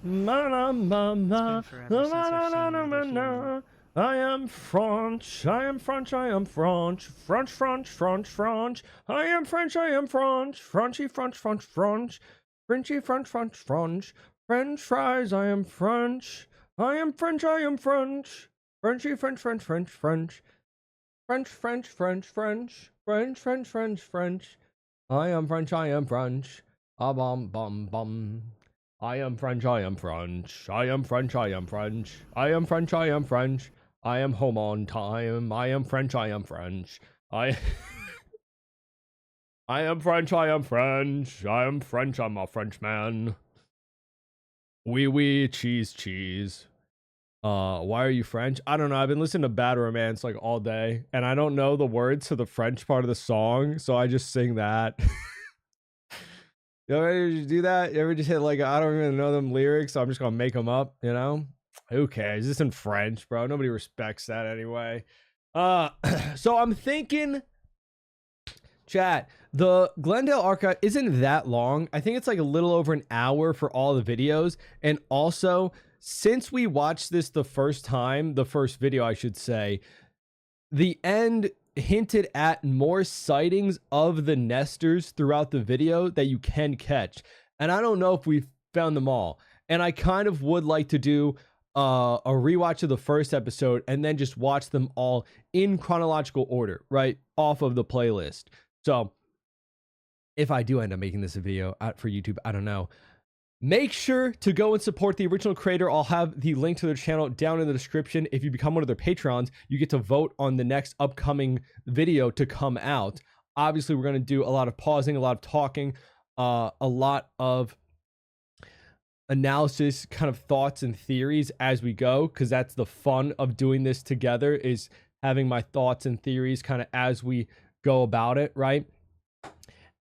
It's been forever since I've seen another human. I am French, I am French, I am French, French, French, French, French. I am French, I am French, Frenchy, French, French, French, Frenchy, French, French, French. French fries, I am French. I am French, I am French. Frenchy, French, French, French, French. French, French, French, French. French, French, French, French. I am French, I am French. Ah, bum, bum, bum. I am French, I am French. I am French, I am French. I am French, I am French. I am home on time. I am French, I am French. I am French, I am French. I am French, I'm a Frenchman. Oui, oui, cheese, cheese. Why are you French? I don't know. I've been listening to Bad Romance like all day, and I don't know the words to the French part of the song, so I just sing that. You ever just do that? You ever just hit like, I don't even know them lyrics, so I'm just gonna make them up, you know? Who cares? This in French, bro. Nobody respects that anyway. So I'm thinking, chat, the Glendale Archive isn't that long. I think it's like a little over an hour for all the videos. And also, since we watched this the first time, the first video, I should say, the end hinted at more sightings of the Nestors throughout the video that you can catch. And I don't know if we've found them all. And I kind of would like to do a rewatch of the first episode and then just watch them all in chronological order, right? Off of the playlist. So if I do end up making this a video out for YouTube, I don't know. Make sure to go and support the original creator. I'll have the link to their channel down in the description. If you become one of their patrons, you get to vote on the next upcoming video to come out. Obviously, we're going to do a lot of pausing, a lot of talking, a lot of analysis, kind of thoughts and theories as we go, because that's the fun of doing this together, is having my thoughts and theories kind of as we go about it, right?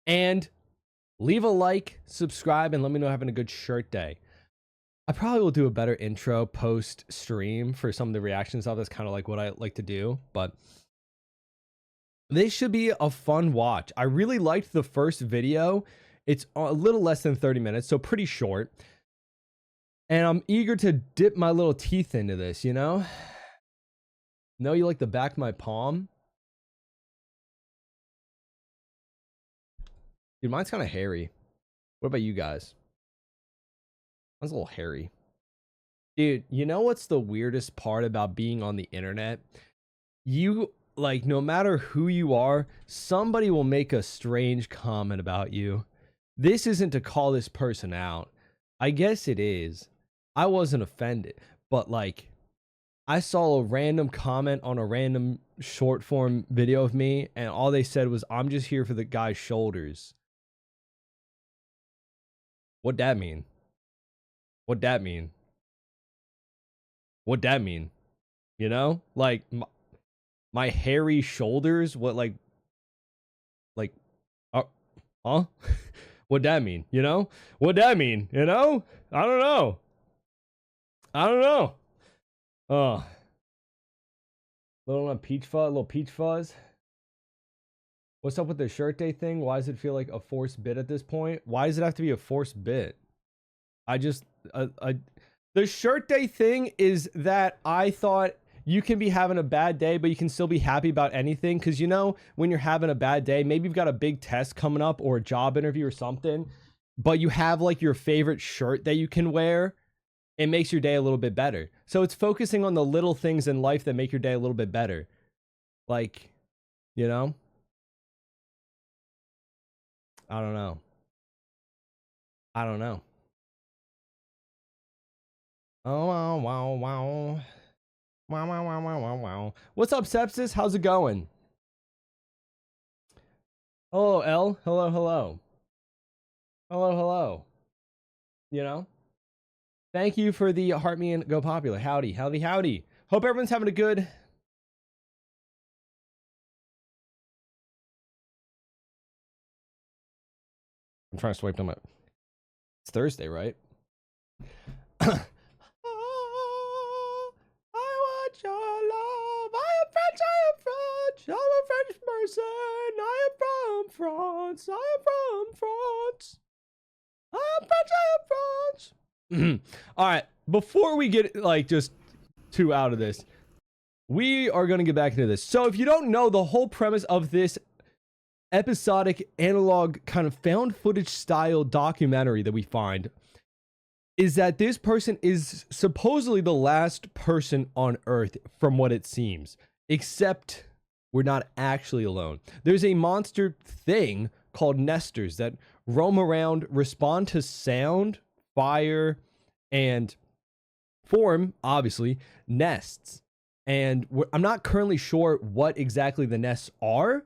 And leave a like, subscribe, and let me know having a good shirt day. I probably will do a better intro post stream for some of the reactions of this, kind of like what I like to do, but this should be a fun watch. I really liked the first video. It's a little less than 30 minutes, so pretty short. And I'm eager to dip my little teeth into this, you know? Know you like the back of my palm? Dude, mine's kind of hairy. What about you guys? Mine's a little hairy. Dude, you know what's the weirdest part about being on the internet? You, like, no matter who you are, somebody will make a strange comment about you. This isn't to call this person out. I guess it is. I wasn't offended, but like, I saw a random comment on a random short form video of me, and all they said was, I'm just here for the guy's shoulders. What'd that mean? What'd that mean? What'd that mean? You know? Like, my hairy shoulders? What, like, huh? What'd that mean? You know? What'd that mean? You know? I don't know. I don't know. Oh. Little peach fuzz, little peach fuzz. What's up with the shirt day thing? Why does it feel like a forced bit at this point? Why does it have to be a forced bit? The shirt day thing is that I thought you can be having a bad day, but you can still be happy about anything. Because, you know, when you're having a bad day, maybe you've got a big test coming up or a job interview or something, but you have like your favorite shirt that you can wear. It makes your day a little bit better. So it's focusing on the little things in life that make your day a little bit better. Like, you know? I don't know. I don't know. Oh, wow, wow, wow. Wow, wow, wow, wow, wow, wow. What's up, Sepsis? How's it going? Hello, L. Hello, hello. Hello, hello. You know? Thank you for the heart me and go popular. Howdy, howdy, howdy. Hope everyone's having a good... I'm trying to swipe them up. It's Thursday, right? I want your love. I am French, I am French. I'm a French person. I am from France. I am from France. I am French, I am French. All right, before we get like just too out of this, we are going to get back into this. So if you don't know, the whole premise of this episodic analog kind of found footage style documentary that we find is that this person is supposedly the last person on Earth from what it seems, except we're not actually alone. There's a monster thing called Nestors that roam around, respond to sound, fire, and form, obviously, nests. And I'm not currently sure what exactly the nests are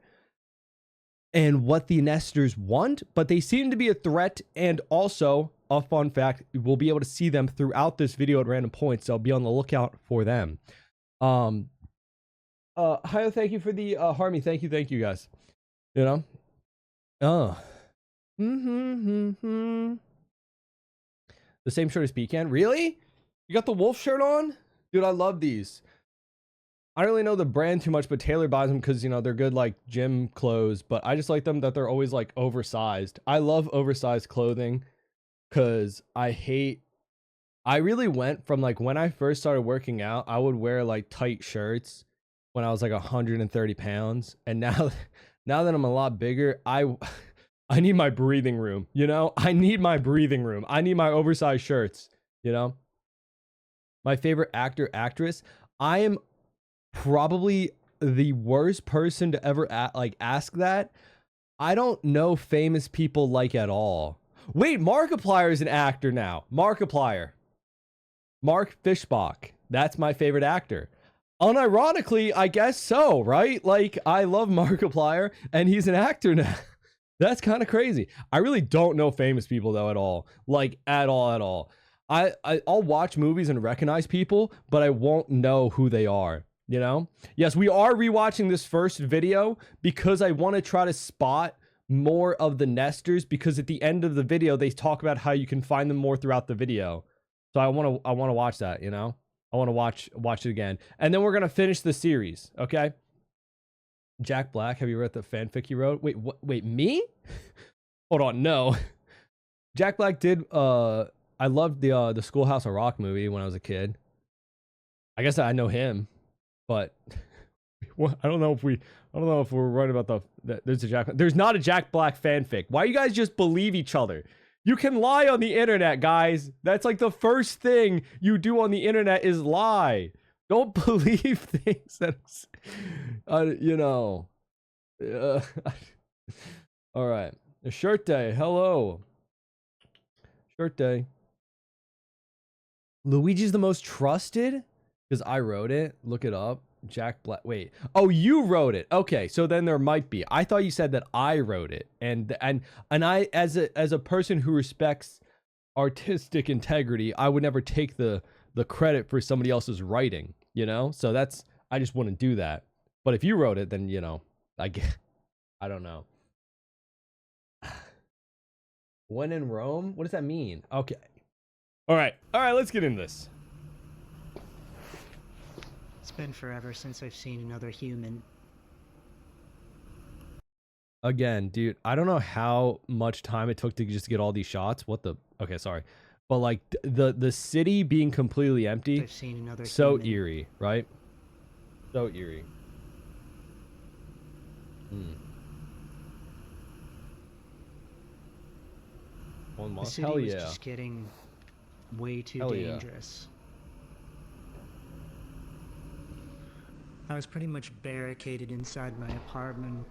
and what the Nestors want, but they seem to be a threat. And also, a fun fact, we'll be able to see them throughout this video at random points, so I'll be on the lookout for them. Hayo, thank you for the Harmy. Thank you guys. You know? The same shirt as Pecan. Really? You got the wolf shirt on? Dude, I love these. I don't really know the brand too much, but Taylor buys them because, you know, they're good like gym clothes, but I just like them that they're always like oversized. I love oversized clothing because I really went from like when I first started working out, I would wear like tight shirts when I was like 130 pounds. And now that I'm a lot bigger, I need my breathing room, you know? I need my breathing room. I need my oversized shirts, you know? My favorite actor, actress. I am probably the worst person to ever ask that. I don't know famous people like at all. Wait, Markiplier is an actor now. Markiplier. Mark Fishbach. That's my favorite actor. Unironically, I guess so, right? Like, I love Markiplier, and he's an actor now. That's kind of crazy. I really don't know famous people, though, at all. Like, at all. I'll watch movies and recognize people, but I won't know who they are, you know? Yes, we are rewatching this first video because I want to try to spot more of the Nestors, because at the end of the video, they talk about how you can find them more throughout the video. So I want to watch that, you know? I want to watch it again. And then we're going to finish the series, okay? Jack Black, have you read the fanfic he wrote? Wait, what? Wait, me? Hold on, no. Jack Black did, I loved the Schoolhouse of Rock movie when I was a kid. I guess I know him, but I don't know if we're right about there's not a Jack Black fanfic. Why you guys just believe each other? You can lie on the internet, guys. That's like the first thing you do on the internet is lie. Don't believe things that, you know. All right. The shirt day. Hello. Shirt day. Luigi's the most trusted? Because I wrote it. Look it up. Jack Black. Wait. Oh, you wrote it. Okay, so then there might be. I thought you said that I wrote it. And I, as a person who respects artistic integrity, I would never take the credit for somebody else's writing, you know? So that's, I just wouldn't do that. But if you wrote it, then, you know, I don't know. When in Rome? What does that mean? Okay. All right, let's get into this. It's been forever since I've seen another human. Again, dude, I don't know how much time it took to just get all these shots. What the? Okay, sorry. But like the city being completely empty. I've seen another so human. Eerie, right? So eerie. The city Hell was yeah. just getting way too Hell yeah. dangerous. I was pretty much barricaded inside my apartment.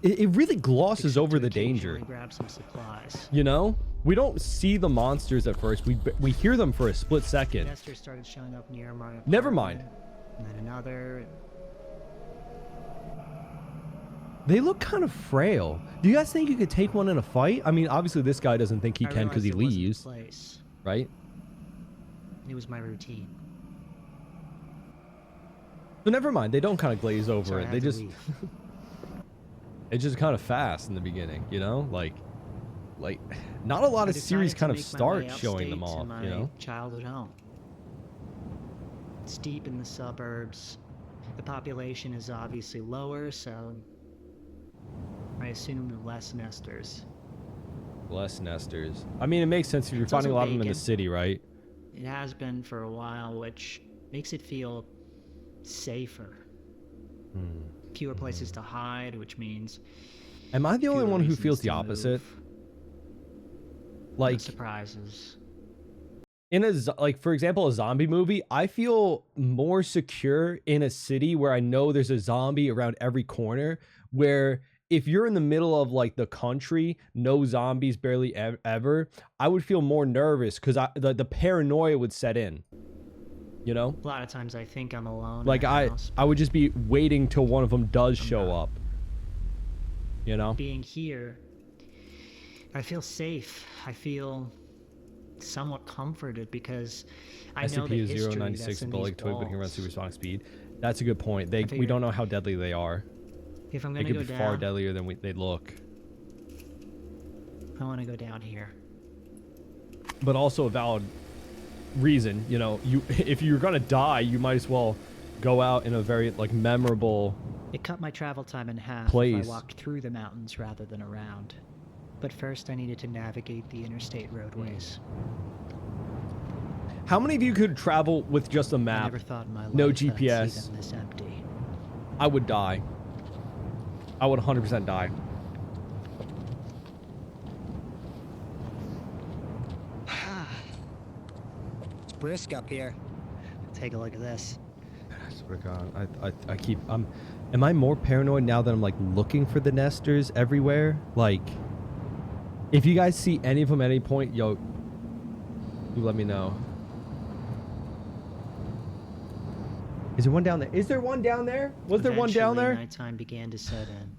It really glosses except over to the danger. occasionally grab some supplies. You know, we don't see the monsters at first. We hear them for a split second. Nestors started showing up near my apartment. Never mind. And then another. They look kind of frail. Do you guys think you could take one in a fight? I mean, obviously this guy doesn't think he can because he leaves, place. right? It was my routine. But never mind. They don't kind of glaze over So I it. had They to just leave. it's just kind of fast in the beginning, you know? Like not a lot I of series decided to kind of make my start way showing them upstate off, to you my know? childhood home. It's deep in the suburbs. The population is obviously lower, so I assumed less Nestors. Less Nestors. I mean, it makes sense if you're It's finding a also lot of them in the vacant. city, right? It has been for a while, which makes it feel safer. Fewer places to hide, which means Am I the only fewer one who reasons feels the to opposite? move. No Like, surprises. in a like for example a zombie movie, I feel more secure in a city where I know there's a zombie around every corner, where if you're in the middle of like the country, no zombies barely ever, I would feel more nervous because the paranoia would set in, you know. A lot of times I think I'm alone Like in a house, I would just be waiting till one of them does I'm show not. up, you know. Being here, I feel safe. I feel somewhat comforted because I know the SCP is history that's 096 in bullet these toy but can run walls. supersonic speed. That's a good point. We figure- don't know how deadly they are. If I'm They gonna could go be far down, deadlier than they look. I want to go down here. But also a valid reason, you know, if you're gonna die, you might as well go out in a very like memorable. It cut my travel time in half Place. if I walked through the mountains rather than around. But first I needed to navigate the interstate roadways. How many of you could travel with just a I map? never thought in my life No that I'd see GPS. them this empty. I would die. I would 100% die. It's brisk up here. Take a look at this. I swear to God, I keep am I more paranoid now that I'm like looking for the Nestors everywhere? Like, if you guys see any of them at any point, yo, you let me know. Is there one down there? Is there one down there? Was there one down Eventually, there? Nighttime began to set in.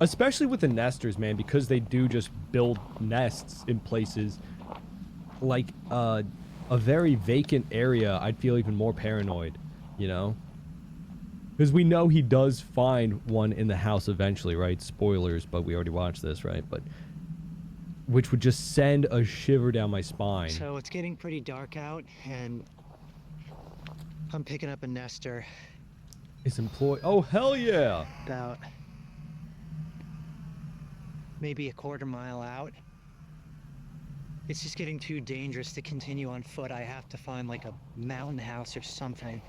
Especially with the Nestors, man, because they do just build nests in places like a very vacant area. I'd feel even more paranoid, you know? Because we know he does find one in the house eventually, right? Spoilers, but we already watched this, right? But which would just send a shiver down my spine. So it's getting pretty dark out, and I'm picking up a Nestor His employee. Oh, hell yeah! about maybe a quarter mile out. It's just getting too dangerous to continue on foot. I have to find like a mountain house or something.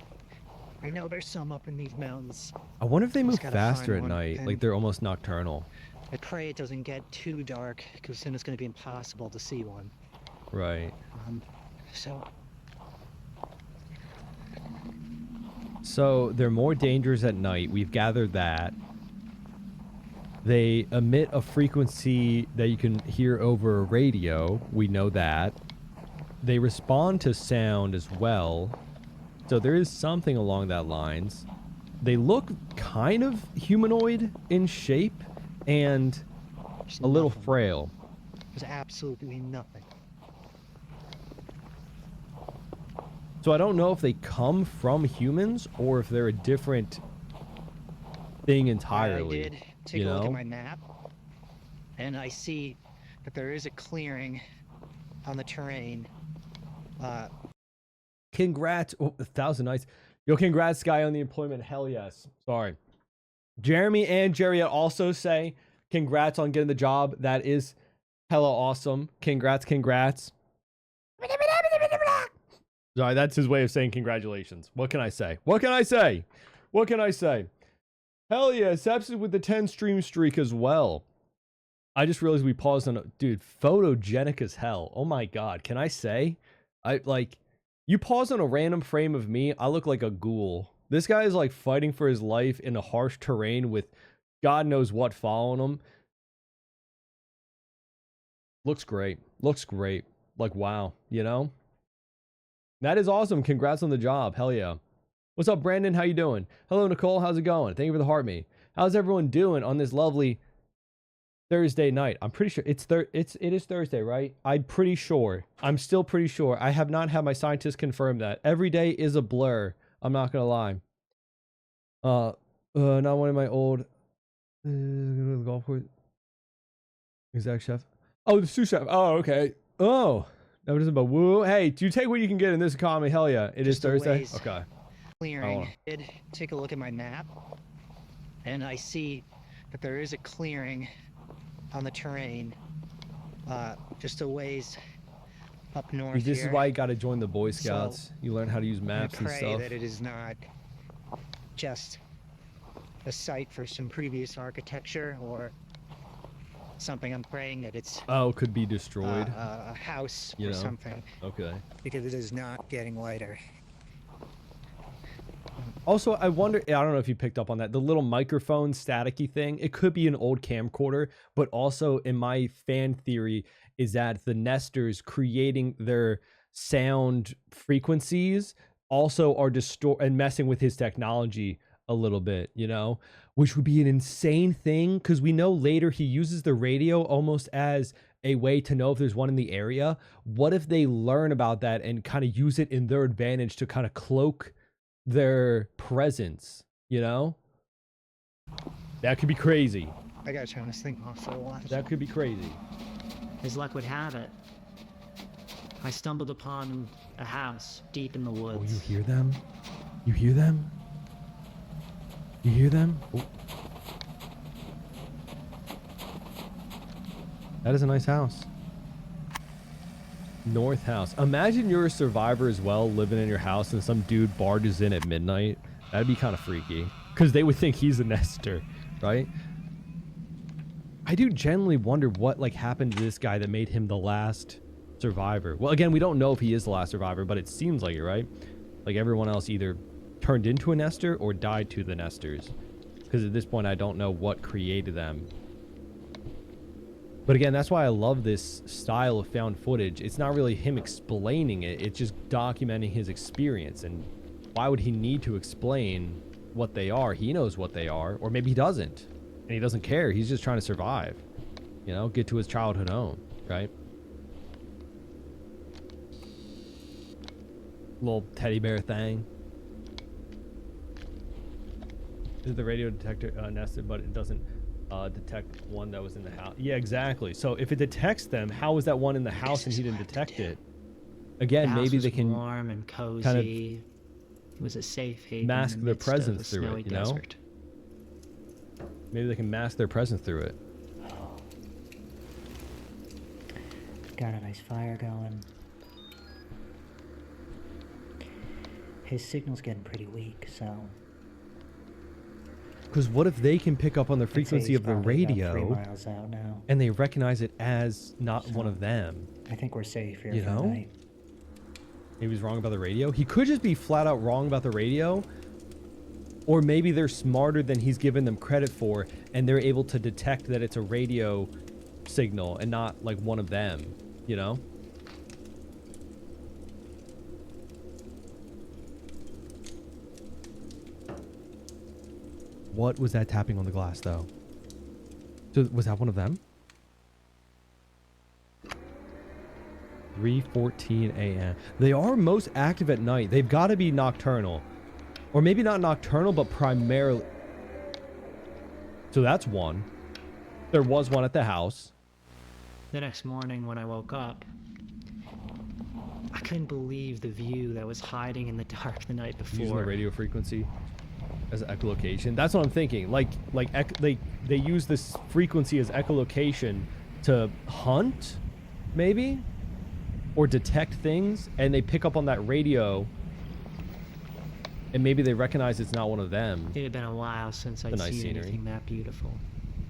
I know there's some up in these mountains. I wonder if they move gotta faster find at one, night. Like and- they're almost nocturnal. I pray it doesn't get too dark, because then it's going to be impossible to see one. Right. So they're more dangerous at night. We've gathered that. They emit a frequency that you can hear over a radio. We know that. They respond to sound as well. So there is something along that lines. They look kind of humanoid in shape and There's a little nothing. frail. There's absolutely nothing. So I don't know if they come from humans or if they're a different thing entirely. I did take you a look know? at my map, and I see that there is a clearing on the terrain. Congrats. Oh, 1,000 nights. Yo, congrats, guy, on the employment. Hell yes. Sorry. Jeremy and Jerry also say congrats on getting the job. That is hella awesome. Congrats, congrats. Sorry, that's his way of saying congratulations. What can I say? What can I say? What can I say? Hell yeah, Sepsis with the 10 stream streak as well. I just realized we paused on dude, photogenic as hell. Oh my god, can I say? You pause on a random frame of me, I look like a ghoul. This guy is like fighting for his life in a harsh terrain with God knows what following him. Looks great. Looks great. Like, wow, you know? That is awesome. Congrats on the job. Hell yeah. What's up, Brandon? How you doing? Hello, Nicole. How's it going? Thank you for the heart me. How's everyone doing on this lovely Thursday night? I'm pretty sure it is Thursday, right? I'm pretty sure. I'm still pretty sure. I have not had my scientists confirm that. Every day is a blur. I'm not gonna lie. Not one of my old golf course. Exact chef. Oh, the sous chef. Oh, okay. Oh, that was about woo. Hey, do you take what you can get in this economy? Hell yeah. It is Just a Thursday. ways. Okay. Clearing. I did take a look at my map, and I see that there is a clearing on the terrain, just a ways up north This here. is why you got to join the Boy So, Scouts. You learn how to use maps I and pray stuff. that it is not just a site for some previous architecture or something. I'm praying that it's Oh, could be destroyed. a house You or know? something, Okay. because it is not getting lighter. Also, I wonder, I don't know if you picked up on that, the little microphone staticky thing. It could be an old camcorder, but also in my fan theory is that the Nestors creating their sound frequencies also are and messing with his technology a little bit, you know, which would be an insane thing because we know later he uses the radio almost as a way to know if there's one in the area. What if they learn about that and kind of use it in their advantage to kind of cloak their presence, you know? That could be crazy. I gotta turn this thing off for a while. That could be crazy. As luck would have it, I stumbled upon a house deep in the woods. Oh, you hear them? You hear them? You hear them? Oh. That is a nice house. North house. Imagine you're a survivor as well, living in your house, and some dude barges in at midnight. That'd be kind of freaky, because they would think he's a Nestor, right? I do genuinely wonder what like happened to this guy that made him the last survivor. Well, again, we don't know if he is the last survivor, but it seems like it, right? Like everyone else either turned into a Nestor or died to the Nestors, because at this point I don't know what created them. But again, that's why I love this style of found footage. It's not really him explaining it. It's just documenting his experience. And why would he need to explain what they are? He knows what they are. Or maybe he doesn't. And he doesn't care. He's just trying to survive. You know, get to his childhood home, right? Little teddy bear thing. This is the radio detector nested, but it doesn't detect one that was in the house. Yeah, exactly. So if it detects them, how is that one in the house and he didn't detect it? Again, maybe they can warm and cozy. kind of it was a safe haven mask in the their midst of presence a through snowy it, you know? desert. Maybe they can mask their presence through it. Got a nice fire going. His signal's getting pretty weak, so... Because what if they can pick up on the frequency of the radio 3 miles out now. and they recognize it as not one of them? I think we're safe here You for know? the night. Maybe he's wrong about the radio. He could just be flat out wrong about the radio. Or maybe they're smarter than he's given them credit for, and they're able to detect that it's a radio signal and not like one of them, you know? What was that tapping on the glass, though? So was that one of them? 3:14 a.m. They are most active at night. They've got to be nocturnal. Or maybe not nocturnal, but primarily... So that's one. There was one at the house. The next morning when I woke up, I couldn't believe the view that was hiding in the dark the night before. Using the radio frequency as echolocation. That's what I'm thinking. They use this frequency as echolocation to hunt, maybe? Or detect things, and they pick up on that radio, and maybe they recognize it's not one of them. It had been a while since I'd nice seen scenery. anything that beautiful.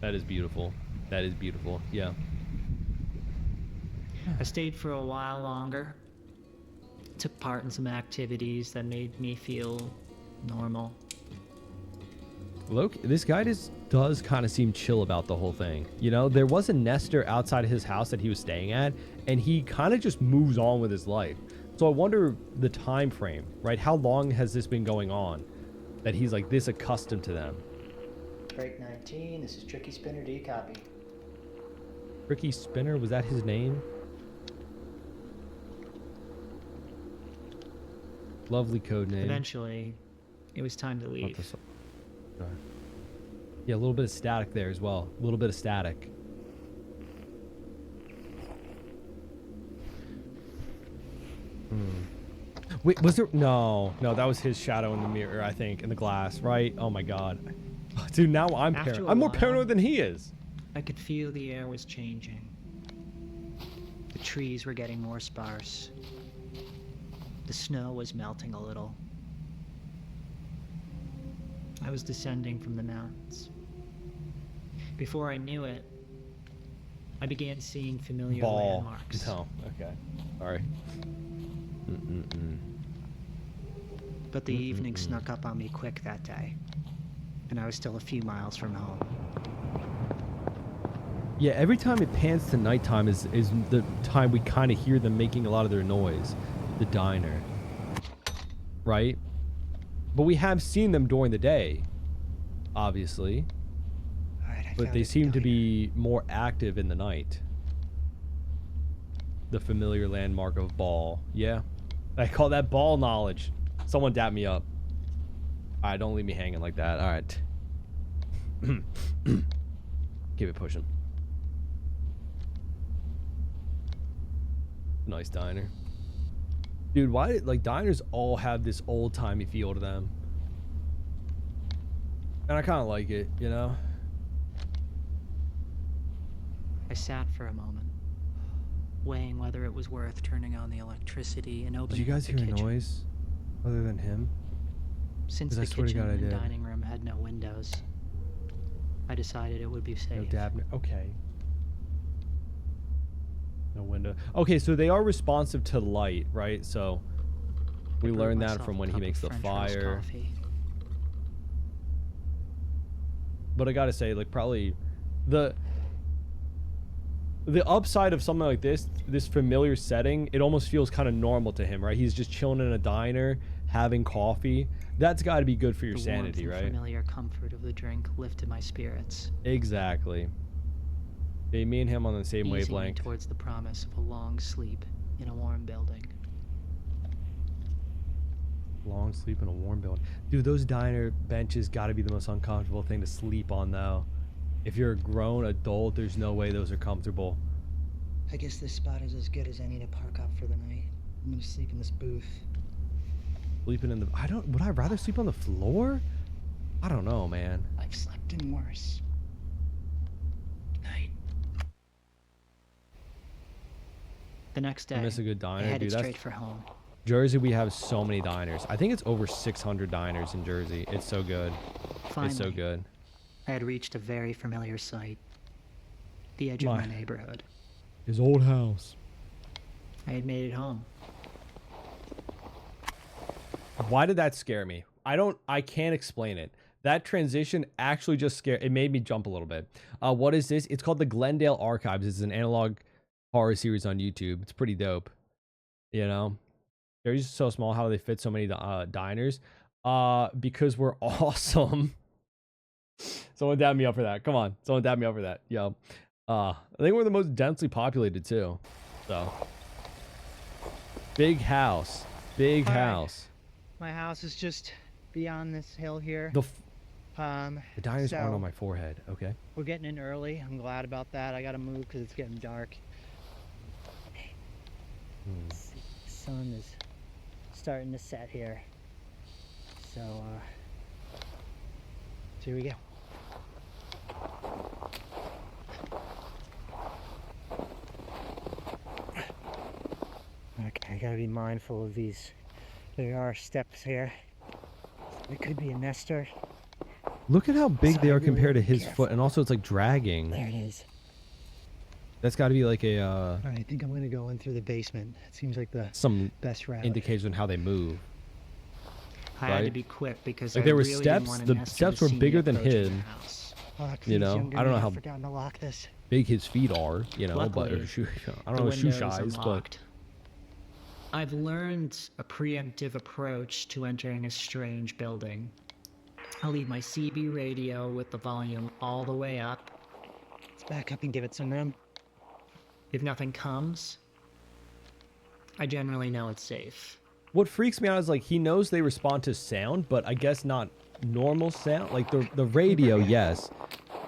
That is beautiful. That is beautiful. Yeah. I stayed for a while longer. Took part in some activities that made me feel normal. Look, this guy does kind of seem chill about the whole thing. You know, there was a Nestor outside of his house that he was staying at, and he kind of just moves on with his life. So I wonder the time frame, right? How long has this been going on that he's like this accustomed to them? Break 19, this is Tricky Spinner, do you copy? Tricky Spinner, was that his name? Lovely code name. Eventually, it was time to leave. Yeah, a little bit of static there as well. A little bit of static. Wait, was there... No, that was his shadow in the mirror, I think, in the glass, right? Oh my god. Dude, now I'm paranoid. I'm more paranoid than he is. I could feel the air was changing. The trees were getting more sparse. The snow was melting a little. I was descending from the mountains. Before I knew it, I began seeing familiar landmarks. No, okay. Sorry. But the evening snuck up on me quick that day, and I was still a few miles from home. Yeah, every time it pans to nighttime is the time we kind of hear them making a lot of their noise. The diner. Right? But we have seen them during the day, obviously. But they seem to be more active in the night. The familiar landmark of Ball. Yeah. I call that ball knowledge. Someone dap me up. Alright, don't leave me hanging like that. Alright. Keep it pushing. Nice diner. Dude, why did, like, diners all have this old-timey feel to them? And I kind of like it, you know? I sat for a moment, weighing whether it was worth turning on the electricity and opening Did you guys up the hear a kitchen. noise other than him? Since the kitchen and dining room had no windows, I decided it would be safe. No dab. Okay. No window. Okay, so they are responsive to light, right? So we learned that from when he makes the fire. But I gotta say, like, probably the upside of something like this familiar setting, it almost feels kind of normal to him, right? He's just chilling in a diner, having coffee. That's got to be good for your sanity, right? The familiar comfort of the drink lifted my spirits. Exactly. Hey, me and him on the same wavelength. Towards the promise of a long sleep in a warm building. Long sleep in a warm building. Dude, those diner benches got to be the most uncomfortable thing to sleep on, though. If you're a grown adult, there's no way those are comfortable. I guess this spot is as good as any to park up for the night. I'm gonna sleep in this booth. Sleeping in the... Would I rather sleep on the floor? I don't know, man. I've slept in worse. Night. The next day, I miss a good diner, I headed dude. straight for home. Jersey, we have so many diners. I think it's over 600 diners in Jersey. It's so good. Finally, it's so good. I had reached a very familiar sight. The edge of my neighborhood. His old house. I had made it home. Why did that scare me? I can't explain it. That transition actually just scared... It made me jump a little bit. What is this? It's called the Glendale Archives. It's an analog horror series on YouTube. It's pretty dope. You know? They're just so small. How do they fit so many diners? Because we're awesome. Someone dab me up for that. Come on. Someone dab me up for that. Yo. I think we're the most densely populated too. So. Big house. Big house. My house is just beyond this hill here. The diners aren't on my forehead. Okay. We're getting in early. I'm glad about that. I gotta move because it's getting dark. The sun is starting to set here. So, here we go. Okay, I gotta be mindful of these. There are steps here. It could be a Nestor. Look at how big they are compared to his foot, and also it's like dragging. There it is. That's got to be like a. I think I'm gonna go in through the basement. It seems like the best route. Indication how they move. I had to be quick because like there were steps. The steps were bigger than him. You know, I don't know how to lock this. Big his feet are. You know, luckily, but I don't know shoe size, but. I've learned a preemptive approach to entering a strange building. I'll leave my CB radio with the volume all the way up. Let's back up and give it some room. If nothing comes, I generally know it's safe. What freaks me out is like he knows they respond to sound, but I guess not normal sound. Like the radio, yes.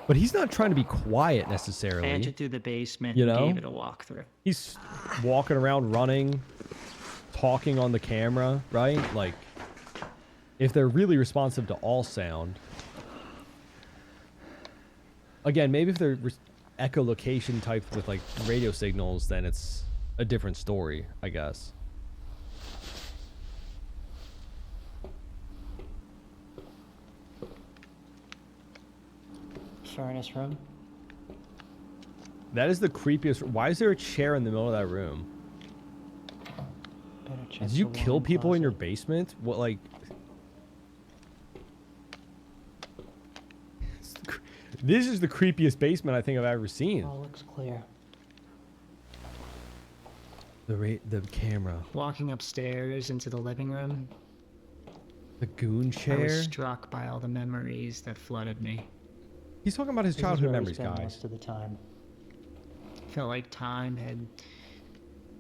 But he's not trying to be quiet necessarily. I entered through the basement and gave it a walkthrough. He's walking around running, talking on the camera, right? Like, if they're really responsive to all sound. Again, maybe if they're echolocation type with like radio signals, then it's a different story, I guess. Furnace room. That is the creepiest. Why is there a chair in the middle of that room? Did you kill people in your basement? What, like? This is the creepiest basement I think I've ever seen. All looks clear. The camera. Walking upstairs into the living room, The goon I chair. was struck by all the memories that flooded me. He's talking about his childhood memories, guys. Most of the time. Felt like time had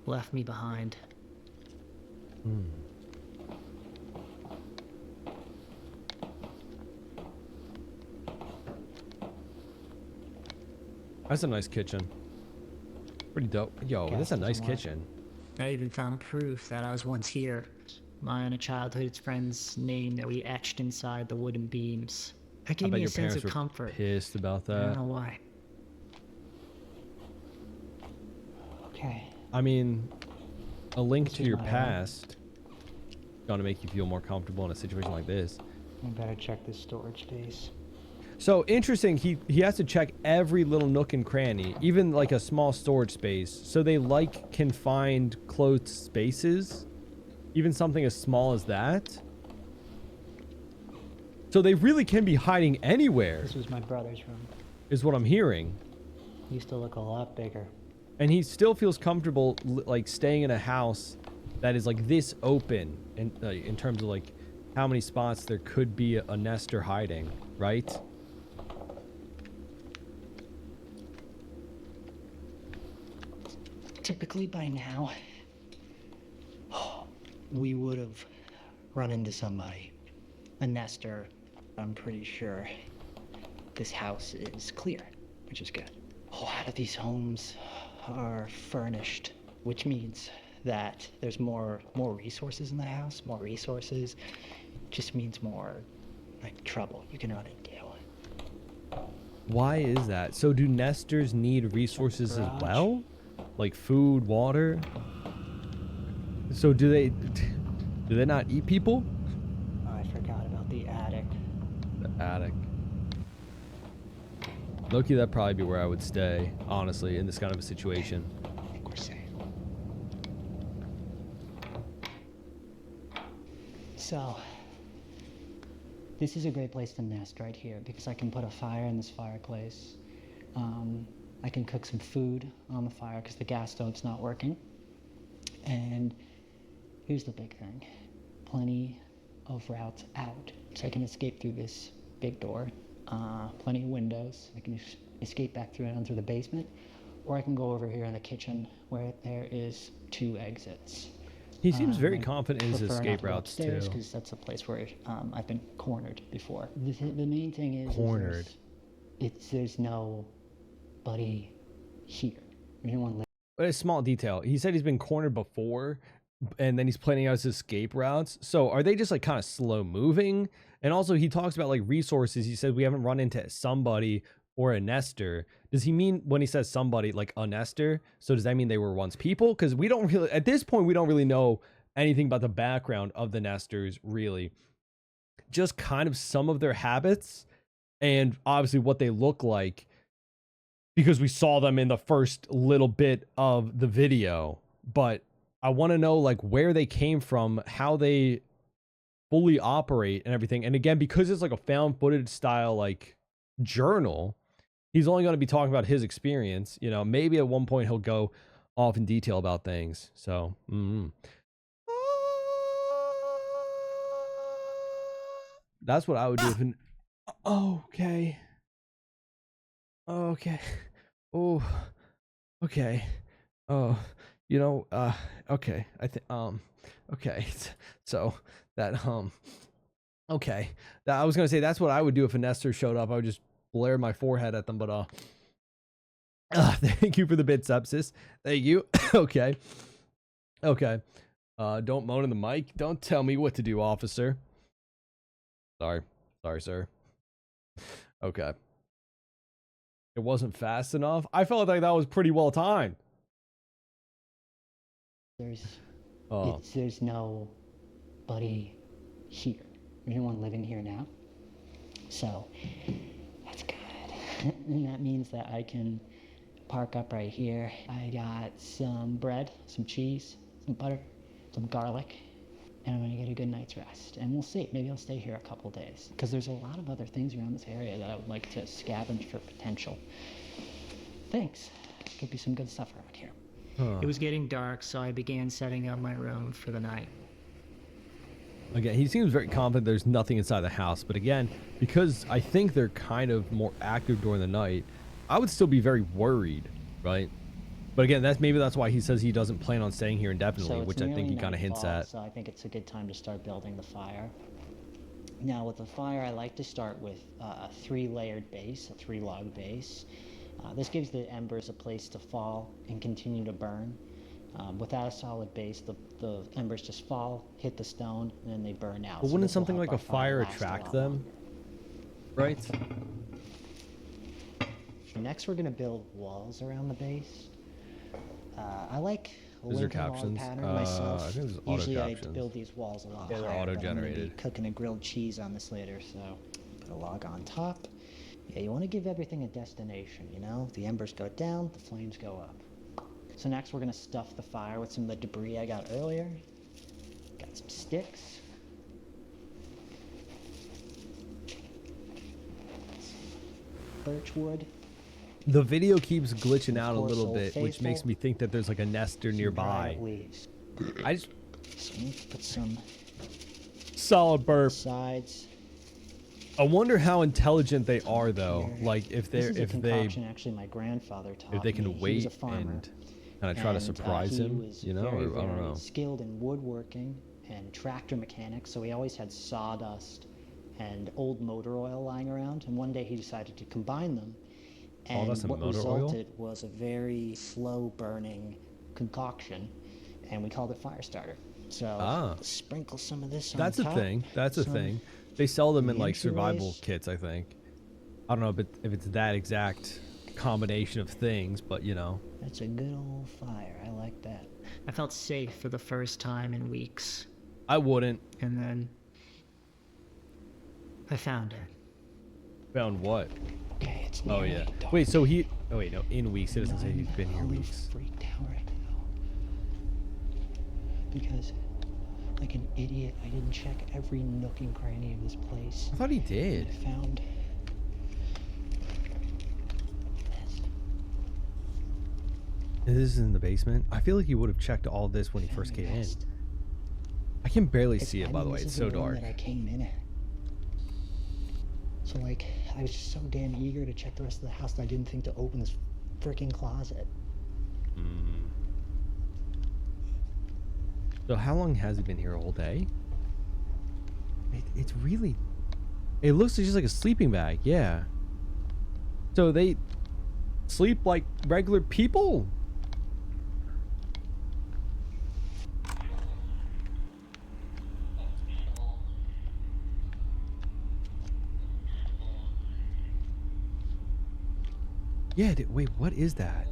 left me behind. That's a nice kitchen. Pretty dope. Yo, that's a nice kitchen. I even found proof that I was once here. My and a childhood friend's name that we etched inside the wooden beams. That I gave bet me your a sense parents of were comfort. pissed about I don't that. know why. Okay. I mean, a link This to is your my past gonna make you feel more comfortable in a situation like this. I better check this storage space. So interesting, he has to check every little nook and cranny, even like a small storage space. So they like confined closed spaces, even something as small as that. So they really can be hiding anywhere, This was my brother's room. is what I'm hearing. He used to look a lot bigger. And he still feels comfortable like staying in a house that is like this open in terms of like how many spots there could be a Nestor hiding, right? Typically by now, we would have run into somebody. A Nestor. I'm pretty sure this house is clear, which is good. A lot of these homes are furnished, which means that there's more resources in the house. More resources just means more like trouble you can run into. Why is that? So do Nestors need resources as Garage. well? Like food, water? So do they not eat people? I forgot about the attic. The attic. Loki, that'd probably be where I would stay, honestly, in this kind of a situation. I think we're safe. So, this is a great place to nest right here because I can put a fire in this fireplace. I can cook some food on the fire because the gas stove's not working. And here's the big thing. Plenty of routes out. So I can escape through this big door. Plenty of windows. I can escape back through and through the basement. Or I can go over here in the kitchen where there is 2 exits. He seems very I confident in his prefer not escape to go routes, too. upstairs because that's a place where I've been cornered before. The main thing is Cornered. there's nobody here. There's no one living. But a small detail. He said he's been cornered before, and then he's planning out his escape routes. So are they just like kind of slow moving? And also he talks about like resources. He said we haven't run into somebody or a Nestor. Does he mean when he says somebody like a Nestor? So does that mean they were once people? Because we don't really, at this point, we don't really know anything about the background of the Nestors, really. Just kind of some of their habits and obviously what they look like, because we saw them in the first little bit of the video. But I want to know like where they came from, how they fully operate and everything. And again, because it's like a found footage style like journal, he's only going to be talking about his experience. You know, maybe at one point he'll go off in detail about things. So that's what I would do if an okay. Oh, okay. Oh, you know, okay. I think okay. So that okay. That I was gonna say that's what I would do if a Nestor showed up. I would just blare my forehead at them, but thank you for the bit, sepsis. Thank you. Okay. Don't moan in the mic. Don't tell me what to do, officer. Sorry, sir. Okay. It wasn't fast enough. I felt like that was pretty well timed. There's Oh, there's nobody here. There's no one living here now. So that's good. And that means that I can park up right here. I got some bread, some cheese, some butter, some garlic, and I'm gonna get a good night's rest. And we'll see. Maybe I'll stay here a couple days because there's a lot of other things around this area that I would like to scavenge for potential things. Could be some good stuff around here. huh. It was getting dark, so I began setting up my room for the night. Again, he seems very confident there's nothing inside the house. But again, because I think they're kind of more active during the night, I would still be very worried, right? But again, that's why he says he doesn't plan on staying here indefinitely, it's which I think nearly he kind of hints nightfall, at. So I think it's a good time to start building the fire. Now with the fire, I like to start with a 3-layered base, a 3-log base. This gives the embers a place to fall and continue to burn. Without a solid base, the embers just fall, hit the stone, and then they burn out. But So wouldn't this will something help like a our fire last a attract lot them? longer. Right? Next, we're gonna build walls around the base. I like a Is there Lincoln log captions? pattern I myself. think there's auto Usually I captions. build these walls a lot Yeah, they're higher, but I'm gonna auto-generated. be cooking a grilled cheese on this later, so put a log on top. Yeah, you want to give everything a destination, you know? The embers go down, the flames go up. So next we're gonna stuff the fire with some of the debris I got earlier. Got some sticks. Birch wood. The video keeps glitching out a Poor little soul bit, which makes faithful. me think that there's like a Nestor Some nearby. dried leaves. I just So we need to put some solid burp. sides. I wonder how intelligent they are though. Here. Like if This they're is a if they concoction actually my grandfather taught if they me. can He was wait a farmer. and kind of try to surprise he him, was you know, very, or I don't very know. skilled in woodworking and tractor mechanics, so he always had sawdust and old motor oil lying around. And one day he decided to combine them, and Sawdust and what motor oil? resulted was a very slow-burning concoction, and we called it fire starter. So sprinkle some of this on That's a top. thing. That's a some thing. They sell them in like entryways. survival kits, I think. I don't know if it's that exact combination of things, but you know. That's a good old fire. I like that. I felt safe for the first time in weeks, I wouldn't. and then I found it. Found what? Okay, it's Oh nearly yeah. dark. Wait, so he oh wait, no, in weeks. It doesn't say he's been here I'm weeks. freaked out right now because, like an idiot, I didn't check every nook and cranny of this place. I thought he did. I found this. This is in the basement. I feel like he would have checked all this when he Found first the came in. nest. I can barely It's- see it, I by the mean, way. this It's is so the room dark. that I came in at. So like, I was just so damn eager to check the rest of the house that I didn't think to open this freaking closet. So how long has he been here? All day? It's really... It looks just like a sleeping bag, yeah. So they sleep like regular people? Yeah, wait, what is that?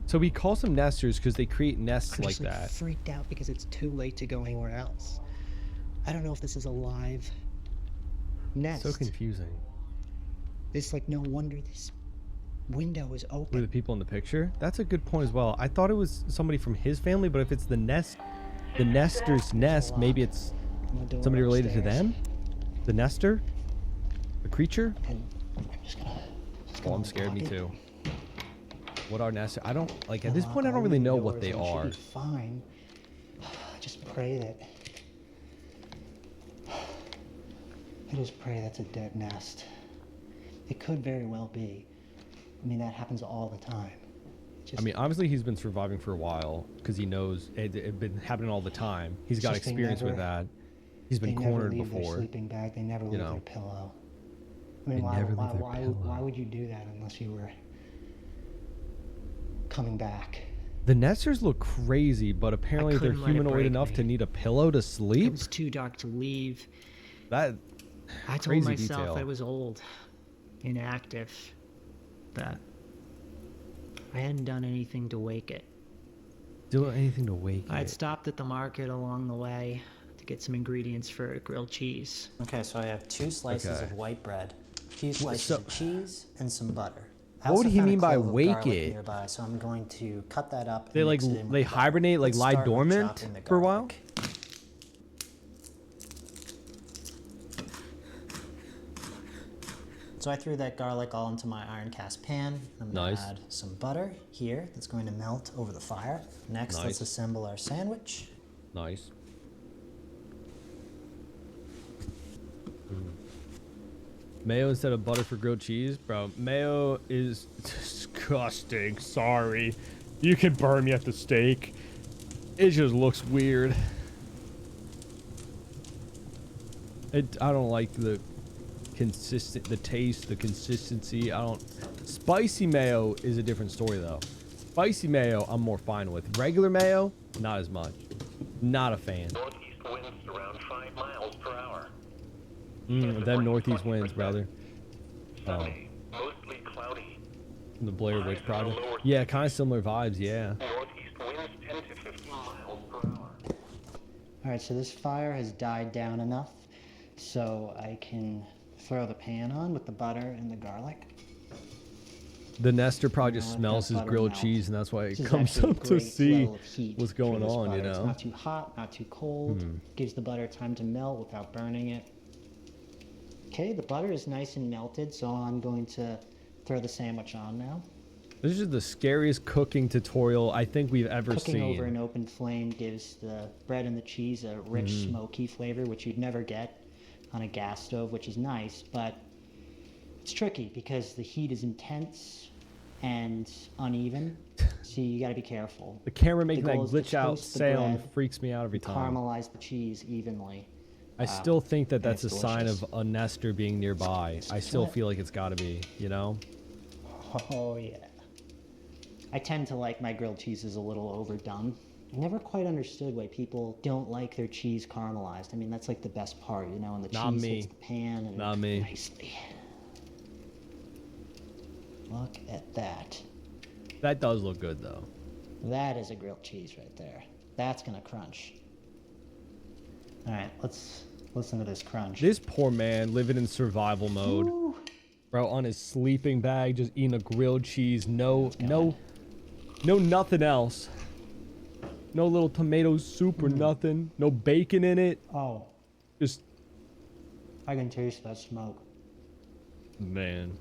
So we call them nesters because they create nests I'm like just that. freaked out because it's too late to go anywhere else. I don't know if this is a live nest. So confusing. It's like no wonder this window is Were open. the people in the picture? That's a good point as well. I thought it was somebody from his family, but if it's the Nestor's nest, maybe it's On the door somebody related to upstairs. them? The Nestor? The creature? And I'm just gonna. Oh, I'm scared. Me lock it. too. What are Nestor? I don't like. At And this lock point, I all don't the really know what doors they and it should are. be fine. I just pray that. I just pray that's a dead nest. It could very well be. I mean, that happens all the time. I mean, obviously he's been surviving for a while because he knows it's been happening all the time. He's got just they experience with never- that. He's been they never cornered leave their before. sleeping bag. They never leave know. their pillow. I mean, They why, never leave why, their why, pillow. why would you do that unless you were coming back? The Nestors look crazy, but apparently they're couldn't let it humanoid break enough to me. need a pillow to It sleep. was too dark to leave. That I told Crazy myself detail. I was old, inactive, that I hadn't done anything to wake it. Do anything to wake I had it. stopped at the market along the way to get some ingredients for grilled cheese. Okay, so I have 2 slices Okay. of white bread, a few slices so- of cheese, and some butter. I What would also he found a mean by clove of wake garlic it? nearby, so I'm going to cut that up. They and like mix it in with they the butter. hibernate, like Let's lie start with dormant chopping the for a while. garlic. So I threw that garlic all into my iron cast pan. I'm going Nice. to add some butter here that's going to melt over the fire. Next, Nice. let's assemble our sandwich. Nice. Mayo instead of butter for grilled cheese, bro. Mayo is disgusting. Sorry, you can burn me at the stake. It just looks weird. I don't like the taste, the consistency. I don't. Spicy mayo is a different story though. Spicy mayo, I'm more fine with. Regular mayo, not as much. Not a fan. Northeast winds around 5 miles per hour. Them northeast winds, brother. Sunny, mostly cloudy. The Blair Witch Project. Yeah, kind of similar vibes. Yeah. Northeast winds 10 to 15 miles per hour. All right, so this fire has died down enough so I can throw the pan on with the butter and the garlic. The Nestor Project Now let smells that his butter grilled melt. cheese, and that's why it This is comes actually a up to great see level of heat what's for going this on. You butter. It's know. not too hot, not too cold. Gives the butter time to melt without burning it. Okay, the butter is nice and melted, so I'm going to throw the sandwich on now. This is the scariest cooking tutorial I think we've ever Cooking seen. over an open flame gives the bread and the cheese a rich, smoky flavor, which you'd never get on a gas stove, which is nice, but it's tricky because the heat is intense and uneven, so you gotta be careful. The camera making that goal is to glitch out toast the sound bread, freaks me out every time. Caramelize the cheese evenly. I still think that and that's a it's sign delicious. of a Nestor being nearby. I still feel like it's got to be, you know? Oh yeah. I tend to like my grilled cheeses a little overdone. I never quite understood why people don't like their cheese caramelized. I mean, that's like the best part, you know, and the Not cheese me. hits the pan and Not me. nicely. Look at that. That does look good, though. That is a grilled cheese right there. That's gonna crunch. All right, let's listen to this crunch. This poor man living in survival mode. Ooh. Bro, on his sleeping bag, just eating a grilled cheese. No nothing else. No little tomato soup or nothing. No bacon in it. Oh, Just, I can taste that smoke. man.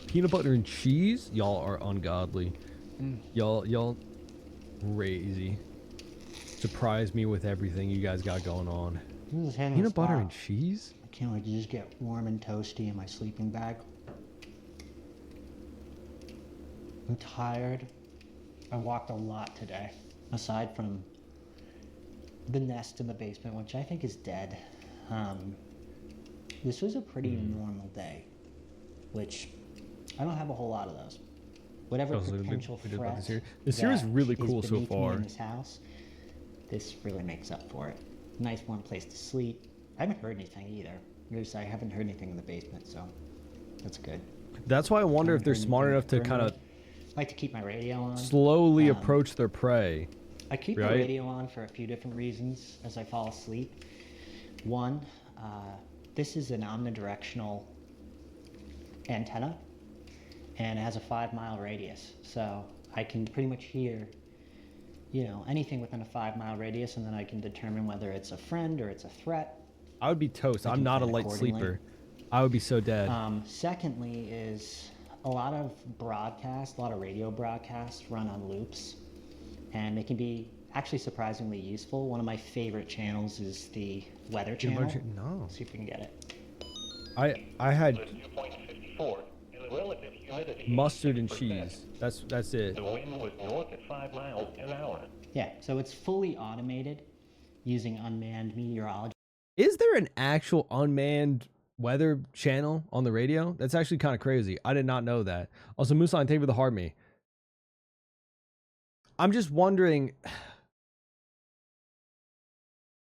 Peanut butter and cheese? Y'all are ungodly. Y'all crazy. Surprise me with everything you guys got going on. This is hitting the Peanut butter spot. and cheese? I can't wait to just get warm and toasty in my sleeping bag. I'm tired. I walked a lot today. Aside from the nest in the basement, which I think is dead. This was a pretty normal day, which I don't have a whole lot of those. Whatever Oh, so we did- potential we did about threat this here. This here is that really cool so beneath me far. in this house, this really makes up for it. Nice warm place to sleep. I haven't heard anything either. I haven't heard anything in the basement, so that's good. That's why I wonder if they're Haven't heard smart anything enough to in the kind of perimeter. I like to keep my radio on. slowly approach their prey. I keep Right? the radio on for a few different reasons as I fall asleep. One, this is an omnidirectional antenna, and it has a 5-mile radius, so I can pretty much hear, you know, anything within a 5-mile radius, and then I can determine whether it's a friend or it's a threat. I would be toast. I'm can not a plan light accordingly. sleeper. I would be so dead. Secondly is a lot of broadcasts, a lot of radio broadcasts run on loops, and they can be actually surprisingly useful. One of my favorite channels is the Weather Channel. No. See if we can get it. I had It's 2.54, and the relative humidity. mustard and 80%. cheese. That's it. The wind was north at 5 miles an hour. Yeah, so it's fully automated using unmanned meteorology. Is there an actual unmanned weather channel on the radio? That's actually kind of crazy. I did not know that. Also, Musan, thank you for the hard me. I'm just wondering,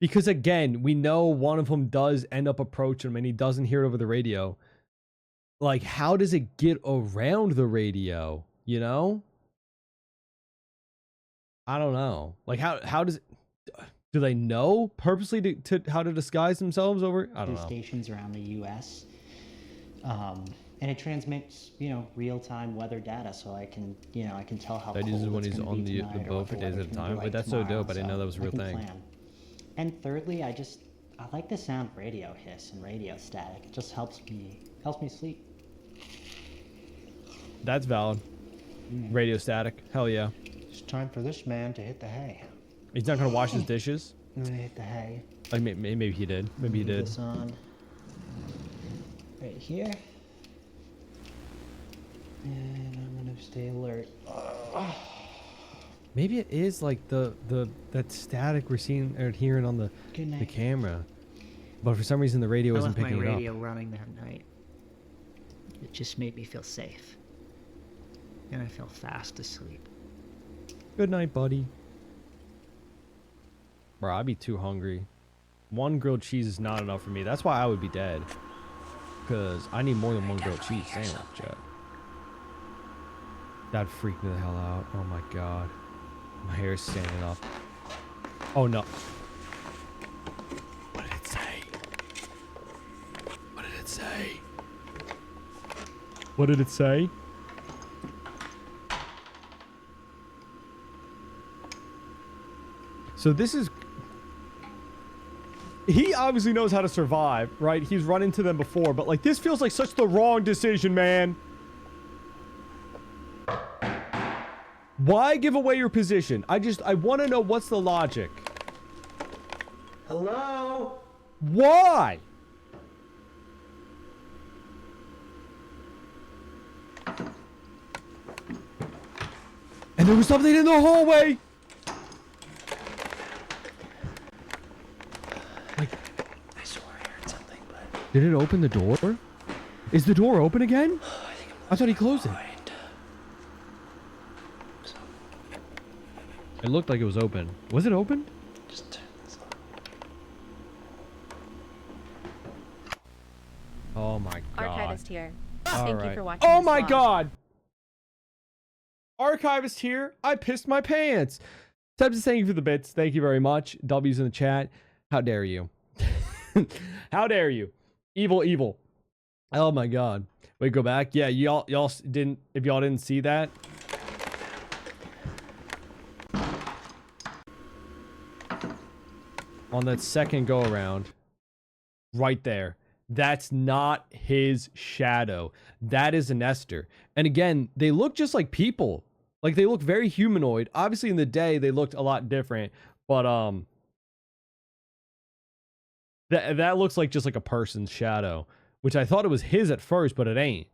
Because again, we know one of them does end up approaching him and he doesn't hear it over the radio. Like, how does it get around the radio? You know? I don't know. Like, how does it, do they know purposely to how to disguise themselves over? I don't know. Stations around the U.S. And it transmits, you know, real-time weather data, so I can tell how That cold is when it's he's gonna on be the tonight or boat what for the days weather's at a gonna be time. like But that's so tomorrow, dope. I didn't know that was a real can thing. plan. And thirdly, I like the sound of radio hiss and radio static. It just helps me sleep. That's valid. Radio static. Hell yeah. It's time for this man to hit the hay. He's not gonna wash his dishes. I'm gonna hit the hay. Like maybe he did. Maybe he Leave did. This on right here. And I'm gonna stay alert. Maybe it is like that static we're seeing or hearing on the Good night. camera, but for some reason the radio I isn't left my picking it up. radio running that night. It just made me feel safe. And I fell fast asleep. Good night, buddy. Bro, I'd be too hungry. One grilled cheese is not enough for me. That's why I would be dead. Because I need more than one grilled cheese sandwich, Jet. That'd freak me the hell out. Oh my god. My hair is standing up. Oh no. What did it say? What did it say? What did it say? So this is... He obviously knows how to survive, right? He's run into them before, but like this feels like such the wrong decision, man. Why give away your position? I want to know what's the logic. Hello? Why? And there was something in the hallway. Like, I swore I heard something, but did it open the door? Is the door open again? I thought he closed it. It looked like it was open. Was it open? Just turn this on. Oh my god. Archivist here. All Thank right. you for watching. Oh this my vlog. god. Archivist here. I pissed my pants. Sebs is thank you for the bits. Thank you very much. W's in the chat. How dare you? How dare you? Evil, evil. Oh my god. Wait, go back. Yeah, y'all didn't. If y'all didn't see that. On that second go around, right there. That's not his shadow. That is a Nestor. And again, they look just like people. Like they look very humanoid. Obviously in the day they looked a lot different, but that looks like just like a person's shadow, which I thought it was his at first, but it ain't.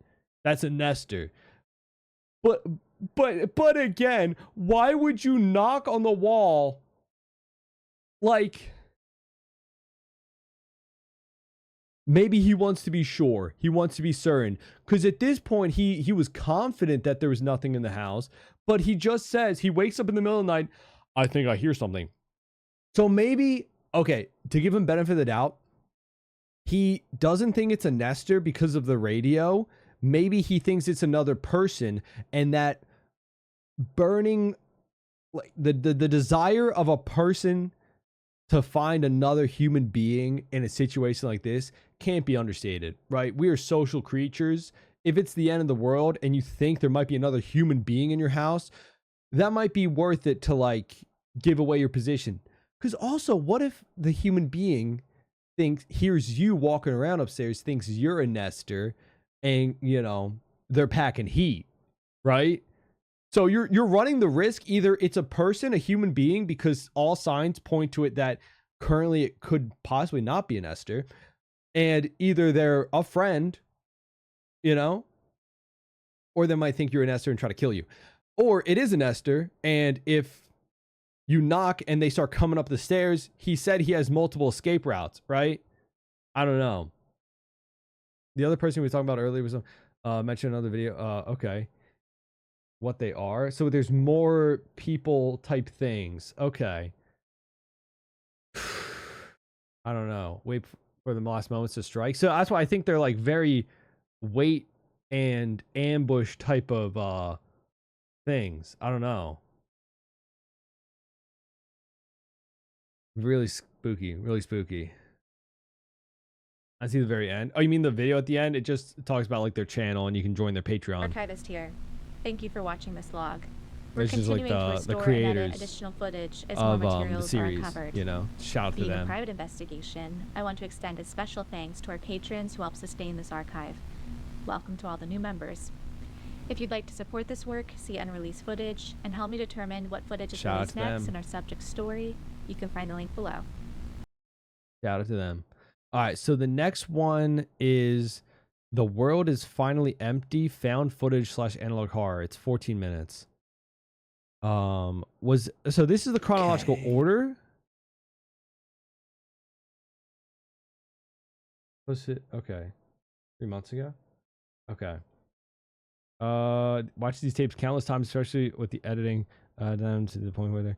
That's a Nestor. But again, why would you knock on the wall like maybe he wants to be sure. He wants to be certain. Because at this point, he was confident that there was nothing in the house. But he just says, he wakes up in the middle of the night, I think I hear something. So maybe, okay, to give him benefit of the doubt, he doesn't think it's a Nestor because of the radio. Maybe he thinks it's another person. And that burning, like the desire of a person to find another human being in a situation like this can't be understated, right? We are social creatures. If it's the end of the world and you think there might be another human being in your house, that might be worth it to like give away your position. Because also, what if the human being hears you walking around upstairs, thinks you're a Nestor, and you know they're packing heat, right? So you're running the risk. Either it's a person, a human being, because all signs point to it that currently it could possibly not be a Nestor, and either they're a friend, you know, or they might think you're a Nestor and try to kill you, or it is a Nestor, and if you knock and they start coming up the stairs, he said he has multiple escape routes, right? I don't know. The other person we were talking about earlier was mentioned in another video. Okay. What they are. So there's more people type things. Okay. I don't know. Wait for the last moments to strike. So that's why I think they're like very wait and ambush type of things. I don't know. Really spooky. Really spooky. I see the very end. Oh, you mean the video at the end? It just talks about like their channel and you can join their Patreon. Archivist here. Thank you for watching this vlog. We're This is like continuing to the restore and creators edit additional footage as of more the materials are series. uncovered. You know, shout out to Being a them. private investigation, I want to extend a special thanks to our patrons who help sustain this archive. Welcome to all the new members. If you'd like to support this work, see unreleased footage, and help me determine what footage is Shout out released to next them. in our subject story, you can find the link below. Shout out to them. All right, so the next one is The World is Finally Empty, found footage / analog horror. It's 14 minutes. So this is the chronological order. Was it okay? 3 months ago? Okay. Watch these tapes countless times, especially with the editing down to the point where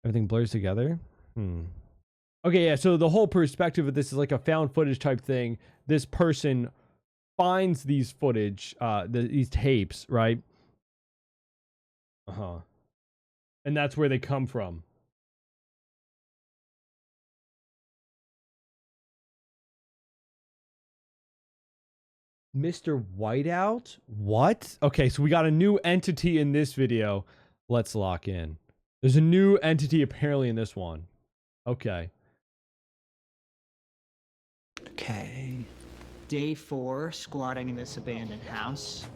everything blurs together. Okay, yeah, so the whole perspective of this is like a found footage type thing. This person finds these footage, these tapes, right? And that's where they come from. Mr. Whiteout? What? Okay, so we got a new entity in this video. Let's lock in. There's a new entity apparently in this one. Okay. Okay. Day 4, squatting in this abandoned house.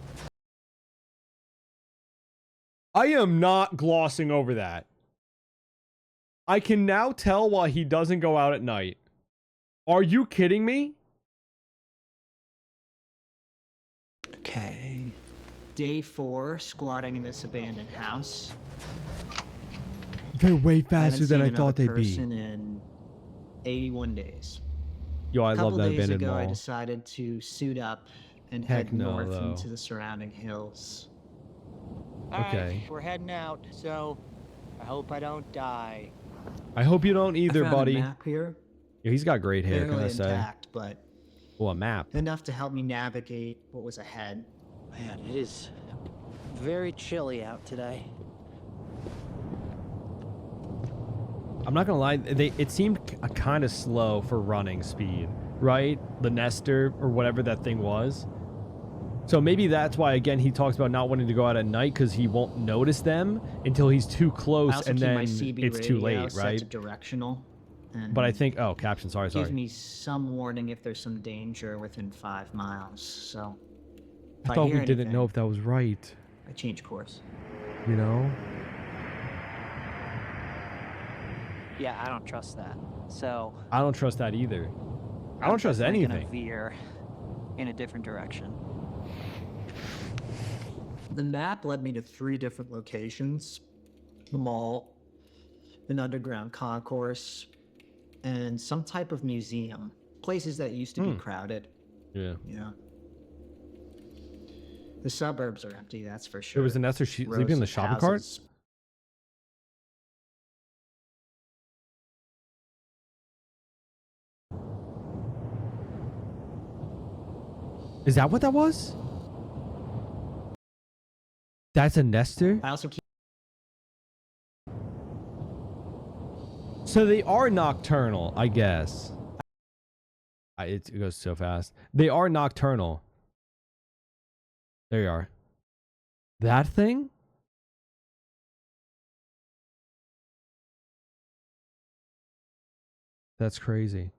I am not glossing over that. I can now tell why he doesn't go out at night. Are you kidding me? Okay. Day 4, squatting in this abandoned house. They're way I haven't faster than seen I thought another they'd be. person in 81 days. Yo, I A love couple that days abandoned ago, I mall. decided to suit up and Heck head no, north though. into the surrounding hills. Okay. We're heading out, so I hope I don't die. I hope you don't either, I found buddy. a map here, Yeah, he's got great hair, can barely I say? intact, but Oh, a map. enough to help me navigate what was ahead. Man, it is very chilly out today. I'm not gonna lie, it seemed kind of slow for running speed, right? The Nestor or whatever that thing was. So maybe that's why, again, he talks about not wanting to go out at night because he won't notice them until he's too I close also and keep then my CB it's too radio late, set right? to directional. And But I think, oh, caption, sorry. gives me some warning if there's some danger within 5 miles. So if I thought hear we didn't know anything, if that was right, I change course. you know? Yeah, I don't trust that. So I don't trust that either. I don't trust definitely gonna anything. veer in a different direction. The map led me to 3 different locations: the mall, an underground concourse, and some type of museum. Places that used to be crowded. Yeah. Yeah. The suburbs are empty, that's for There sure. was a Nestor sleeping in Rows the of shopping cart? houses. Is that what that was? That's a Nestor? I also keep So they are nocturnal, I guess. It goes so fast. They are nocturnal. There you are. That thing? That's crazy.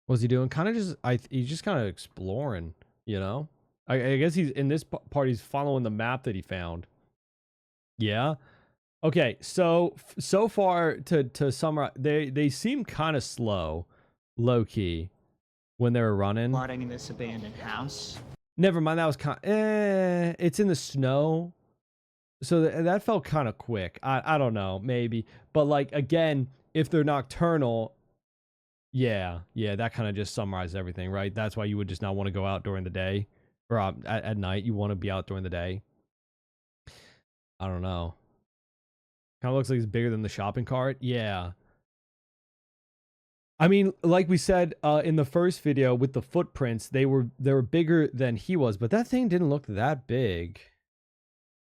What's he doing? Kind of just, he's just kind of exploring, you know? I guess he's, in this part, he's following the map that he found. Yeah. Okay, so far to summarize, they seem kind of slow, low key, when they were running. squatting in this abandoned house. Never mind, that was it's in the snow, so that felt kind of quick. I don't know, maybe, but like again, if they're nocturnal, yeah, that kind of just summarizes everything, right? That's why you would just not want to go out during the day, or at night. You want to be out during the day. I don't know. Kind of looks like it's bigger than the shopping cart. Yeah. I mean, like we said in the first video with the footprints, they were bigger than he was, but that thing didn't look that big.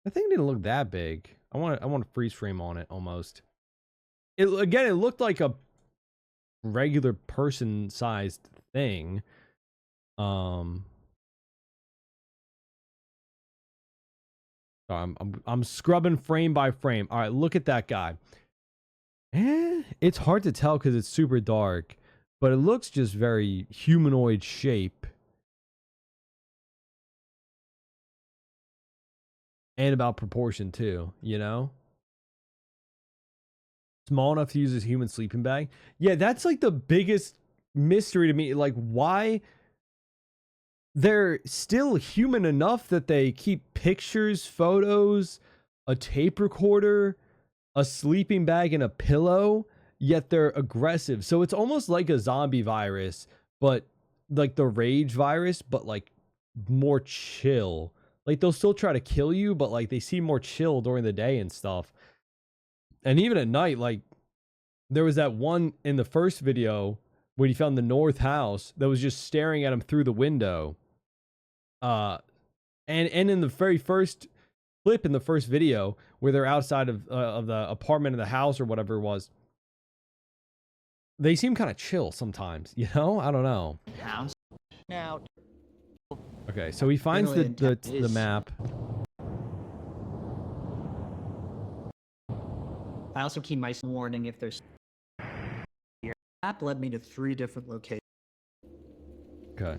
That thing didn't look that big. I want to freeze frame on it almost. It looked like a regular person-sized thing. I'm scrubbing frame by frame. All right, look at that guy. It's hard to tell because it's super dark, but it looks just very humanoid shape. And about proportion too, you know? Small enough to use as human sleeping bag. Yeah, that's like the biggest mystery to me. Like, why they're still human enough that they keep pictures, photos, a tape recorder, a sleeping bag, and a pillow, yet they're aggressive. So it's almost like a zombie virus, but like the rage virus, but like more chill. Like they'll still try to kill you, but like they seem more chill during the day and stuff. And even at night, like there was that one in the first video where he found the north house that was just staring at him through the window. And in the very first clip in the first video where they're outside of the apartment of the house or whatever it was, they seem kind of chill sometimes, you know? I don't know. House. Now. Okay, so he finds the map. I also keep my warning if there's. The map led me to 3 different locations. Okay.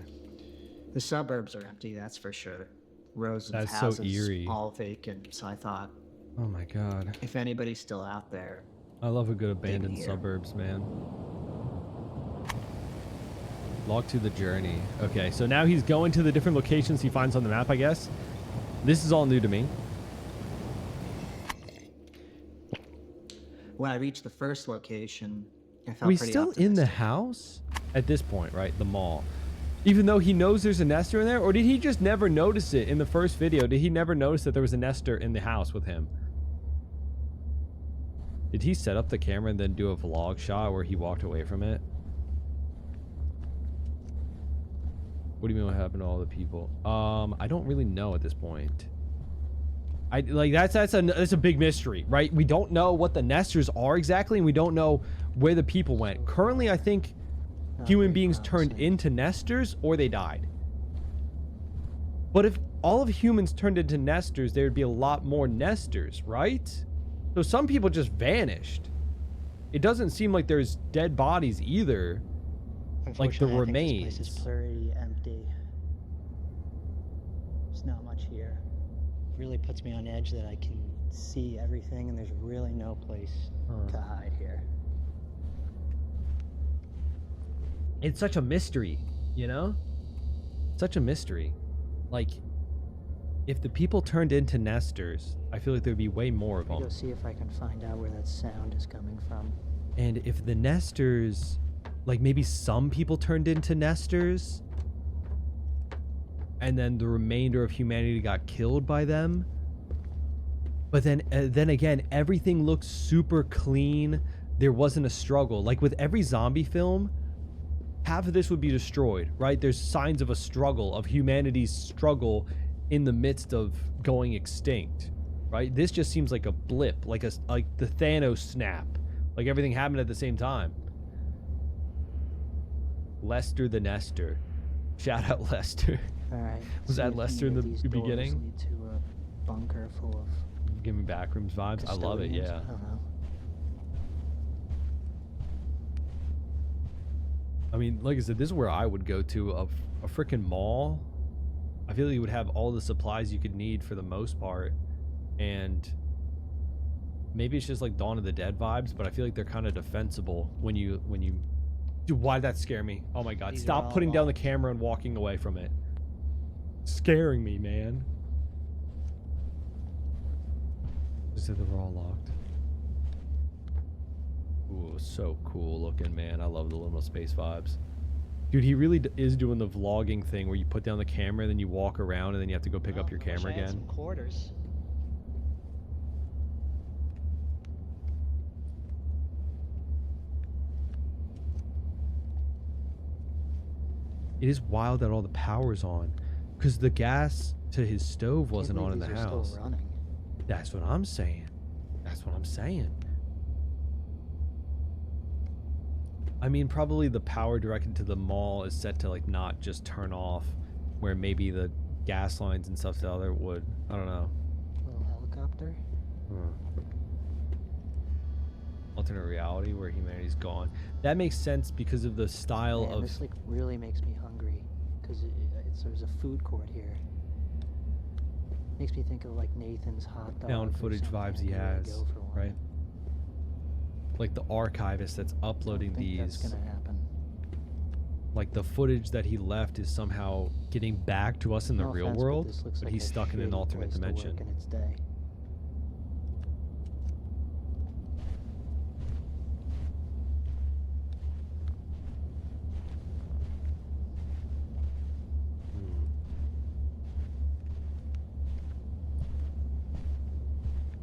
The suburbs are empty, that's for sure. Rows of That's so houses, eerie. all vacant. So I thought, Oh my god. if anybody's still out there, I love a good abandoned here. suburbs, man. Log to the journey. Okay, so now he's going to the different locations he finds on the map, I guess. This is all new to me. when I reached the first location, I felt Are we pretty still in the optimistic. house at this point, right? The mall. Even though he knows there's a Nestor in there? Or did he just never notice it in the first video? Did he never notice that there was a Nestor in the house with him? Did he set up the camera and then do a vlog shot where he walked away from it? What do you mean what happened to all the people? I don't really know at this point. That's a big mystery, right? We don't know what the Nestors are exactly, and we don't know where the people went. Currently, I think human beings turned into Nestors or they died. But if all of humans turned into Nestors, there would be a lot more Nestors, right? So some people just vanished. It doesn't seem like there's dead bodies either. Like the Unfortunately, I think remains. this place is pretty empty. There's not much here. It really puts me on edge that I can see everything and there's really no place to hide here. It's such a mystery, you know? Such a mystery. Like, if the people turned into Nestors, I feel like there'd be way more of Let me them. go see if I can find out where that sound is coming from. And if the Nestors, like maybe some people turned into Nestors, and then the remainder of humanity got killed by them. But then again, everything looks super clean. There wasn't a struggle. Like with every zombie film, half of this would be destroyed, right? There's signs of a struggle, of humanity's struggle in the midst of going extinct, right? This just seems like a blip, like the Thanos snap, like everything happened at the same time. Lester the Nestor. Shout out Lester. Alright. Was that Lester in the beginning? Lead to a bunker full of Give me backrooms vibes. I love it, custodians? yeah. I don't know. I mean, like I said, this is where I would go to a freaking mall. I feel like you would have all the supplies you could need for the most part. And maybe it's just like Dawn of the Dead vibes, but I feel like they're kind of defensible when you Dude, why did that scare me? Oh my god. These are Stop all putting down the locked. camera and walking away from it. Scaring me, man. Just said they were all locked. Ooh, so cool looking, man. I love the liminal space vibes. Dude, he really is doing the vlogging thing where you put down the camera and then you walk around and then you have to go pick up your I wish camera I had again. some quarters. It is wild that all the power's on, because the gas to his stove Can't wasn't on in believe the these are house. Still running. That's what I'm saying. That's what I'm saying. I mean, probably the power directed to the mall is set to like not just turn off, where maybe the gas lines and stuff to the other would. I don't know. Little helicopter. Alternate reality where humanity's gone. That makes sense because of the style Man, of. this like really makes me hungry because there's a food court here. Makes me think of like Nathan's hot dog. Found footage vibes he has, go for one. right? Like the archivist that's uploading I think these. That's gonna happen. Like the footage that he left is somehow getting back to us in the No real offense, world, this looks but like he's a stuck in an shitty alternate place to work dimension. in its day.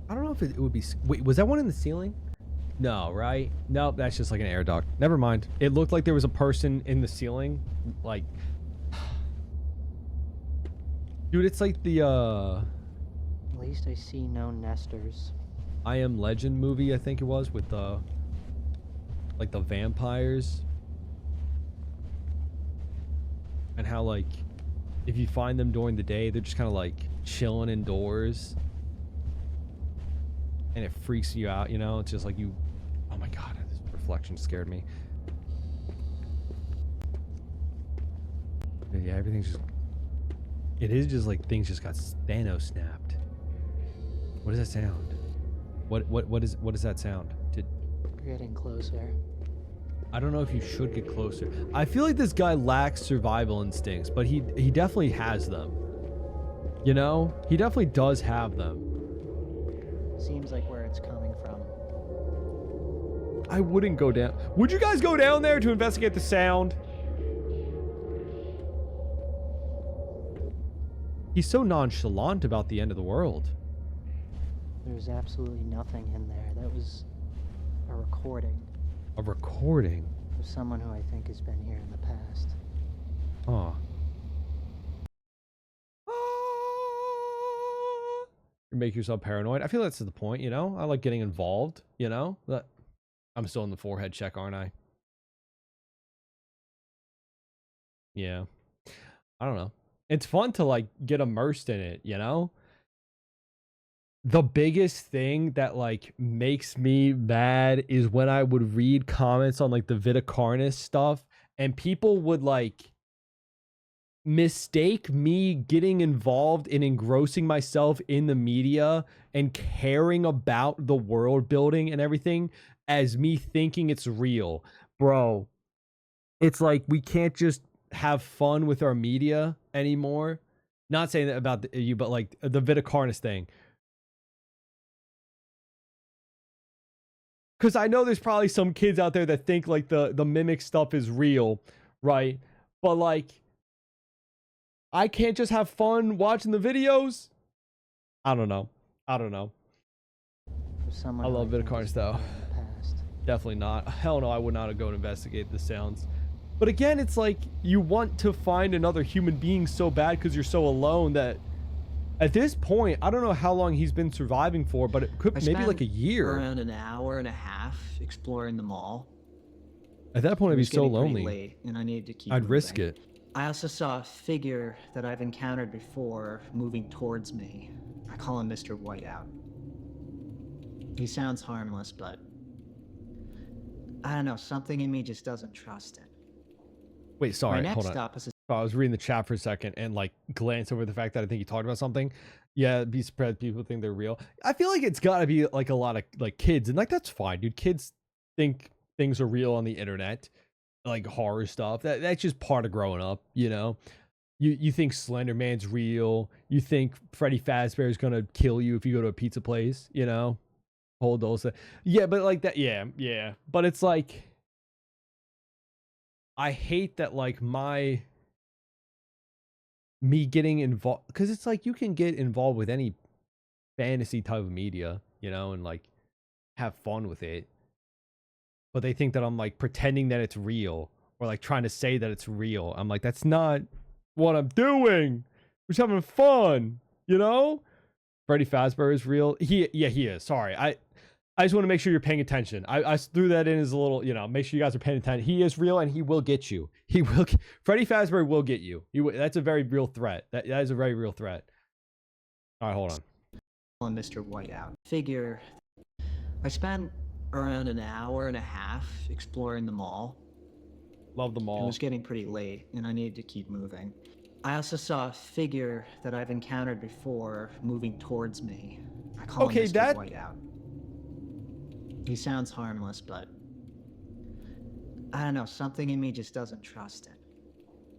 I don't know if it would be. Wait, was that one in the ceiling? No, right? Nope, that's just like an air duct. Never mind. It looked like there was a person in the ceiling. Like. Dude, it's like the, At least I see no Nestors. I Am Legend movie, I think it was, with the. Like the vampires. And how, like. If you find them during the day, they're just kind of like chilling indoors. And it freaks you out, you know? It's just like you... Oh my god, this reflection scared me. Yeah, everything's just... It is just like things just got Thanos snapped. What does that sound? What does that sound? We're getting closer. I don't know if you should get closer. I feel like this guy lacks survival instincts, but he definitely has them. You know? He definitely does have them. Seems like where it's coming from. I wouldn't go down. Would you guys go down there to investigate the sound? He's so nonchalant about the end of the world. There's absolutely nothing in there. That was a recording A recording? of someone who I think has been here in the past. Oh. You make yourself paranoid. I feel that's the point, you know? I like getting involved, you know? I'm still in the forehead check, aren't I? Yeah. I don't know. It's fun to like get immersed in it, you know? The biggest thing that like makes me mad is when I would read comments on like the Viticarnus stuff and people would like mistake me getting involved in engrossing myself in the media and caring about the world building and everything as me thinking it's real. Bro, it's like we can't just have fun with our media anymore. Not saying that about you, but like the Viticarnus thing. Because I know there's probably some kids out there that think like the mimic stuff is real, right? But like, I can't just have fun watching the videos. I don't know. I love Viticarnus though. Definitely not. Hell no, I would not go and investigate the sounds. But again, it's like you want to find another human being so bad because you're so alone that at this point, I don't know how long he's been surviving for, but it could maybe like a year. Around an hour and a half exploring the mall. At that point, I'd be so lonely. Late, and I needed to keep I'd risk moving. it. I also saw a figure that I've encountered before moving towards me. I call him Mr. Whiteout. He sounds harmless, but I don't know, something in me just doesn't trust him. Wait, sorry, My hold next on. stop is I was reading the chat for a second and like glanced over the fact that I think you talked about something. Yeah, be surprised people think they're real. I feel like it's got to be like a lot of like kids, and like that's fine, dude. Kids think things are real on the internet, like horror stuff. That's just part of growing up, you know. You think Slender Man's real. You think Freddy Fazbear's gonna kill you if you go to a pizza place, you know. Hold those. Yeah, but like that. Yeah. But it's like I hate that like me getting involved, because it's like you can get involved with any fantasy type of media, you know, and like have fun with it, but they think that I'm like pretending that it's real or like trying to say that it's real. I'm like, that's not what I'm doing. We're just having fun, you know? Freddy Fazbear is real. He is. Sorry. I just want to make sure you're paying attention. I threw that in as a little, make sure you guys are paying attention. He is real and he will get you. Freddy Fazbear will get you. That's a very real threat. That is a very real threat. All right, hold on. On Mr. Whiteout. Figure I spent around an hour and a half exploring the mall. Love the It mall. was getting pretty late and I needed to keep moving. I also saw a figure that I've encountered before moving towards me. I call him Mr. Whiteout. He sounds harmless, but I don't know, something in me just doesn't trust it.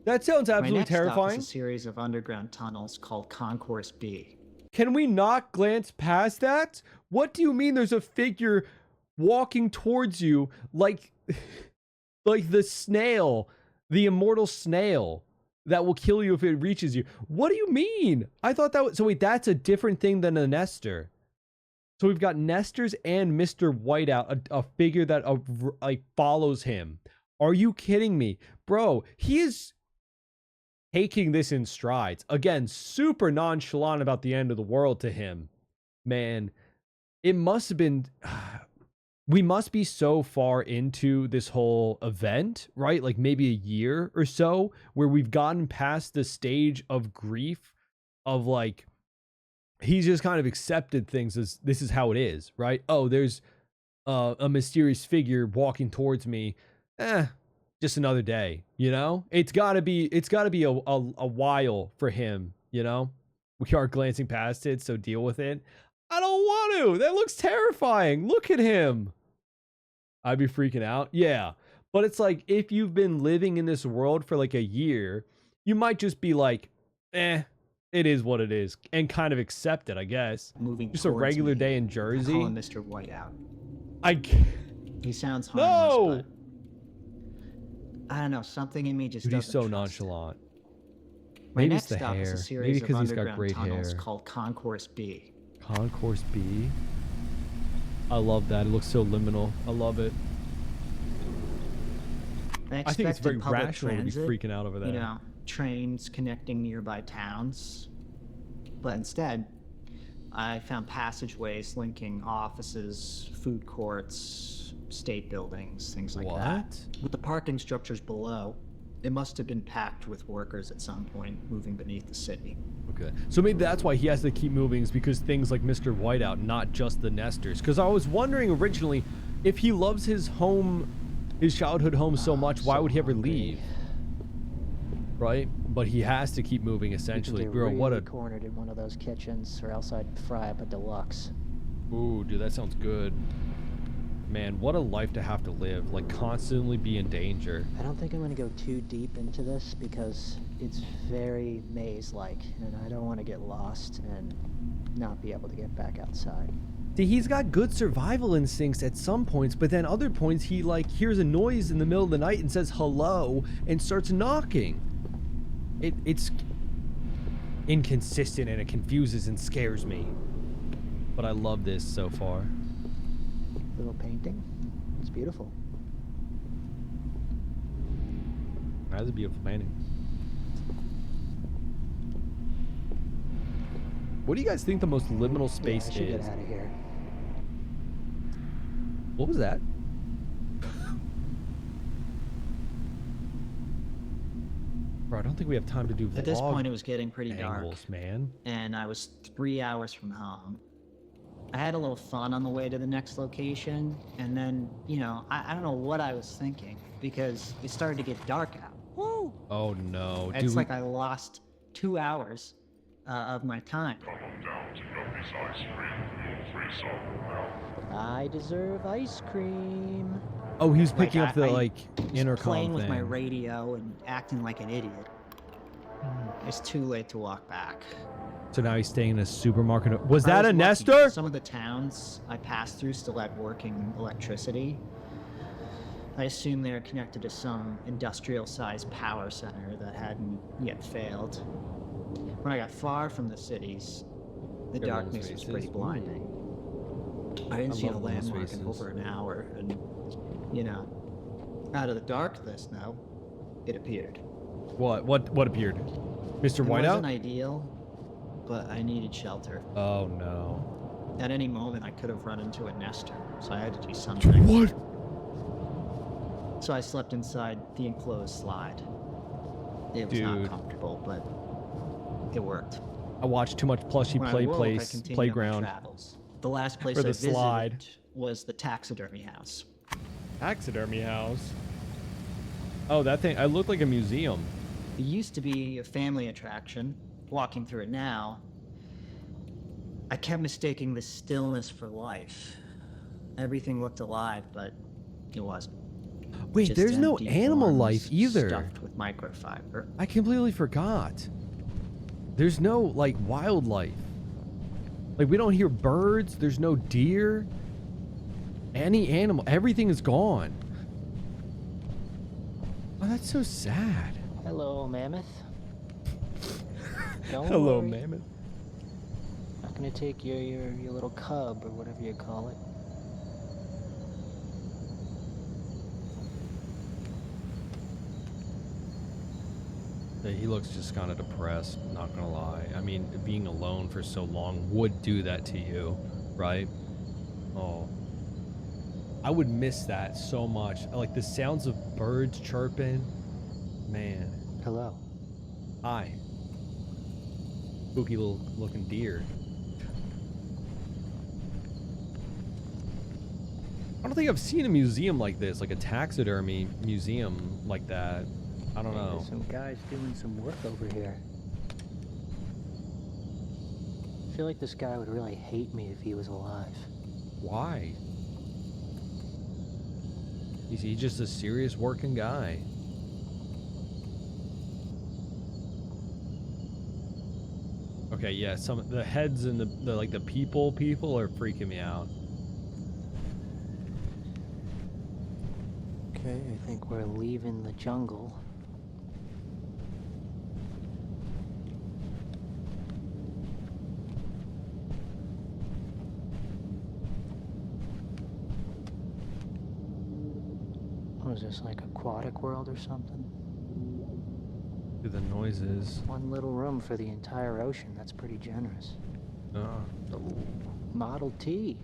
That sounds My absolutely next stop terrifying. is a series of underground tunnels called Concourse B. Can we not glance past that? What do you mean there's a figure walking towards you like the snail, the immortal snail that will kill you if it reaches you? What do you mean? I thought that was... So wait, that's a different thing than a Nestor. So we've got Nestors and Mr. Whiteout, a figure that like follows him. Are you kidding me? Bro, he is taking this in strides. Again, super nonchalant about the end of the world to him. Man, it must have been... We must be so far into this whole event, right? Like maybe a year or so, where we've gotten past the stage of grief of like, he's just kind of accepted things as this is how it is, right? Oh, there's a mysterious figure walking towards me. Just another day, you know? It's gotta be a while for him, you know? We are glancing past it, so deal with it. I don't want to. That looks terrifying. Look at him. I'd be freaking out. Yeah. But it's like, if you've been living in this world for like a year, you might just be like, it is what it is, and kind of accept it, I guess. Moving just a regular day in Jersey. I call him Mr. Whiteout. He sounds No. harmless, but I don't know, something in me just Dude, doesn't he's so trust nonchalant. My Maybe next it's the stop is hair. a series Maybe of because he's got underground great tunnels hair. called Concourse B. Concourse B. I love that. It looks so liminal. I love it. I think it's very public rational transit, to be freaking out over that. You know, trains connecting nearby towns. But instead, I found passageways linking offices, food courts, state buildings, things like that. With the parking structures below, it must have been packed with workers at some point moving beneath the city. Okay. So maybe that's why he has to keep moving, is because things like Mr. Whiteout, not just the Nestors. Because I was wondering originally, if he loves his home, his childhood home so much, why would he ever leave? Right? But he has to keep moving, essentially. Bro, what a... cornered in one of those kitchens, or else I'd fry up a deluxe. Ooh, dude, that sounds good. Man, what a life to have to live. Like, constantly be in danger. I don't think I'm going to go too deep into this because it's very maze-like, and I don't want to get lost and not be able to get back outside. See, he's got good survival instincts at some points, but then other points he, like, hears a noise in the middle of the night and says hello and starts knocking. It's inconsistent, and it confuses and scares me. But I love this so far. Little painting. It's beautiful. That's a beautiful painting. What do you guys think the most liminal space I should is? get out of here. What was that? Bro, I don't think we have time to do vlog At this point, it was getting pretty angles, dark, man. and I was 3 hours from home. I had a little fun on the way to the next location, and then, you know, I don't know what I was thinking, because it started to get dark out. Woo! Oh no, It's dude. like I lost 2 hours of my time. I deserve ice cream. Oh, he was picking up the I like was intercom playing with my thing. radio and acting like an idiot. It's too late to walk back. So now he's staying in a supermarket. Was I that was a lucky. Nestor? Some of the towns I passed through still had working electricity. I assume they're connected to some industrial-sized power center that hadn't yet failed. When I got far from the cities, the Everyone's darkness was faces. pretty blinding. I didn't I see a love those landmark in faces. over an hour, and, you know, Out of the darkness now, it appeared. What appeared? Mr. It wasn't Whiteout? ideal, but I needed shelter. Oh no. At any moment, I could have run into a Nestor, so I had to do something. What? So I slept inside the enclosed slide. It was Dude. not comfortable, but it worked. I watched too much Plushy When I Play woke, I Place continued on my Playground. travels. The last place For I the visited slide. was the taxidermy house. Taxidermy house. Oh, that thing. I looked like a museum. It used to be a family attraction. Walking through it now, I kept mistaking the stillness for life. Everything looked alive, but it wasn't. Wait, Just there's no empty animal forms life either. Stuffed with microfiber. I completely forgot. There's no like wildlife. Like we don't hear birds. There's no deer. Any animal. Everything is gone. Oh, that's so sad. Hello, mammoth. Don't Hello, worry. mammoth. Not gonna take your little cub or whatever you call it. Yeah, he looks just kind of depressed, not gonna lie. I mean, being alone for so long would do that to you, right? Oh. I would miss that so much. Like the sounds of birds chirping. Man. Hello. Hi. Spooky little looking deer. I don't think I've seen a museum like this, like a taxidermy museum like that. I don't know. There's some guys doing some work over here. I feel like this guy would really hate me if he was alive. Why? Is he just a serious working guy? Okay, yeah, some the heads and the like the people are freaking me out. Okay, I think we're leaving the jungle. What is this, like Aquatic World or something? Do the noises. One little room for the entire ocean. That's pretty generous. Model T.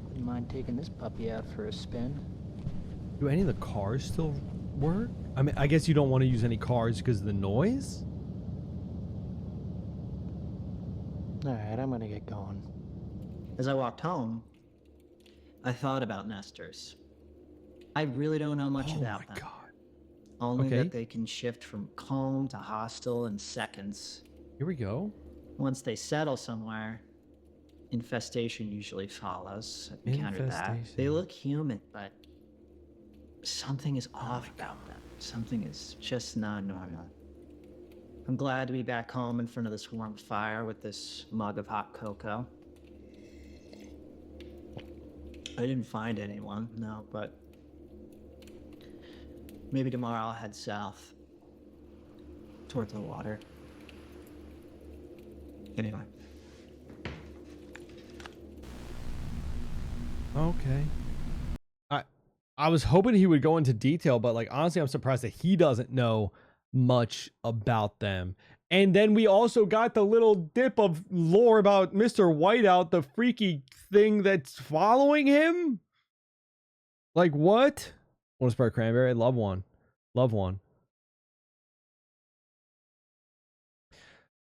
Wouldn't mind taking this puppy out for a spin. Do any of the cars still work? I mean, I guess you don't want to use any cars because of the noise? Alright, I'm gonna get going. As I walked home, I thought about Nestors. I really don't know much Oh about my them. god. Only Okay. that they can shift from calm to hostile in seconds. Here we go. Once they settle somewhere, infestation usually follows. I've encountered that. They Infestation. look human, but something is off about them. Something is just not normal. I'm glad to be back home in front of this warm fire with this mug of hot cocoa. I didn't find anyone, no, but maybe tomorrow I'll head south toward the water. Anyway. Okay. I was hoping he would go into detail, but like honestly, I'm surprised that he doesn't know much about them. And then we also got the little dip of lore about Mr. Whiteout, the freaky thing that's following him. Like what? Want to spread cranberry? Love one. Love one.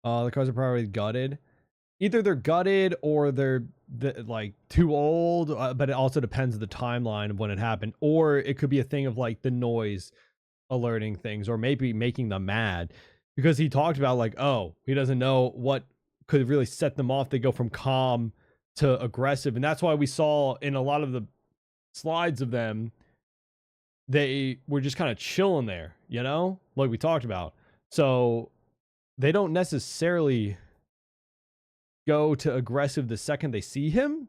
The cars are probably gutted. Either they're gutted or they're like too old, but it also depends on the timeline of when it happened. Or it could be a thing of like the noise alerting things, or maybe making them mad, because he talked about like, oh, he doesn't know what could really set them off. They go from calm to aggressive, and that's why we saw in a lot of the slides of them, they were just kind of chilling there, you know, like we talked about. So they don't necessarily go to aggressive the second they see him.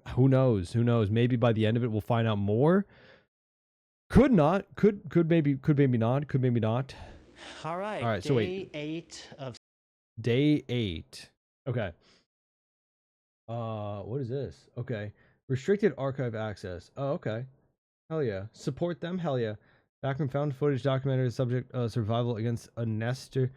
Who knows? Who knows? Maybe by the end of it, we'll find out more. Could not. Could maybe. Could maybe not. Could maybe not. All right. All right. So wait. Day 8 of. Day 8. Okay. What is this? Okay. Restricted archive access. Oh, okay. Hell yeah. Support them? Hell yeah. Backman found footage documented subject survival against a Nestor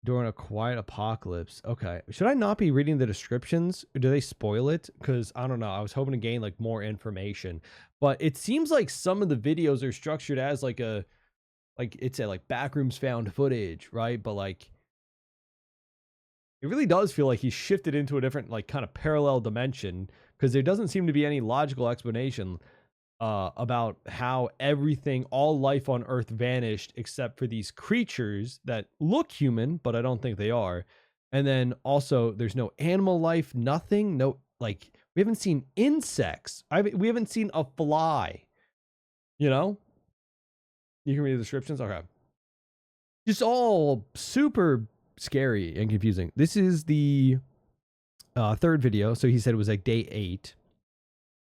during a quiet apocalypse. Okay. Should I not be reading the descriptions? Or do they spoil it? Because I don't know. I was hoping to gain like more information. But it seems like some of the videos are structured as like a it's a like backrooms found footage, right? But like it really does feel like he's shifted into a different like kind of parallel dimension because there doesn't seem to be any logical explanation about how everything, all life on Earth vanished except for these creatures that look human, but I don't think they are. And then also, there's no animal life, nothing. No, like we haven't seen insects. We haven't seen a fly. You know, you can read the descriptions. Okay, just all super scary and confusing. This is the third video, so he said it was like day 8.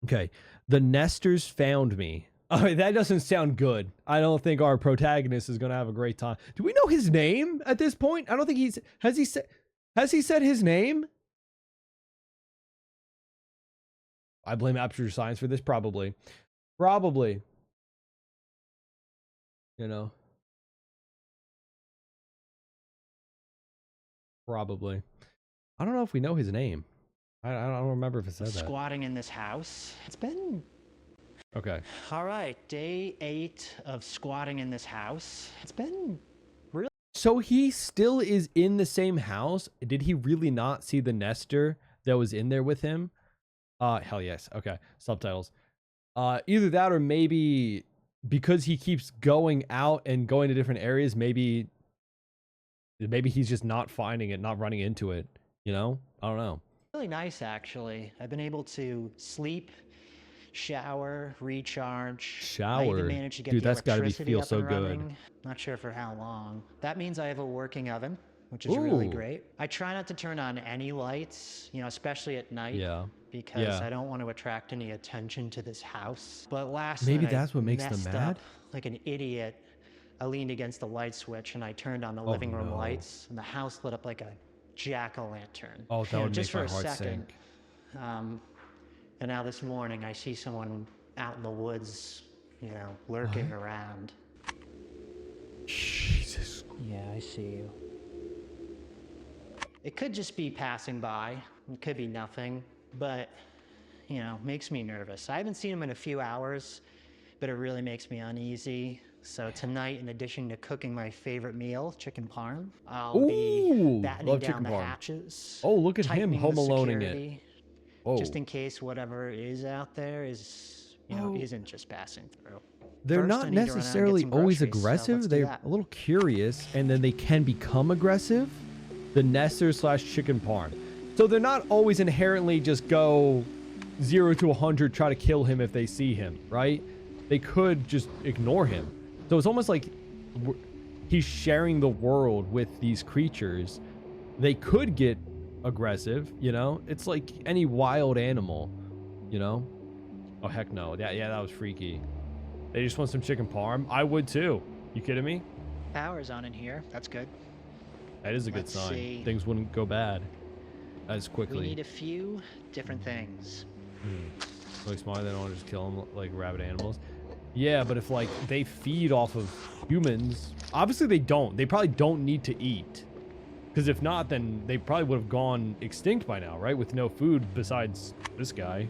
Okay. The Nestors found me. Oh, that doesn't sound good. I don't think our protagonist is going to have a great time. Do we know his name at this point? I don't think has he said his name? I blame Aperture Science for this. Probably. You know. Probably. I don't know if we know his name. I don't remember if it said that. Squatting in this house. It's been Okay. all right. Day 8 of squatting in this house. It's been really. So he still is in the same house. Did he really not see the Nestor that was in there with him? Hell yes. Okay. Subtitles. Either that or maybe because he keeps going out and going to different areas, maybe he's just not finding it, not running into it. You know? I don't know. Really nice, actually. I've been able to sleep, shower, recharge. I even Shower. managed to get Dude, the that's gotta electricity feel up so and good. running. Not sure for how long. That means I have a working oven, which is really Ooh. great. I try not to turn on any lights, especially at night. Yeah. Because Yeah. I don't want to attract any attention to this house. But Maybe night that's I what makes them messed mad? up like an idiot. I leaned against the light switch and I turned on the Oh, living room no. lights, and the house lit up like a jack-o'-lantern. Oh, that would just make for my a heart second. sink. And now this morning I see someone out in the woods, lurking around. Jesus. Yeah, I see you. It could just be passing by. It could be nothing, but, makes me nervous. I haven't seen him in a few hours, but it really makes me uneasy. So tonight, in addition to cooking my favorite meal, chicken parm, I'll be battening love down chicken the parm. hatches. Oh, look at him tightening home the aloneing it. security, Oh. just in case whatever is out there is, isn't just passing through. They're First, I not need to run out and get necessarily some always groceries, so aggressive. let's do They're that. a little curious, and then they can become aggressive. The Nestors / chicken parm. So they're not always inherently just go 0 to 100, try to kill him if they see him, right? They could just ignore him. So it's almost like he's sharing the world with these creatures. They could get aggressive, It's like any wild animal, Oh, heck no. Yeah, that was freaky. They just want some chicken parm. I would too. You kidding me? Power's on in here. That's good. That is a good Let's sign. see. Things wouldn't go bad as quickly. We need a few different things. Really smart. They don't want to just kill them like rabid animals. Yeah, but if like they feed off of humans, obviously they don't. They probably don't need to eat. Because if not, then they probably would have gone extinct by now, right? With no food besides this guy,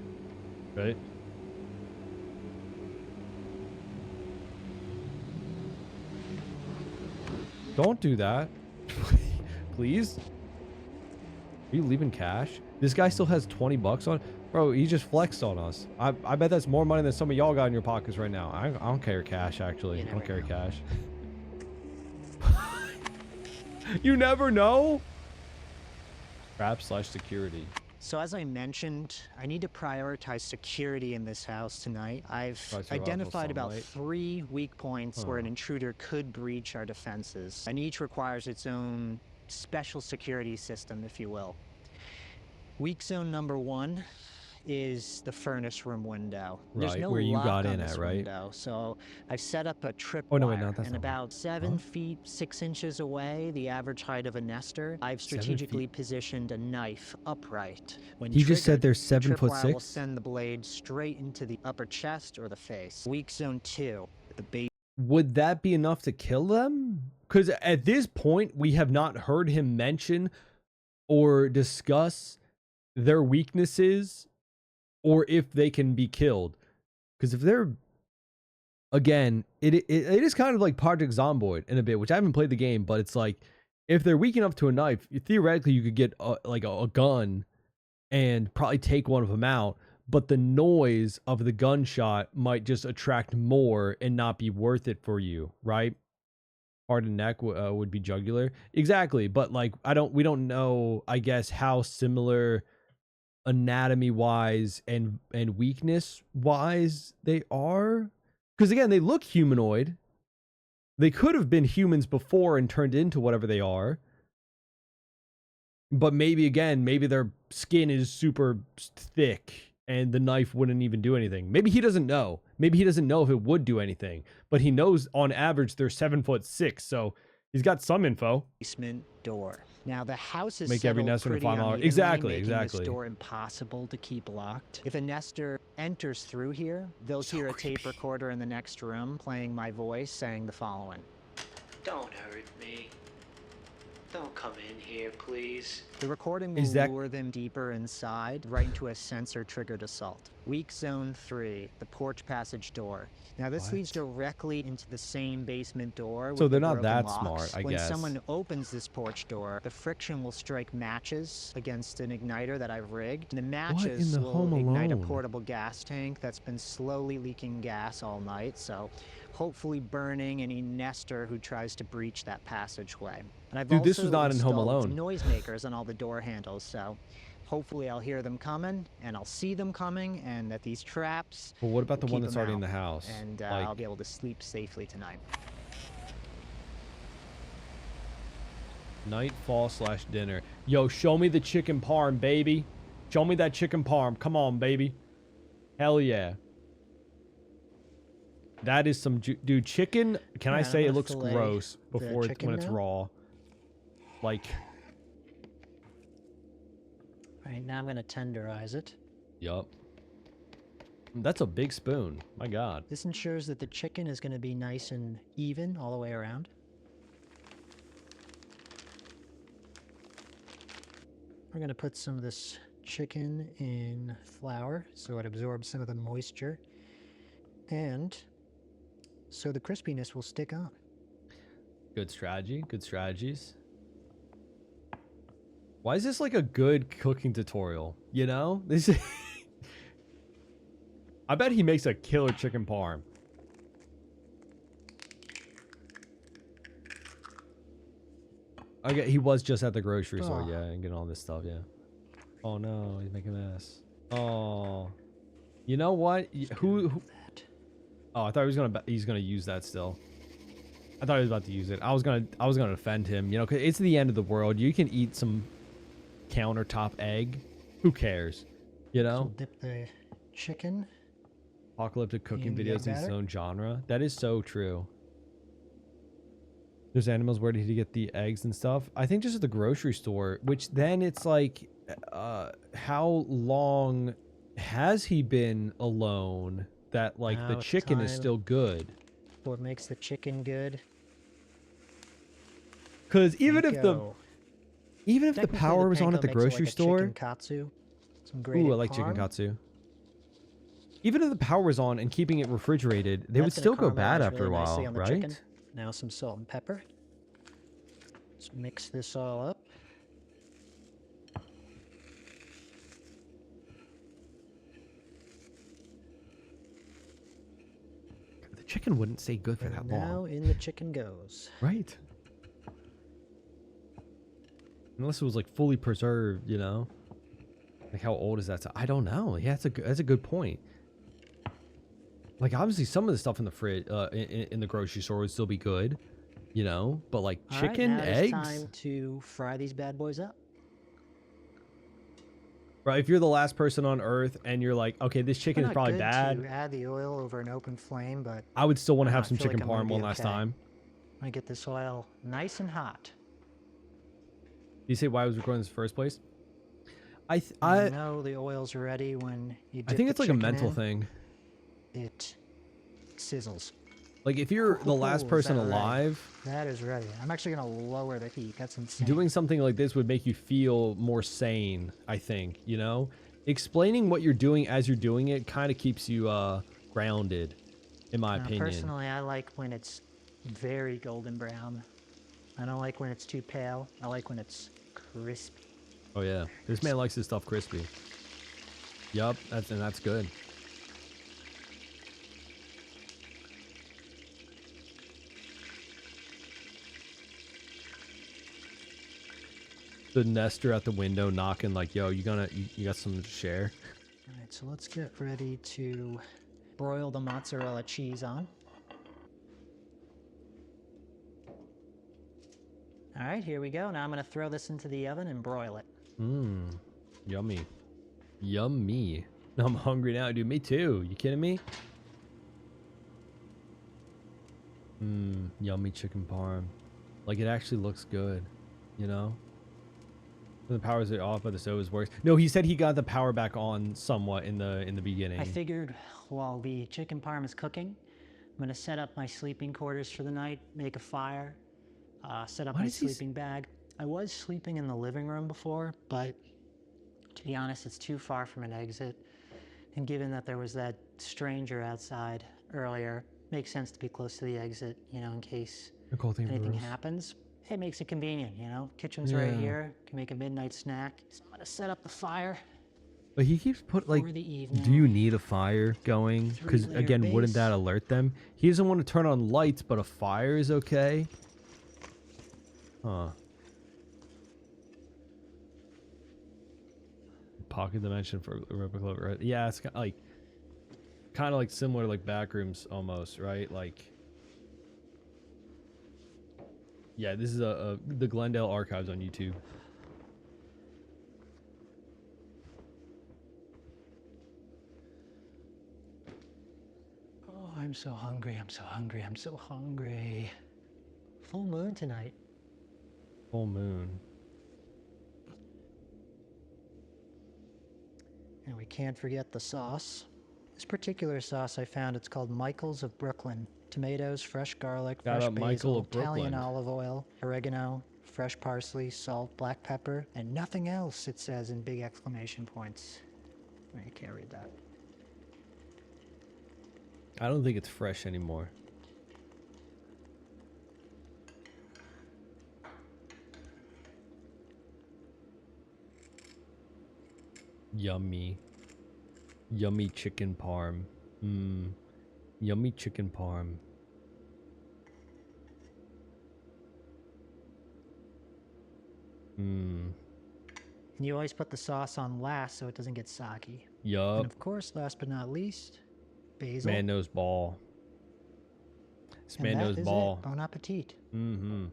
right? Don't do that. Please? Are you leaving cash? This guy still has 20 bucks on. Bro, he just flexed on us. I bet that's more money than some of y'all got in your pockets right now. I don't carry cash, actually. I don't carry cash. You never know? Trap / security. So as I mentioned, I need to prioritize security in this house tonight. I've identified about 3 weak points where an intruder could breach our defenses, and each requires its own special security system, if you will. Weak zone number 1 is the furnace room window. There's Right, no where you lock got on in this at, right? window, so I've set up a trip Oh, no, wait, wire, no, that's and not right. about 7 Huh? feet 6 inches away, the average height of a Nestor, I've 7 strategically feet. positioned a knife upright. When He just said triggered, they're the 7 foot tripwire will 6? send the blade straight into the upper chest or the face. Weak zone 2, the base. Would that be enough to kill them? Because at this point, we have not heard him mention or discuss their weaknesses or if they can be killed. Because if they're, again, it is kind of like Project Zomboid in a bit, which I haven't played the game, but it's like, if they're weak enough to a knife, theoretically you could get a gun and probably take one of them out, but the noise of the gunshot might just attract more and not be worth it for you, right? Heart and neck would be jugular. Exactly, but like we don't know, I guess, how similar anatomy wise and weakness wise they are, because again, they look humanoid. They could have been humans before and turned into whatever they are. But maybe their skin is super thick and the knife wouldn't even do anything. Maybe he doesn't know. Maybe he doesn't know if it would do anything. But he knows on average they're 7 foot 6. So he's got some info. Basement door. Now the house is Make every settled Nestor in a pretty 5 mile. unevenly, Exactly, making exactly. this door impossible to keep locked. If a Nestor enters through here, they'll hear a tape recorder in the next room playing my voice saying the following. Don't hurt me. Don't come in here, please. The recording will lure them deeper inside, right into a sensor-triggered assault. Weak zone 3, the porch passage door. Now this leads directly into the same basement door. So with they're the not broken that locks. smart, I when guess. When someone opens this porch door, the friction will strike matches against an igniter that I've rigged. And the matches will ignite a portable gas tank that's been slowly leaking gas all night, so hopefully burning any Nestor who tries to breach that passageway. And I've Dude, also this was not in Home installed Alone. noisemakers on all the door handles, so hopefully I'll hear them coming, and I'll see them coming, and that these traps. But what about the will one keep that's them already in out, the house? And Like- I'll be able to sleep safely tonight. Nightfall/dinner. Yo, show me the chicken parm, baby. Show me that chicken parm. Come on, baby. Hell yeah. That is some dude chicken. Can I Alright, I'm say it gonna looks fillet gross the before chicken when it's now. raw? Like, All right, now I'm going to tenderize it. yup. That's a big spoon. My God. This ensures that the chicken is going to be nice and even all the way around. We're going to put some of this chicken in flour so it absorbs some of the moisture, and so the crispiness will stick on. Good strategy. Good strategies. Why is this like a good cooking tutorial? You know? This is I bet he makes a killer chicken parm. Okay, he was just at the grocery store, Oh. yeah, and getting all this stuff, yeah. Oh no, he's making a mess. Oh. You know what? Who Oh, I thought he's gonna use that still. I thought he was about to use it. I was gonna offend him, you know, 'cause it's the end of the world. You can eat some countertop egg. Who cares? You So know? dip the chicken. Apocalyptic cooking in the videos in its batter. own genre. That is so true. There's animals. Where did he get the eggs and stuff? I think just at the grocery store, which then it's like, how long has he been alone that like Now the it's chicken is time. still good? What makes the chicken good? Because even if the Panko. Technically, power was on panko at the makes it like grocery a store, chicken katsu. Some grated ooh, I like chicken parm. katsu. Even if the power was on and keeping it refrigerated, they would That's still gonna go bad caramelize after a really nicely while, on the right? chicken. Now some salt and pepper. Let's mix this all up. The chicken wouldn't stay good for that And now long, in the chicken goes. right? Unless it was like fully preserved, you know. Like how old is that? I don't know. Yeah, that's a good point. Like obviously some of the stuff in the fridge, in the grocery store would still be good, you know. But like All right, chicken, now eggs. it's time to fry these bad boys up. Right? If you're the last person on Earth and you're like, okay, this chicken is Not probably good bad, to add the oil over an open flame, but I would still want to have I some feel like chicken I'm gonna parm be one last okay. time. I'm gonna get this oil nice and hot. Did you say why I was recording this in the first place? You I know the oil's ready when you dip think the it's like a chicken mental in, thing. It sizzles. Like if you're the last Is person that ready? alive, That is ready. I'm actually gonna lower the heat. That's insane. doing something like this would make you feel more sane, I think, you know? Explaining what you're doing as you're doing it kind of keeps you grounded, in my Now, opinion. personally, I like when it's very golden brown. I don't like when it's too pale. I like when it's crispy. Oh yeah, this man likes his stuff crispy. Yup, that's good. The Nestor at the window knocking like, yo, you got something to share? All right, so let's get ready to broil the mozzarella cheese on. All right, here we go. Now I'm gonna throw this into the oven and broil it. Mmm, yummy. Yummy. I'm hungry now, dude. Me too. You kidding me? Mmm, yummy chicken parm. Like, it actually looks good, you know? When the power's off, but the stove is worse. No, he said he got the power back on somewhat in the beginning. I figured while the chicken parm is cooking, I'm gonna set up my sleeping quarters for the night, make a fire, set up Why my does he sleeping bag. I was sleeping in the living room before, but to be honest, it's too far from an exit. And given that there was that stranger outside earlier, makes sense to be close to the exit, you know, in case anything happens. It makes it convenient, you know? Kitchen's right Yeah. here, can make a midnight snack. So I'm gonna set up the fire But he keeps put like, for the evening. do you need a fire going? Because Three-layer again, wouldn't base. that alert them? He doesn't want to turn on lights, but a fire is okay. Huh. Pocket dimension for replica, right? Yeah, it's kind of like similar to like Backrooms almost, right? Like, yeah, this is the Glendale Archives on YouTube. Oh, I'm so hungry, I'm so hungry, I'm so hungry. Full moon tonight. Full moon. And we can't forget the sauce. This particular sauce I found, it's called Michael's of Brooklyn. Tomatoes, fresh garlic, Shout fresh out Michael basil, of Brooklyn. Italian olive oil, oregano, fresh parsley, salt, black pepper, and nothing else, it says in big exclamation points. I can't read that. I don't think it's fresh anymore. Yummy. Yummy chicken parm. Mmm. Yummy chicken parm. Mmm. And you always put the sauce on last so it doesn't get soggy. Yup. And of course, last but not least, basil. Man knows ball. This And man that knows is ball. it. Bon appetit. Mm-hmm.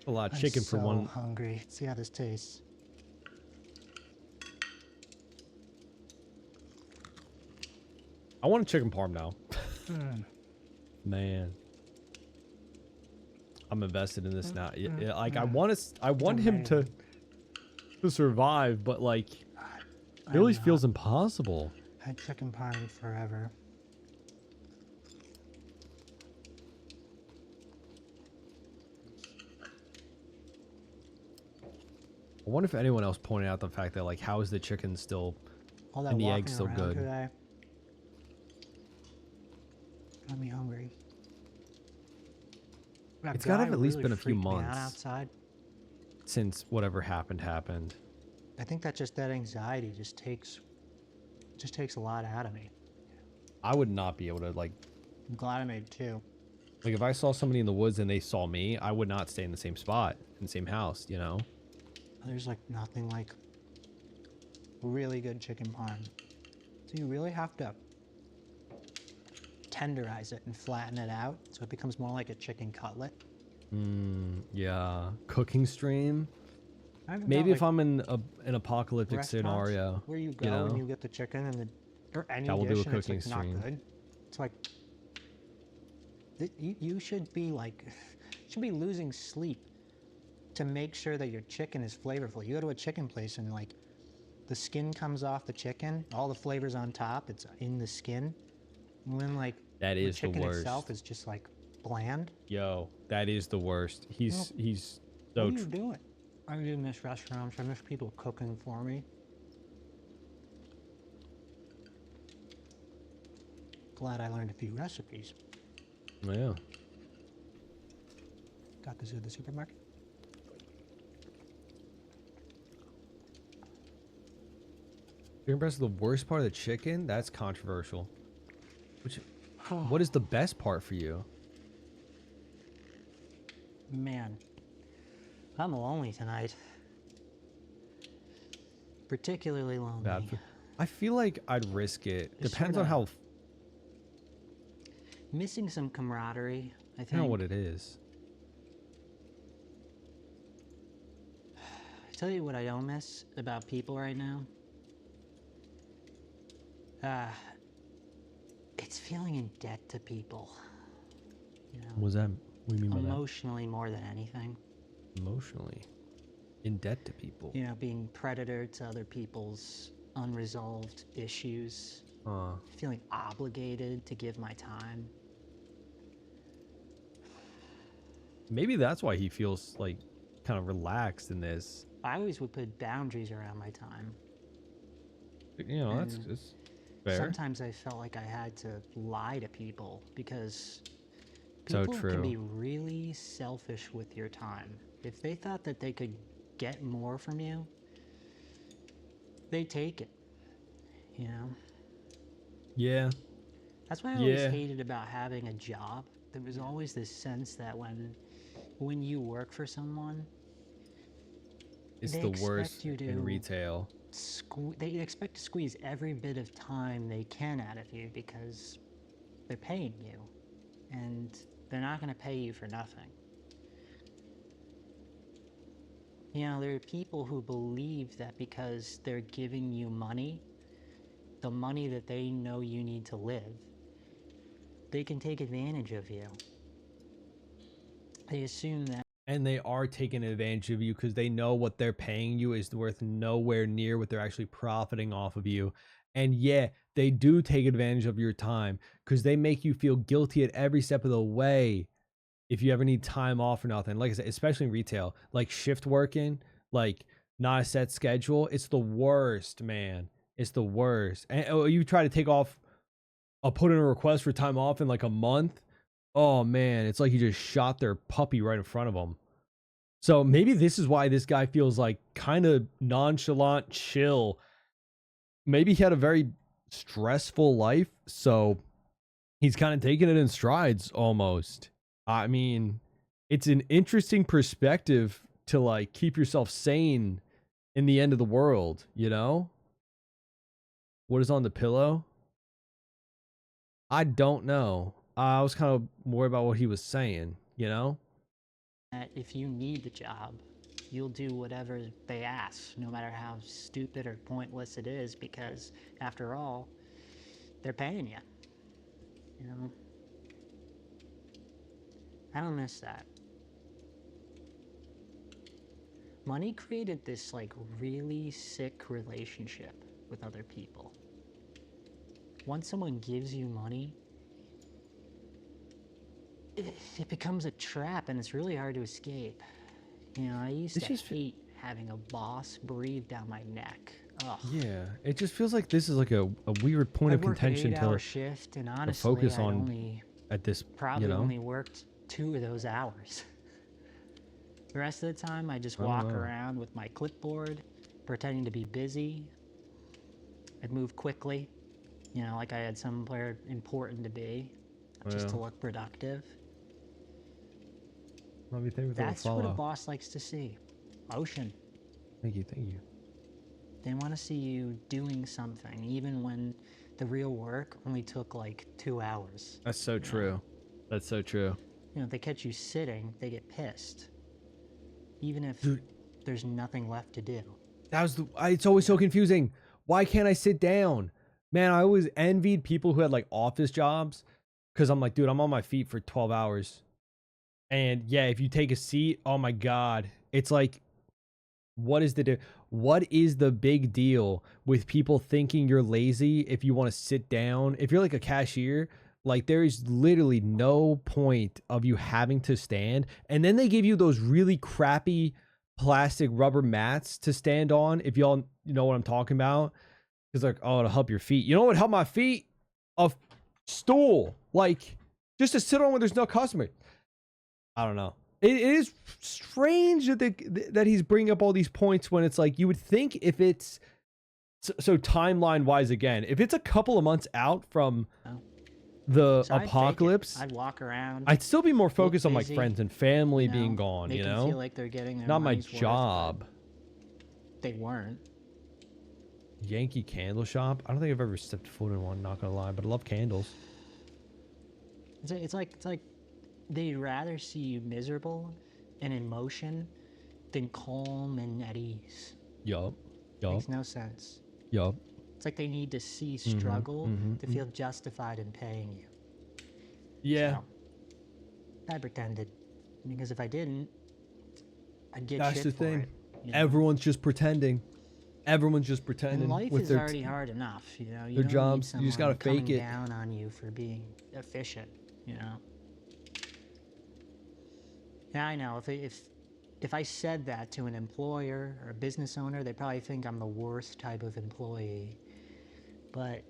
A lot of chicken for one. I'm so hungry. Let's see how this tastes. I want a chicken parm now. Man, I'm invested in this now. Yeah, like I want him to survive, but like it always feels impossible. Had chicken parm forever. I wonder if anyone else pointed out the fact that like how is the chicken still All that and the walking egg's still around good? today got me hungry. That It's gotta guy have at least really been a few freaked me out months. outside. Since whatever happened. I think that anxiety just takes a lot out of me. I would not be able to like I'm glad I made two. if I saw somebody in the woods and they saw me, I would not stay in the same spot, in the same house, you know? There's like nothing like really good chicken parm. So you really have to tenderize it and flatten it out so it becomes more like a chicken cutlet. Yeah, cooking stream. I haven't Maybe got, if like, I'm in an apocalyptic restaurants scenario, where you you go and know, you get the chicken and or any I will do a dish and it's cooking like not stream. good. It's like you should be like should be losing sleep to make sure that your chicken is flavorful. You go to a chicken place and like the skin comes off the chicken, all the flavors on top, it's in the skin. And then like That the is the chicken itself worst. is just like bland. Yo, that is the worst. He's What so are you doing? I do miss restaurants. I miss people cooking for me. Glad I learned a few recipes. yeah. Got this at the supermarket. Chicken breast is the worst part of the chicken? That's controversial. What is the best part for you? Man, I'm lonely tonight. Particularly lonely. Bad for, I feel like I'd risk it. It's Depends on sorta- how. Missing some camaraderie, I I think. don't know what it is. I tell you what I don't miss about people right now. It's feeling in debt to people. You know, What does that? What do you mean by emotionally more than anything. that? Emotionally, in debt to people. You know, being predator to other people's unresolved issues. Feeling obligated to give my time. Maybe that's why he feels like kind of relaxed in this. I always would put boundaries around my time. You know, that's And just fair. Sometimes I felt like I had to lie to people because So people true. can be really selfish with your time. If they thought that they could get more from you, they take it. You know? Yeah. That's why I always Yeah. hated about having a job. There was always this sense that when you work for someone, It's they the expect worst you in to retail. they expect to squeeze every bit of time they can out of you because they're paying you, and they're not going to pay you for nothing. You know, there are people who believe that because they're giving you money, the money that they know you need to live, they can take advantage of you. They assume that. And they are taking advantage of you because they know what they're paying you is worth nowhere near what they're actually profiting off of you. And yeah, they do take advantage of your time because they make you feel guilty at every step of the way if you ever need time off or nothing. Like I said, especially in retail, like shift working, like not a set schedule. It's the worst, man. It's the worst. And you try to take off, put in a request for time off in like a month. Oh man, it's like you just shot their puppy right in front of them. So maybe this is why this guy feels like kind of nonchalant, chill. Maybe he had a very stressful life, so he's kind of taking it in strides almost. I mean, it's an interesting perspective to like keep yourself sane in the end of the world, you know? What is on the pillow? I don't know. I was kind of worried about what he was saying, you know? That if you need the job, you'll do whatever they ask, no matter how stupid or pointless it is, because after all, they're paying you. You know? I don't miss that. Money created this like really sick relationship with other people. Once someone gives you money, it becomes a trap and it's really hard to escape. You know, I used to hate having a boss breathe down my neck. Ugh. Yeah, it just feels like this is like a weird point of contention an 8-hour shift, and honestly, focus I on only at this, probably you know? only worked 2 of those hours. The rest of the time, I just walk around with my clipboard, pretending to be busy. I'd move quickly, you know, like I had somewhere important to be, just to look productive. That's what a boss likes to see. Motion. Thank you, thank you. They want to see you doing something, even when the real work only took like 2 hours. That's so true. That's so true. You know, if they catch you sitting, they get pissed. Even if Dude. there's nothing left to do. It's always so confusing. Why can't I sit down? Man, I always envied people who had like office jobs because I'm like, dude, I'm on my feet for 12 hours. And yeah, if you take a seat, oh my God, it's like, what is the big deal with people thinking you're lazy if you want to sit down? If you're like a cashier, like there is literally no point of you having to stand. And then they give you those really crappy plastic rubber mats to stand on. If y'all know what I'm talking about, it's like, oh, it'll help your feet. You know what would help my feet? A stool, like just to sit on when there's no customer. I don't know. It is strange that he's bringing up all these points when it's like you would think if it's so timeline wise again, if it's a couple of months out from the So I'd fake it. apocalypse, I'd walk around. I'd still be more focused on like busy, friends and family you know, being gone, make you them know? feel like they're getting their Not my money's worth, but job. they weren't. Yankee Candle Shop? I don't think I've ever stepped foot in one, not gonna lie, but I love candles. It's like they'd rather see you miserable and in motion than calm and at ease. Yup. Makes no sense. Yup. It's like they need to see struggle to feel justified in paying you. Yeah. So, I pretended, because if I didn't, I'd get That's shit the for thing. it. You know? Everyone's just pretending. Everyone's just And pretending. life with is their already hard enough, you know. You their don't jobs, need you just someone gotta fake coming it. down on you for being efficient, you know. Yeah, I know. If I said that to an employer or a business owner, they probably think I'm the worst type of employee. But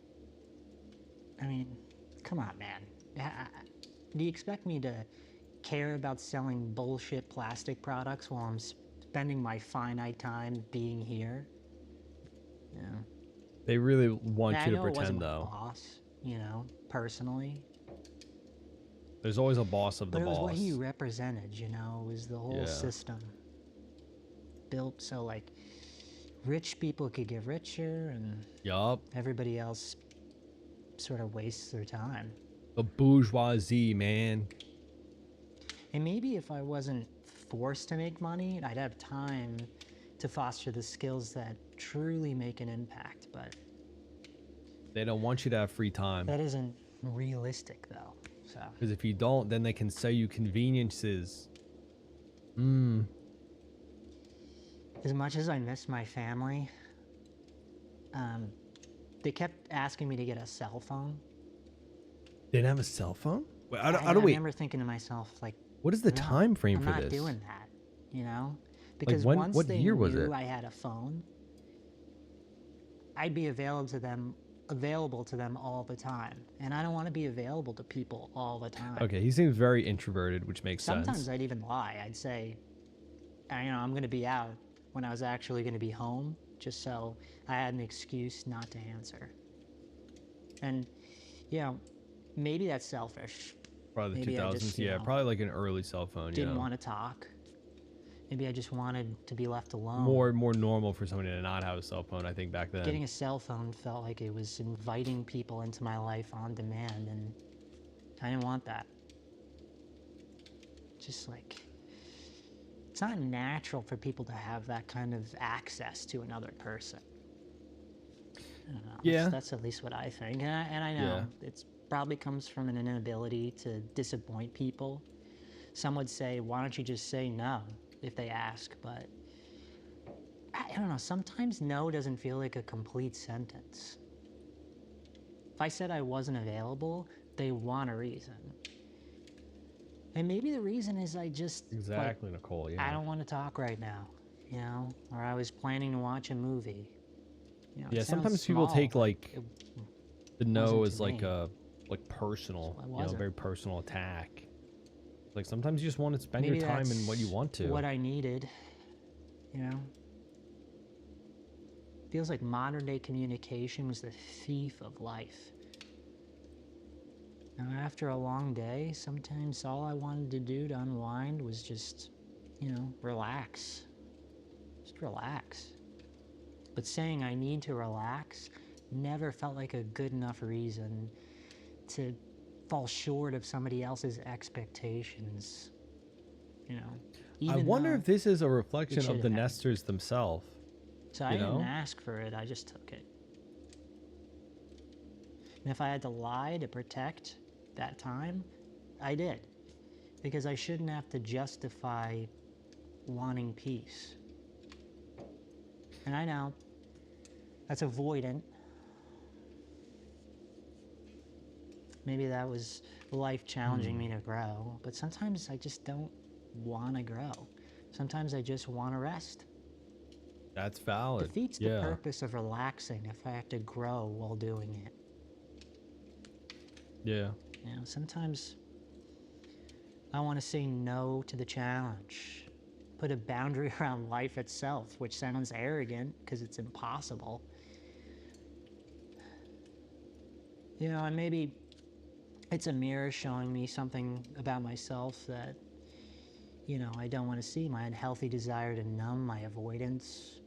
I mean, come on, man. Do you expect me to care about selling bullshit plastic products while I'm spending my finite time being here? Yeah. They really want I you to know it wasn't pretend, my though. boss, you know, personally. There's always a boss of the But it was boss. what he represented, you know, it was the whole Yeah. system built so like rich people could get richer and Yup. everybody else sort of wastes their time. The bourgeoisie, man. And maybe if I wasn't forced to make money, I'd have time to foster the skills that truly make an impact, but They don't want you to have free time. that isn't realistic though, so. Because if you don't, then they can sell you conveniences. As much as I miss my family, they kept asking me to get a cell phone. They didn't have a cell phone? Wait, I I don't wait. remember thinking to myself, like, What is the no, time frame I'm for not this? doing that, you know? Because when- once what they year was knew it? I had a phone, I'd be available to them all the time. And I don't want to be available to people all the time. Okay, he seems very introverted, which makes Sometimes sense. I'd even lie. I'd say, I'm going to be out when I was actually going to be home, just so I had an excuse not to answer. And, maybe that's selfish. Probably the maybe I 2000s. just, Yeah, probably like an early cell phone. Didn't you know? want to talk. Maybe I just wanted to be left alone. More normal for somebody to not have a cell phone, I think, back then. Getting a cell phone felt like it was inviting people into my life on demand, and I didn't want that. Just like, it's not natural for people to have that kind of access to another person. I don't know. Yeah. That's at least what I think. And I know it's probably comes from an inability to disappoint people. Some would say, why don't you just say no if they ask? But I don't know, sometimes no doesn't feel like a complete sentence. If I said I wasn't available, they want a reason. And maybe the reason is I just Exactly, Nicole. Yeah. I don't want to talk right now, or I was planning to watch a movie. It Yeah. sounds Sometimes people small, take but like the no wasn't as to like me. a personal, So I wasn't. very personal attack. Like sometimes you just want to spend maybe your time in what you that's want to. what I needed, Feels like modern day communication was the thief of life. Now, after a long day, sometimes all I wanted to do to unwind was just, relax. Just relax. But saying I need to relax never felt like a good enough reason to fall short of somebody else's expectations. You know, I even wonder though if this is a it reflection should of the have. Nestors themselves. So I you didn't know? ask for it, I just took it. And if I had to lie to protect that time, I did. Because I shouldn't have to justify wanting peace. And I know that's avoidant. Maybe that was life challenging me to grow, but sometimes I just don't want to grow. Sometimes I just want to rest. That's valid. Defeats the Yeah. purpose of relaxing if I have to grow while doing it. Yeah. You know, sometimes I want to say no to the challenge. Put a boundary around life itself, which sounds arrogant because it's impossible. You know, and maybe it's a mirror showing me something about myself that, you know, I don't want to see. My unhealthy desire to numb, my avoidance.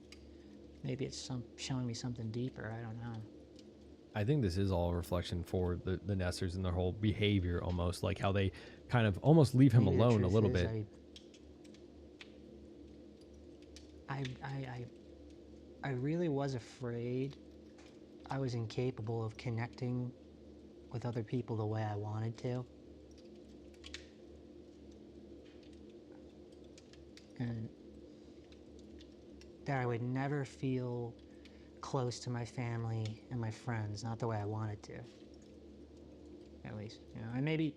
Maybe it's showing me something deeper. I don't know. I think this is all a reflection for the Nestors and their whole behavior, almost like how they kind of almost leave him Maybe the alone a truth little is bit. I really was afraid I was incapable of connecting with other people the way I wanted to. And that I would never feel close to my family and my friends, not the way I wanted to. At least, you know, and maybe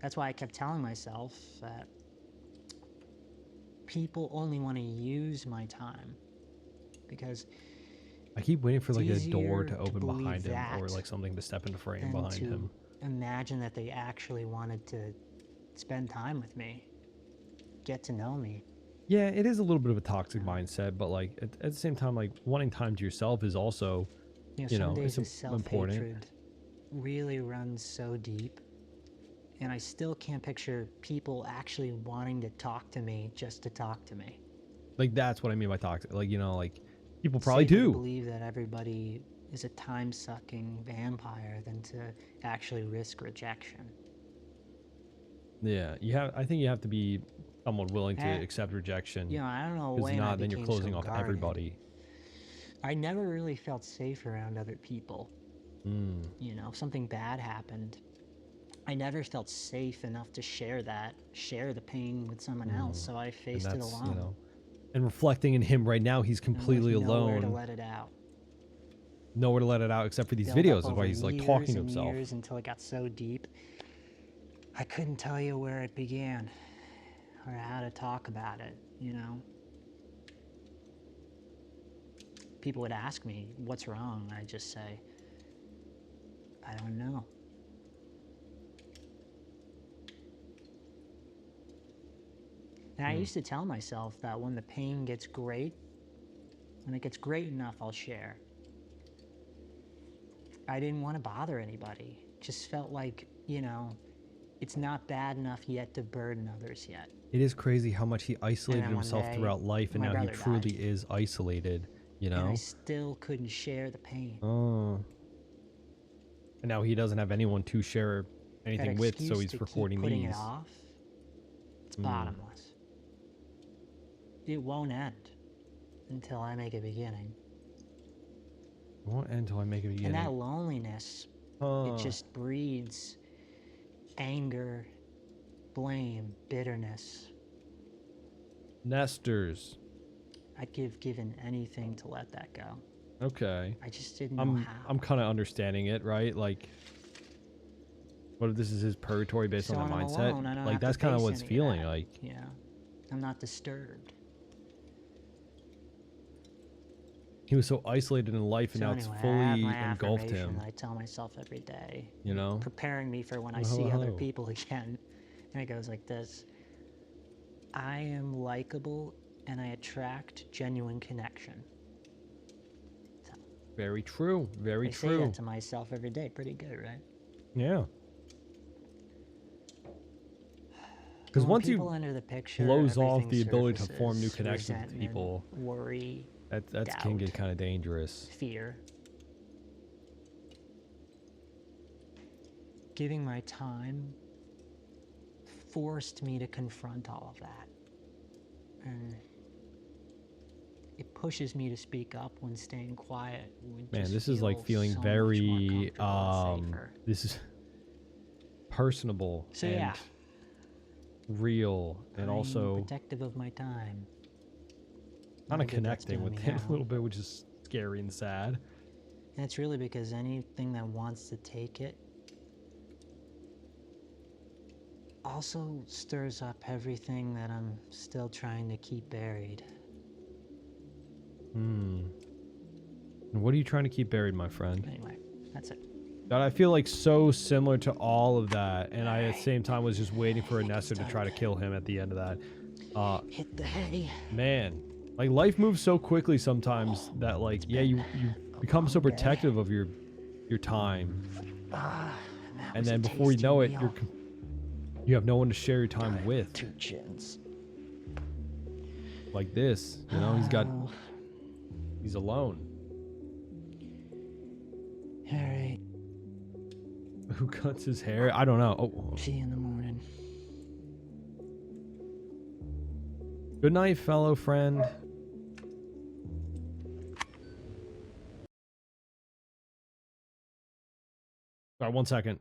that's why I kept telling myself that people only want to use my time, because I keep waiting for like a door easier to to open believe behind him, or that like something to step into frame than behind to him. imagine that they actually wanted to spend time with me, get to know me. Yeah, it is a little bit of a toxic mindset, but like at the same time, like wanting time to yourself is also, You know, you some know, days it's the important. self-hatred really runs so deep, and I still can't picture people actually wanting to talk to me just to talk to me. Like that's what I mean by toxic. Like, you know, like people It's probably safer to do. believe that everybody is a time-sucking vampire than to actually risk rejection. Yeah, I think you have to be somewhat willing to Eh, accept rejection. You know, I don't know Because when I not, then you're became closing so off guarded. everybody. I never really felt safe around other people. Mm. You know, if something bad happened, I never felt safe enough to share the pain with someone else, so I And faced it that's, alone. you know, and reflecting in him right now, he's completely with nowhere alone. to let it out. Nowhere to let it out except for these Built up videos. That's why over he's like years talking to and himself. years until it got so deep, I couldn't tell you where it began or how to talk about it, you know? People would ask me, what's wrong? And I'd just say, I don't know. And I used to tell myself that when the pain gets great, when it gets great enough, I'll share. I didn't want to bother anybody. Just felt like, you know, it's not bad enough yet to burden others yet. It is crazy how much he isolated one himself day, throughout life, and my now he brother truly died. is isolated, you And I know? still couldn't share the pain. Oh. And now he doesn't have anyone to share anything That with, so excuse he's to recording keep putting these. it off, it's bottomless. It won't end until I make a beginning. It won't end until I make a beginning. And that loneliness, it just breeds anger, blame, bitterness. Nestors. I'd given anything to let that go. Okay. I just didn't know how. I'm kind of understanding it, right? Like, what if this is his purgatory based So on that when I'm mindset? alone, I don't Like, have to that's kind of face what it's any of feeling that, like. You know, I'm not disturbed. He was so isolated in life, and So now anyway, it's I have fully my engulfed affirmation him. that I tell myself every day, You know? preparing me for when I Oh, see hello, other hello. people again. And it goes like this: I am likable, and I attract genuine connection. So, Very true. Very I say true. that to myself every day. Pretty good, right? Yeah. Because When once people you enter the picture, close off everything the ability to form new surfaces: connections with resentment, people, worry, that can doubt, get kind of dangerous. fear. giving my time forced me to confront all of that. And it pushes me to speak up when staying quiet would Man, just this is like feel feeling so much more very comfortable and safer. this is personable So and yeah, real, and I'm also protective of my time. kind Not of good that's connecting doing with me it a now. little bit, which is scary and sad. And it's really because anything that wants to take it also stirs up everything that I'm still trying to keep buried. And what are you trying to keep buried, my friend? Anyway, that's it. God, I feel like so similar to all of that, and I at the same time was just waiting for a Nestor to try to kill him at the end of that. Hit the hay. Man, like life moves so quickly sometimes that like you become so protective of your time, and then before you know it, you have no one to share your time with. 2 chins. Like this, you know, he's alone. All right. Who cuts his hair? I don't know. Oh. See you in the morning. Good night, fellow friend. Sorry, 1 second.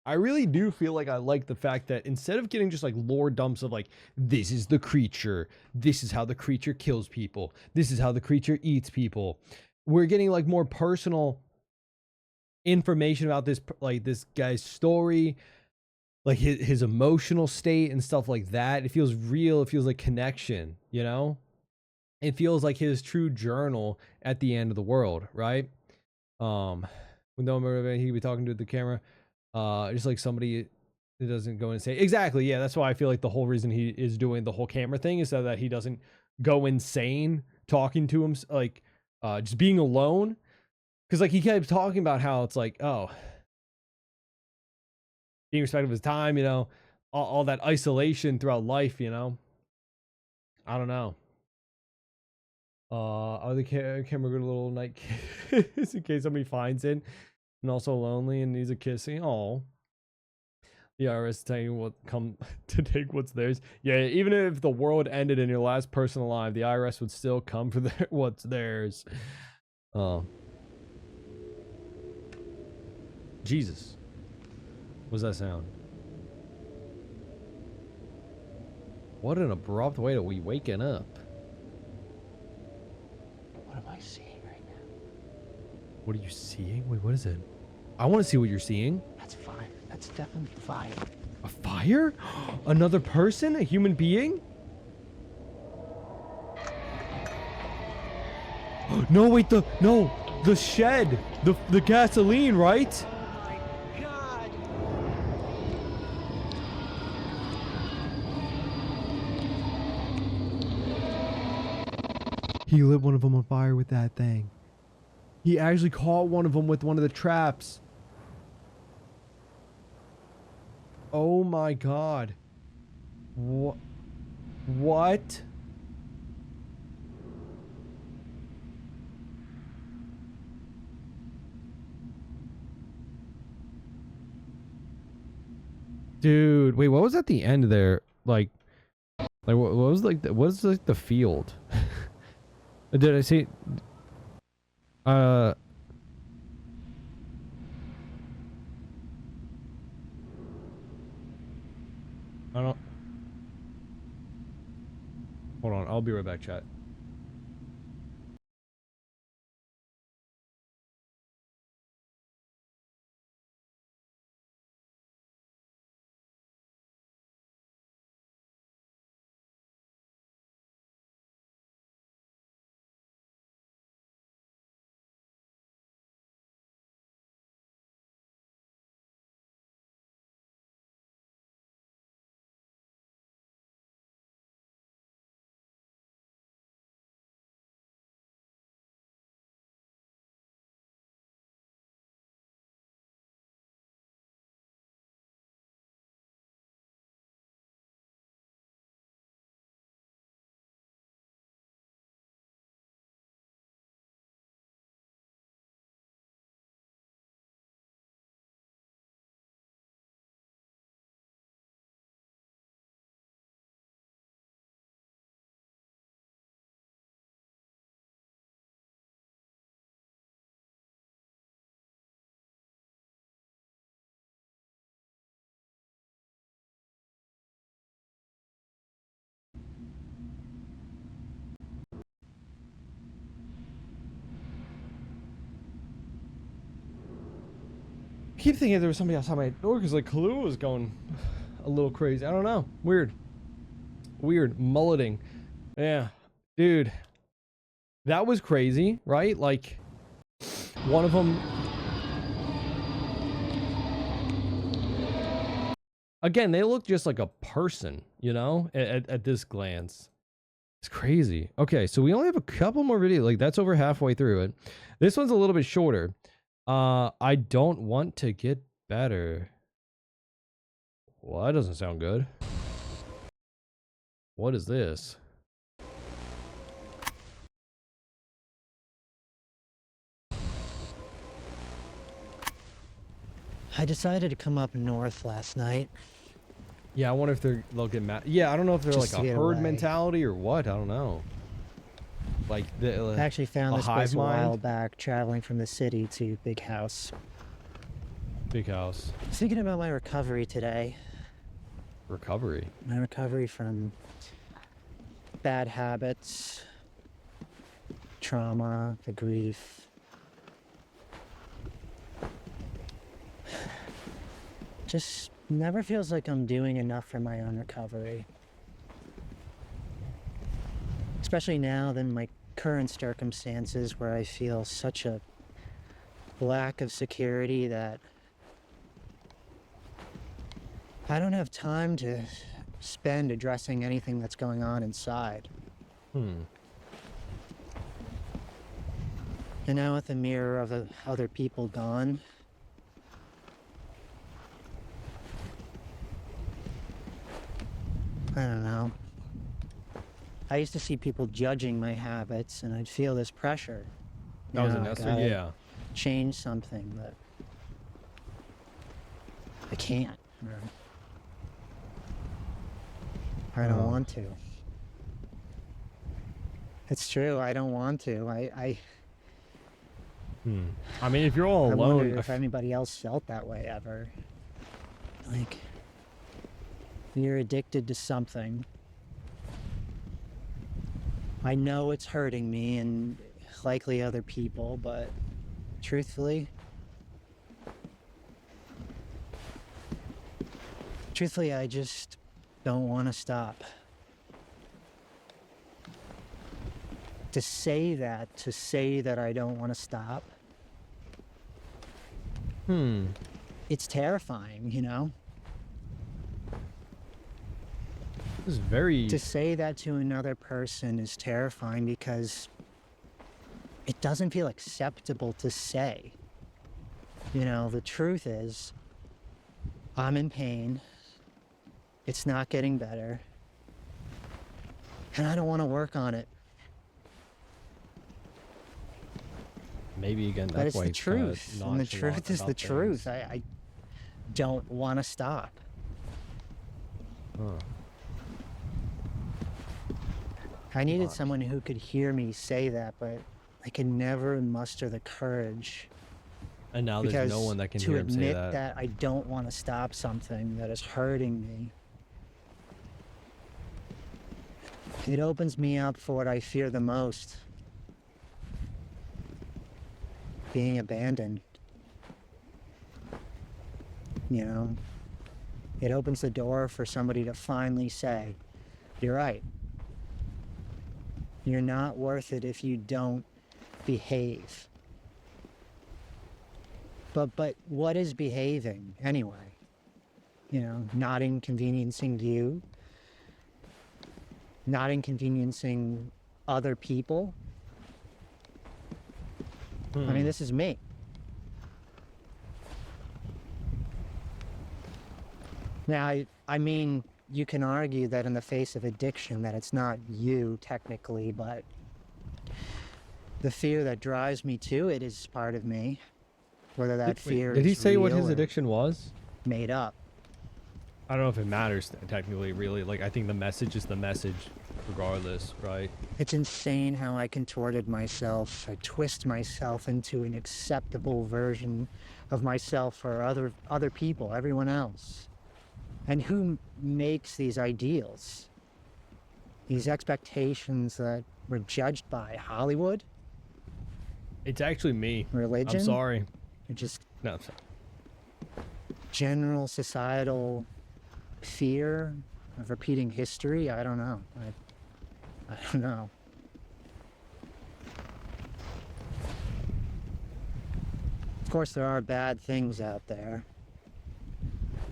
I really do feel like I like the fact that instead of getting just like lore dumps of like, this is the creature, this is how the creature kills people, this is how the creature eats people, we're getting like more personal information about this, like this guy's story, like his emotional state and stuff like that. It feels real. It feels like connection, you know? It feels like his true journal at the end of the world, right? When no one he could be talking to the camera. Just like somebody that doesn't go and say exactly. Yeah, that's why I feel like the whole reason he is doing the whole camera thing is so that he doesn't go insane talking to him, like just being alone. Because like he kept talking about how it's like, oh, being respectful of his time, you know, all that isolation throughout life, you know. I don't know. Are the camera good, a little night kiss in case somebody finds it, and also lonely and needs a kissing. Oh. The IRS telling you what come to take what's theirs. Yeah, even if the world ended and your last person alive, the IRS would still come for what's theirs. Oh. Jesus. What's that sound? What an abrupt way to be waking up. What am I seeing right now? What are you seeing? Wait, what is it? I want to see what you're seeing. That's fire. That's definitely fire. A fire? Another person? A human being? No, wait, the shed. The gasoline, right? He lit one of them on fire with that thing. He actually caught one of them with one of the traps. Oh my god. What? Dude, wait, what was at the end there? Like what was like the field? Did I see? I don't. Hold on, I'll be right back, chat. I keep thinking there was somebody outside my door because like Kahlua was going a little crazy. I don't know. Weird. Mulleting. Yeah. Dude. That was crazy, right? Like one of them. Again, they look just like a person, you know, at this glance. It's crazy. Okay, so we only have a couple more videos. Like that's over halfway through it. This one's a little bit shorter. I don't want to get better. Well, that doesn't sound good. What is this? I decided to come up north last night. Yeah, I wonder if they'll get mad. Yeah, I don't know if they're Just like to a get herd away. mentality or what. I don't know. Like I actually found a this place hive a while mind? back, traveling from the city to Big House. Big house. Thinking about my recovery today. Recovery. My recovery from bad habits, trauma, the grief. Just never feels like I'm doing enough for my own recovery. Especially now than my current circumstances where I feel such a lack of security that I don't have time to spend addressing anything that's going on inside. And now with the mirror of the other people gone, I don't know. I used to see people judging my habits and I'd feel this pressure. You That was know, a I Nestor? gotta Yeah. change something, but I can't. I don't Oh. want to. It's true. I don't want to. I mean, if you're all I alone, wonder if anybody else felt that way ever. Like, you're addicted to something. I know it's hurting me and likely other people, but truthfully, I just don't want to stop. To say that I don't want to stop, it's terrifying, you know? this is very. To say that to another person is terrifying because it doesn't feel acceptable to say. You know, the truth is, I'm in pain. It's not getting better. And I don't want to work on it. Maybe again, But that's it's why the he's truth. And the nonchalant truth is about the truth. things. I don't want to stop. Huh. I needed someone who could hear me say that, but I could never muster the courage. And now Because there's no one that can to hear him say admit that. I don't want to stop something that is hurting me, it opens me up for what I fear the most. Being abandoned. You know? It opens the door for somebody to finally say, you're right. You're not worth it if you don't behave. But what is behaving anyway? You know, not inconveniencing you, not inconveniencing other people. I mean, this is me. Now, I mean, you can argue that in the face of addiction that it's not you technically, but the fear that drives me to it is part of me. Whether that fear Did he is say what real his or addiction was? made up. I don't know if it matters technically, really. Like, I think the message is the message, regardless, right? It's insane how I contorted myself. I twist myself into an acceptable version of myself for other people, everyone else. And who makes these ideals? These expectations that we're judged by? Hollywood? It's actually me. Religion? I'm sorry. Or just No, I'm sorry. general societal fear of repeating history? I don't know. I don't know. Of course, there are bad things out there.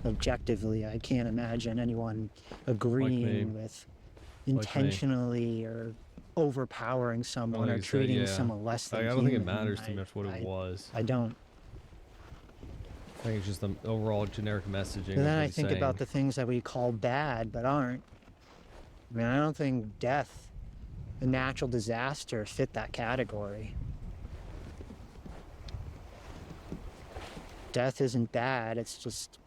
Objectively, I can't imagine anyone agreeing with intentionally or overpowering someone or Like you said, treating yeah. someone less than I don't think it human. matters too much what it was. I don't. I think it's just the overall generic messaging. And then I think about the things that we call bad but aren't. I mean, I don't think death, a natural disaster, fit that category. Death isn't bad, it's just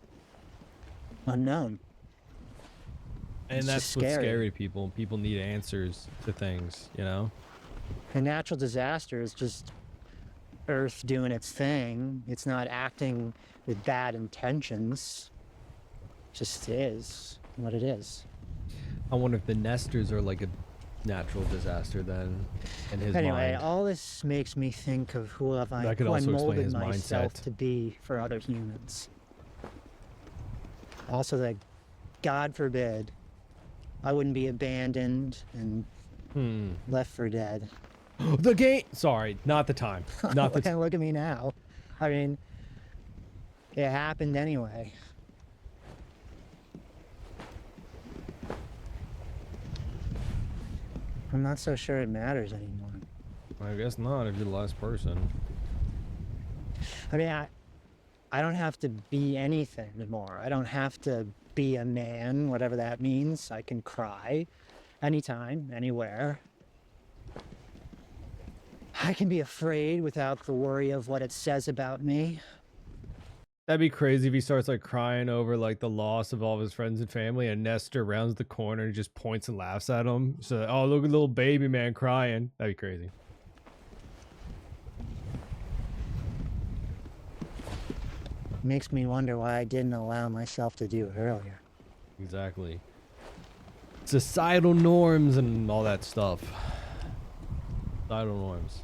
unknown. And It's that's just what's scary. scary to people. People need answers to things, you know? A natural disaster is just Earth doing its thing. It's not acting with bad intentions. It just is what it is. I wonder if the Nestors are like a natural disaster then, in his Anyway, mind. all this makes me think of who That could I also explain molded his myself mindset. to be for other humans. Also that, God forbid, I wouldn't be abandoned and left for dead. The game! Sorry, not the time. Not the time. Look at me now. I mean, it happened anyway. I'm not so sure it matters anymore. I guess not if you're the last person. I mean, I don't have to be anything anymore. I don't have to be a man, whatever that means. I can cry anytime, anywhere. I can be afraid without the worry of what it says about me. That'd be crazy if he starts like crying over like the loss of all of his friends and family, and Nestor rounds the corner and just points and laughs at him. So, oh, look at little baby man crying. That'd be crazy. Makes me wonder why I didn't allow myself to do it earlier. Exactly. Societal norms and all that stuff. Societal norms.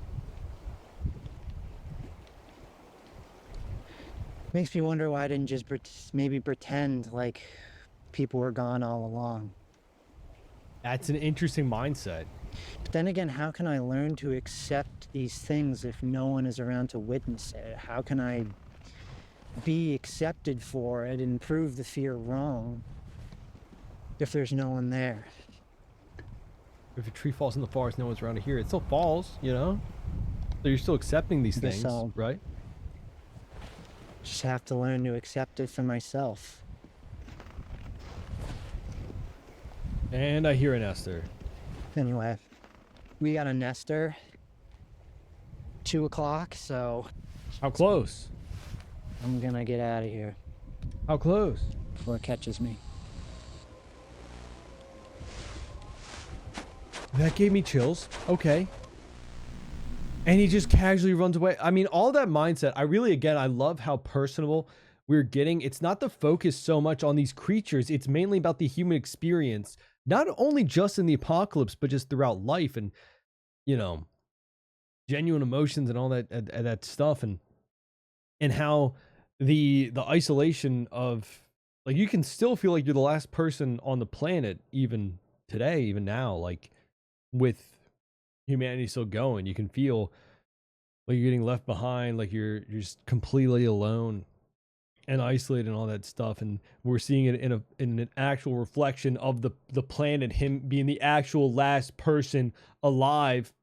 Makes me wonder why I didn't just maybe pretend like people were gone all along. That's an interesting mindset. But then again, how can I learn to accept these things if no one is around to witness it? How can I be accepted for it and prove the fear wrong if there's no one there? If a tree falls in the forest, no one's around to hear it. It still falls, you know? So you're still accepting these things, right? Just have to learn to accept it for myself. And I hear a Nestor. Anyway, we got a Nestor. 2 o'clock, so How close? I'm gonna get out of here How close? before it catches me. That gave me chills. Okay. And he just casually runs away. I mean, all that mindset, I love how personable we're getting. It's not the focus so much on these creatures. It's mainly about the human experience, not only just in the apocalypse, but just throughout life and, you know, genuine emotions and all that stuff. And how the isolation of, like, you can still feel like you're the last person on the planet, even today, even now, like, with humanity still going, you can feel like you're getting left behind, like you're just completely alone and isolated and all that stuff. And we're seeing it in an actual reflection of the planet, him being the actual last person alive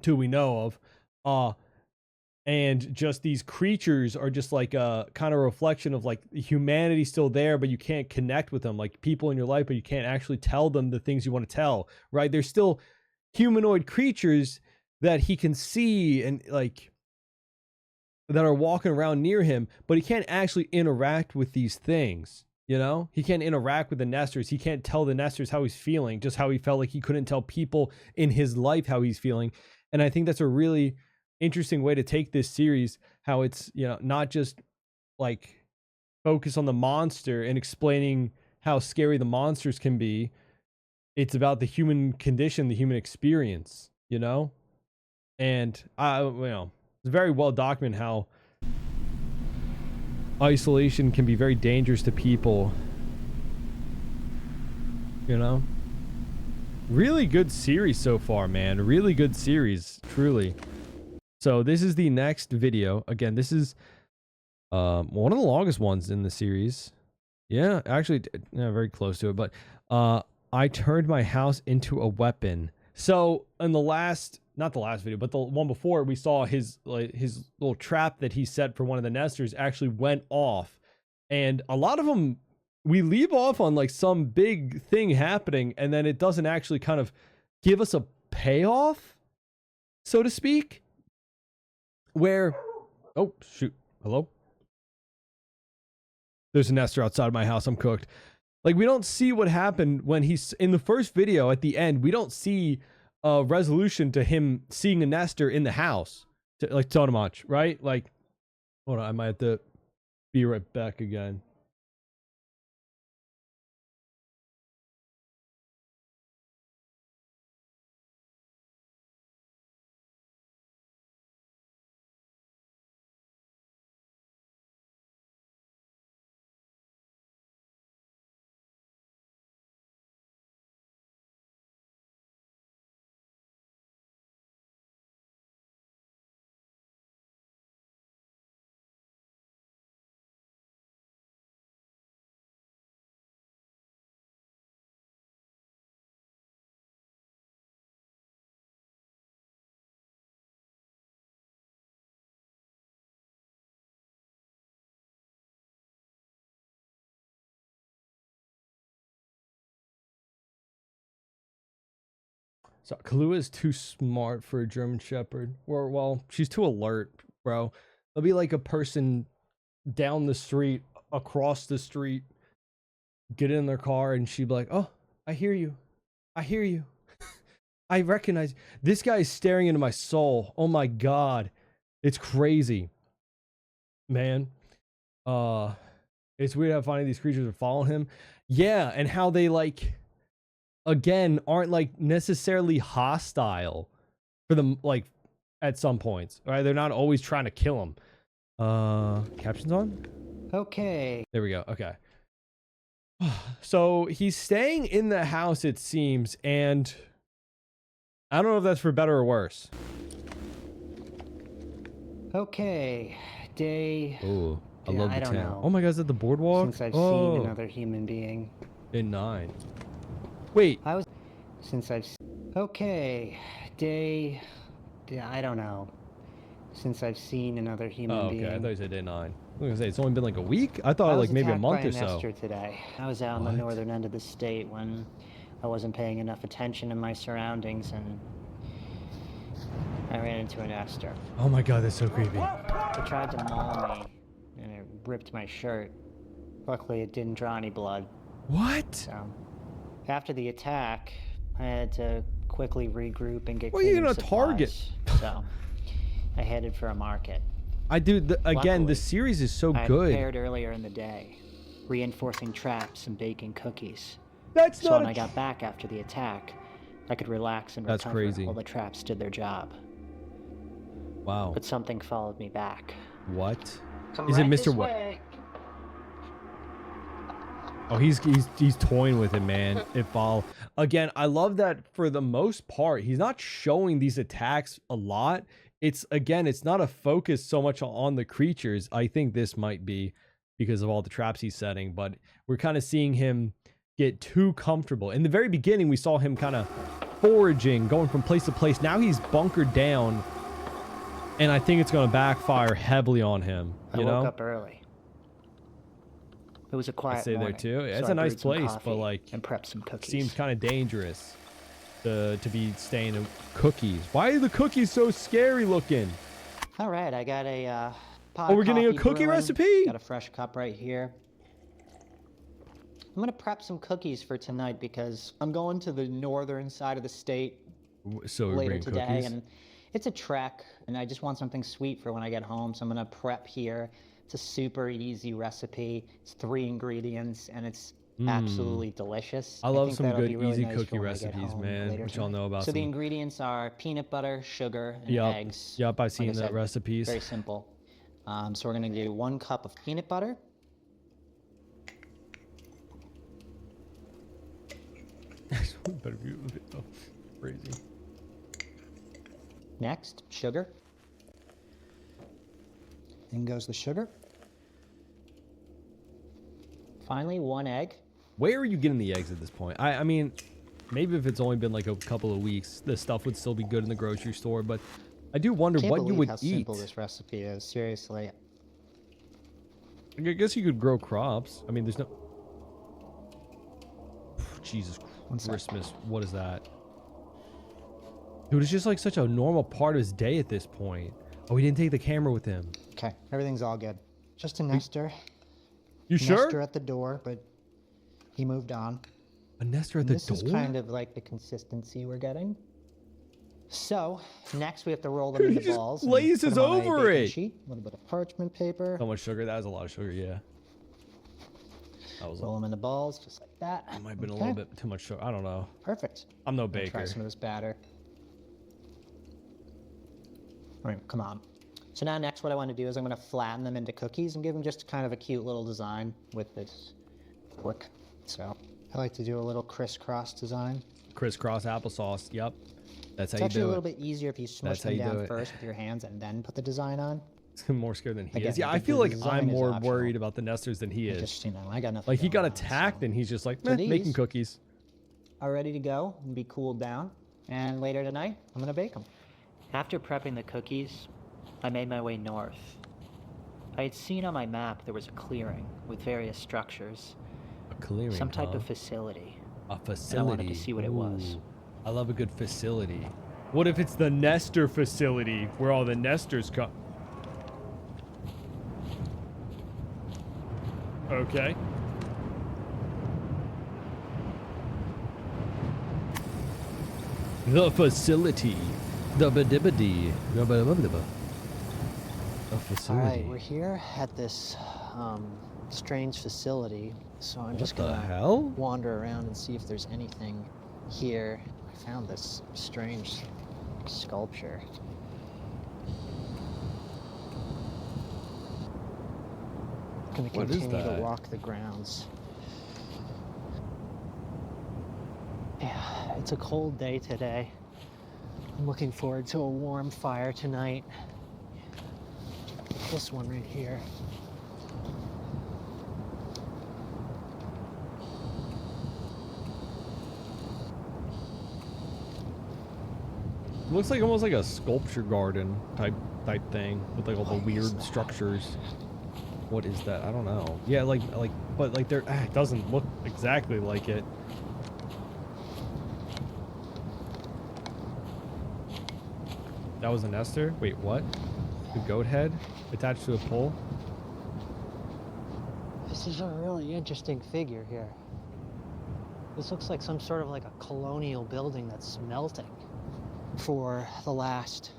to we know of, and just these creatures are just like a kind of reflection of like humanity still there, but you can't connect with them, like people in your life, but you can't actually tell them the things you want to tell, right? There's still humanoid creatures that he can see and like that are walking around near him, but he can't actually interact with these things. You know, he can't interact with the Nestors. He can't tell the Nestors how he's feeling, just how he felt like he couldn't tell people in his life how he's feeling. And I think that's a really interesting way to take this series, how it's, you know, not just like focus on the monster and explaining how scary the monsters can be. It's about the human condition, the human experience, you know? And it's very well documented how isolation can be very dangerous to people, you know? Really good series so far, man. Really good series, truly. So this is the next video. Again, this is one of the longest ones in the series. Yeah, actually, very close to it. But I turned my house into a weapon. So in the last, not the last video, but the one before, we saw his little trap that he set for one of the Nestors actually went off. And a lot of them, we leave off on like some big thing happening, and then it doesn't actually kind of give us a payoff, so to speak. Where, oh shoot, hello? There's a Nestor outside of my house. I'm cooked. Like, we don't see what happened when he's in the first video at the end. We don't see a resolution to him seeing a Nestor in the house, like Totemach, right? Like, hold on, I might have to be right back again. So Kahlua is too smart for a German Shepherd. Or, well, she's too alert, bro. There'll be like a person down the street, across the street, get in their car, and she'd be like, "Oh, I hear you. I hear you. I recognize." This guy is staring into my soul. Oh my God. It's crazy. Man. It's weird how finding these creatures are following him. Yeah, and how they like, again, aren't like necessarily hostile for them, like at some points, right? They're not always trying to kill him. Captions on? Okay. There we go. Okay. So he's staying in the house, it seems, and I don't know if that's for better or worse. Okay. Day. Oh, I Yeah, love I the don't town. know. Oh my God, is that the boardwalk? Since I've Oh, seen another human being. in 9. Wait, Since I've. Okay. Day. Yeah, I don't know. Since I've seen another human oh, being. okay. I thought you said day 9. I was gonna say it's only been like a week. I thought like maybe a month or so. Nestor today. I was out in the What? northern end of the state when I wasn't paying enough attention to my surroundings, and I ran into a Nestor. Oh my God, that's so creepy. It tried to maul me, and it ripped my shirt. Luckily, it didn't draw any blood. What? So, after the attack, I had to quickly regroup and get What are you cleaning gonna target? supplies. So, I headed for a market. I do. Again, Luckily, the series is so I had good. prepared earlier in the day, reinforcing traps and baking cookies. That's So not. when I got back after the attack, I could relax and That's recover crazy. while the traps did their job. Wow. But something followed me back. What? Come Is it right Mr. this What? way. Oh, he's toying with it, man. If all again, I love that for the most part, he's not showing these attacks a lot. It's not a focus so much on the creatures. I think this might be because of all the traps he's setting, but we're kind of seeing him get too comfortable. In the very beginning, we saw him kind of foraging, going from place to place. Now he's bunkered down, and I think it's going to backfire heavily on him. I You woke know? up early. It was a I quiet stay there morning, too. Yeah, it's so a I nice brewed some place, but coffee like, and prepped some cookies. seems kind of dangerous to be staying in cookies. Why are the cookies so scary looking? All right, I got a pot. Oh, of we're getting a coffee cookie brewing. recipe? Got a fresh cup right here. I'm gonna prep some cookies for tonight because I'm going to the northern side of the state So we're later bringing today, cookies? and it's a trek, and I just want something sweet for when I get home. So I'm gonna prep here. It's a super easy recipe. It's 3 ingredients, and it's absolutely delicious. I love think some that'll good be really easy nice cookie for when I get recipes, home man, later which y'all tonight. know about So the some. ingredients are peanut butter, sugar, and Yup. eggs. Yup, I've seen Like I the said, recipes. Very simple. So we're gonna do 1 cup of peanut butter. Better view of the video. Crazy. Next, sugar. In goes the sugar. Finally, 1 egg. Where are you getting the eggs at this point? I mean, maybe if it's only been like a couple of weeks, the stuff would still be good in the grocery store, but I do wonder Can't what you believe would how eat. simple this recipe is. Seriously. I guess you could grow crops. I mean, there's no... Jesus sec. Christmas. What is that? Dude, it's just like such a normal part of his day at this point. Oh, he didn't take the camera with him. Okay, everything's all good. Just a Nestor. You sure? Nestor at the door, but he moved on. A Nestor at And the this door? is kind of like the consistency we're getting. So, next we have to roll them into He just balls. and blazes put them on a over baking it. Sheet, a little bit of parchment paper. How much sugar? That was a lot of sugar, yeah. That was Roll them into balls, just like that. That might have been a Okay, little bit too much sugar. I don't know. Perfect. I'm no I'm gonna baker. try some of this batter. All right, come on. So now next what I want to do is I'm going to flatten them into cookies and give them just kind of a cute little design with this fork. So I like to do a little crisscross design. Crisscross applesauce. Yep. That's how It's you actually a do little it. bit easier if you smush That's how them you do down it. first with your hands and then put the design on. I'm more scared than he Again, is. Yeah, I I think feel the like design I'm is more optional. worried about the Nestors than he I is. just, I got nothing Like, he got going on, attacked so and he's just like, So making these- cookies. are ready to go and be cooled down. And later tonight, I'm going to bake them. After prepping the cookies, I made my way north. I had seen on my map there was a clearing with various structures, A clearing, some type huh? of facility. A facility. And I wanted to see what it was. Ooh, I love a good facility. What if it's the Nestor facility where all the Nestors come? Okay. The facility. The badibadi. The All facility. right, we're here at this strange facility, so I'm just What the gonna hell? wander around and see if there's anything here. I found this strange sculpture. I'm gonna What is continue to that? walk the grounds. Yeah, it's a cold day today. I'm looking forward to a warm fire tonight. This one right here. Looks like almost like a sculpture garden type thing with like all the What is weird that? structures. What is that? I don't know. Yeah, but like there, it doesn't look exactly like it. That was a Nestor? Wait, what? The goat head attached to a pole? This is a really interesting figure here. This looks like some sort of like a colonial building that's melting. For the last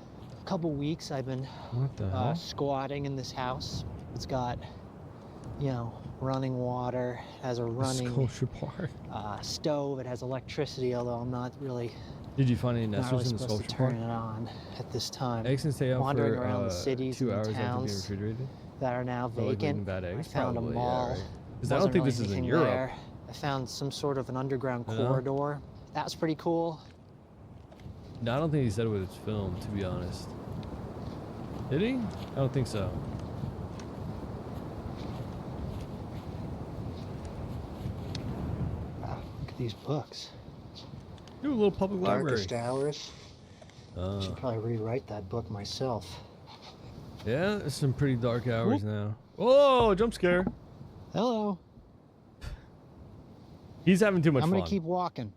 couple weeks, I've been What the hell? squatting in this house. It's got, you know, running water, has a running Sculpture part. stove, it has electricity, although I'm not really, Did you find any not Nestors really in the supposed to sculpture turn part? it on at this time. Eggs can stay out Wandering for around the cities 2 and hours after being towns refrigerated. that are now Oh, like leaving vacant. bad eggs? I found Probably, a mall. yeah, right. 'Cause I don't Wasn't think really this is in anything Europe. there. I found some sort of an underground Yeah. corridor. That's pretty cool. No, I don't think he said what it's filmed, to be honest. Did he? I don't think so. Wow, look at these books. Do a little public library. Darkest Hours. I should probably rewrite that book myself. Yeah, it's some pretty dark hours now. Whoa, jump scare. Hello. He's having too much I'm fun. gonna keep walking.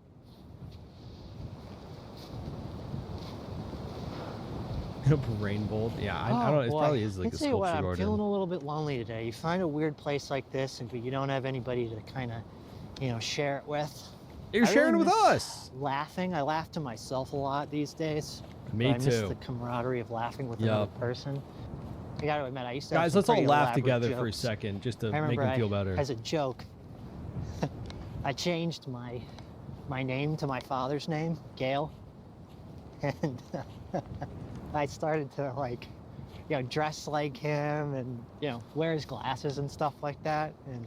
Brain bolt. Yeah, I don't. It boy. probably is like I'll a tell you what, sculpture I'm garden. feeling a little bit lonely today. You find a weird place like this, but you don't have anybody to kind of, you know, share it with. You're I sharing really it with miss us. Laughing. I laugh to myself a lot these days. Me but I miss too. the camaraderie of laughing with Yup. another person. I gotta admit, I used to have Guys, some let's all pretty laugh elaborate together for a jokes. second, just to I make remember him feel better. as a joke, I changed my name to my father's name, Gail, and I started to like, you know, dress like him and, you know, wear his glasses and stuff like that, and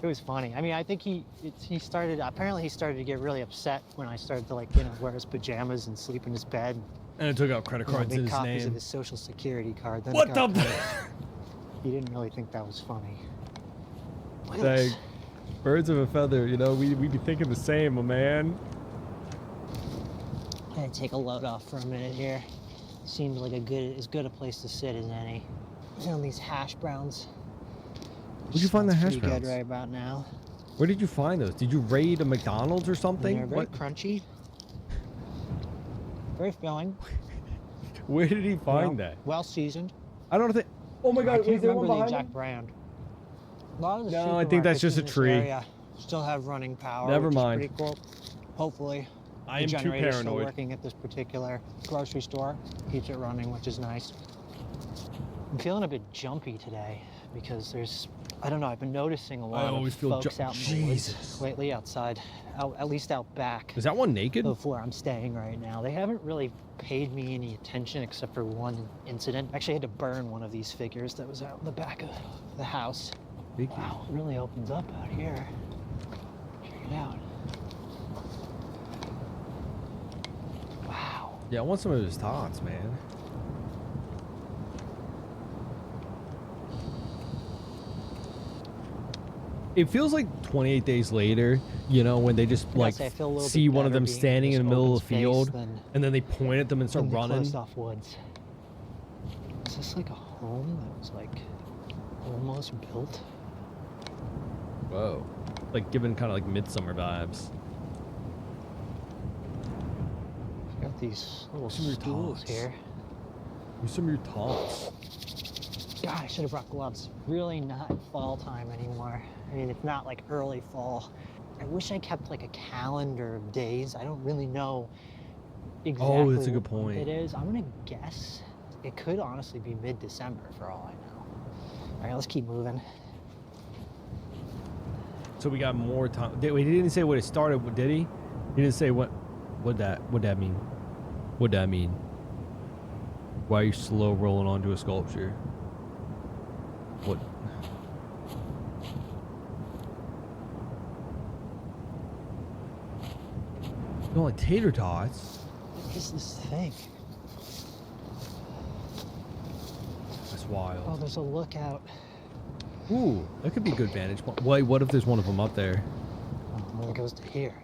it was funny. I mean, I think apparently he started to get really upset when I started to, like, you know, wear his pajamas and sleep in his bed. And it took out credit You know, cards in make his copies of name. his social security card. Then it What got the? kind of- He didn't really think that was funny. Look at Dang. this. Birds of a feather, you know, we be thinking the same, my man. I'm gonna take a load off for a minute here. Seems like as good a place to sit as any. Found these hash browns. Where'd you find the hash Pretty browns? good right about now. Where did you find those? Did you raid a McDonald's or And something? they're very What? crunchy. Very filling. Where did he you find know, that? Well seasoned. I don't think. Oh my I God! can't Is there remember one the behind exact him? brand. A lot of the No, I think that's supermarkets just in a this tree. area still have running power. Never which mind. Is pretty cool. Hopefully, I the am too generator's still paranoid. working at this particular grocery store. Keeps it running, which is nice. I'm feeling a bit jumpy today because I don't know, I've been noticing a lot of always feel folks out in the Jesus. woods lately outside, at least out back Is that one naked? of where I'm staying right now. They haven't really paid me any attention except for one incident. Actually, I had to burn one of these figures that was out in the back of the house. Freaky. Wow, it really opens up out here. Check it out. Wow. Yeah, I want some of his tots, man. It feels like 28 days later, you know, when they just I gotta like say, I feel a little see bit one of better them being standing in the this middle open of the space field, than and then they point at them and start in the running. closed off woods. Is this like a home that was like almost built? Whoa. Like giving kind of like midsummer vibes. Got these little Some of your stools tots. here. Give me some of your tots. God, I should have brought gloves. Really not fall time anymore. I mean, it's not like early fall. I wish I kept like a calendar of days. I don't really know exactly Oh, that's a what good month point. it is. I'm gonna guess it could honestly be mid-December for all I know. All right, let's keep moving. So we got more time. Wait, he didn't say what it started with, did he? He didn't say what'd that mean? What'd that mean? Why are you slow rolling onto a sculpture? What? You don't like tater tots? What is this thing? That's Oh, wild. there's a lookout. Ooh, that could be a good vantage point. Wait, what if there's one of them up there? Oh, well, it goes to here.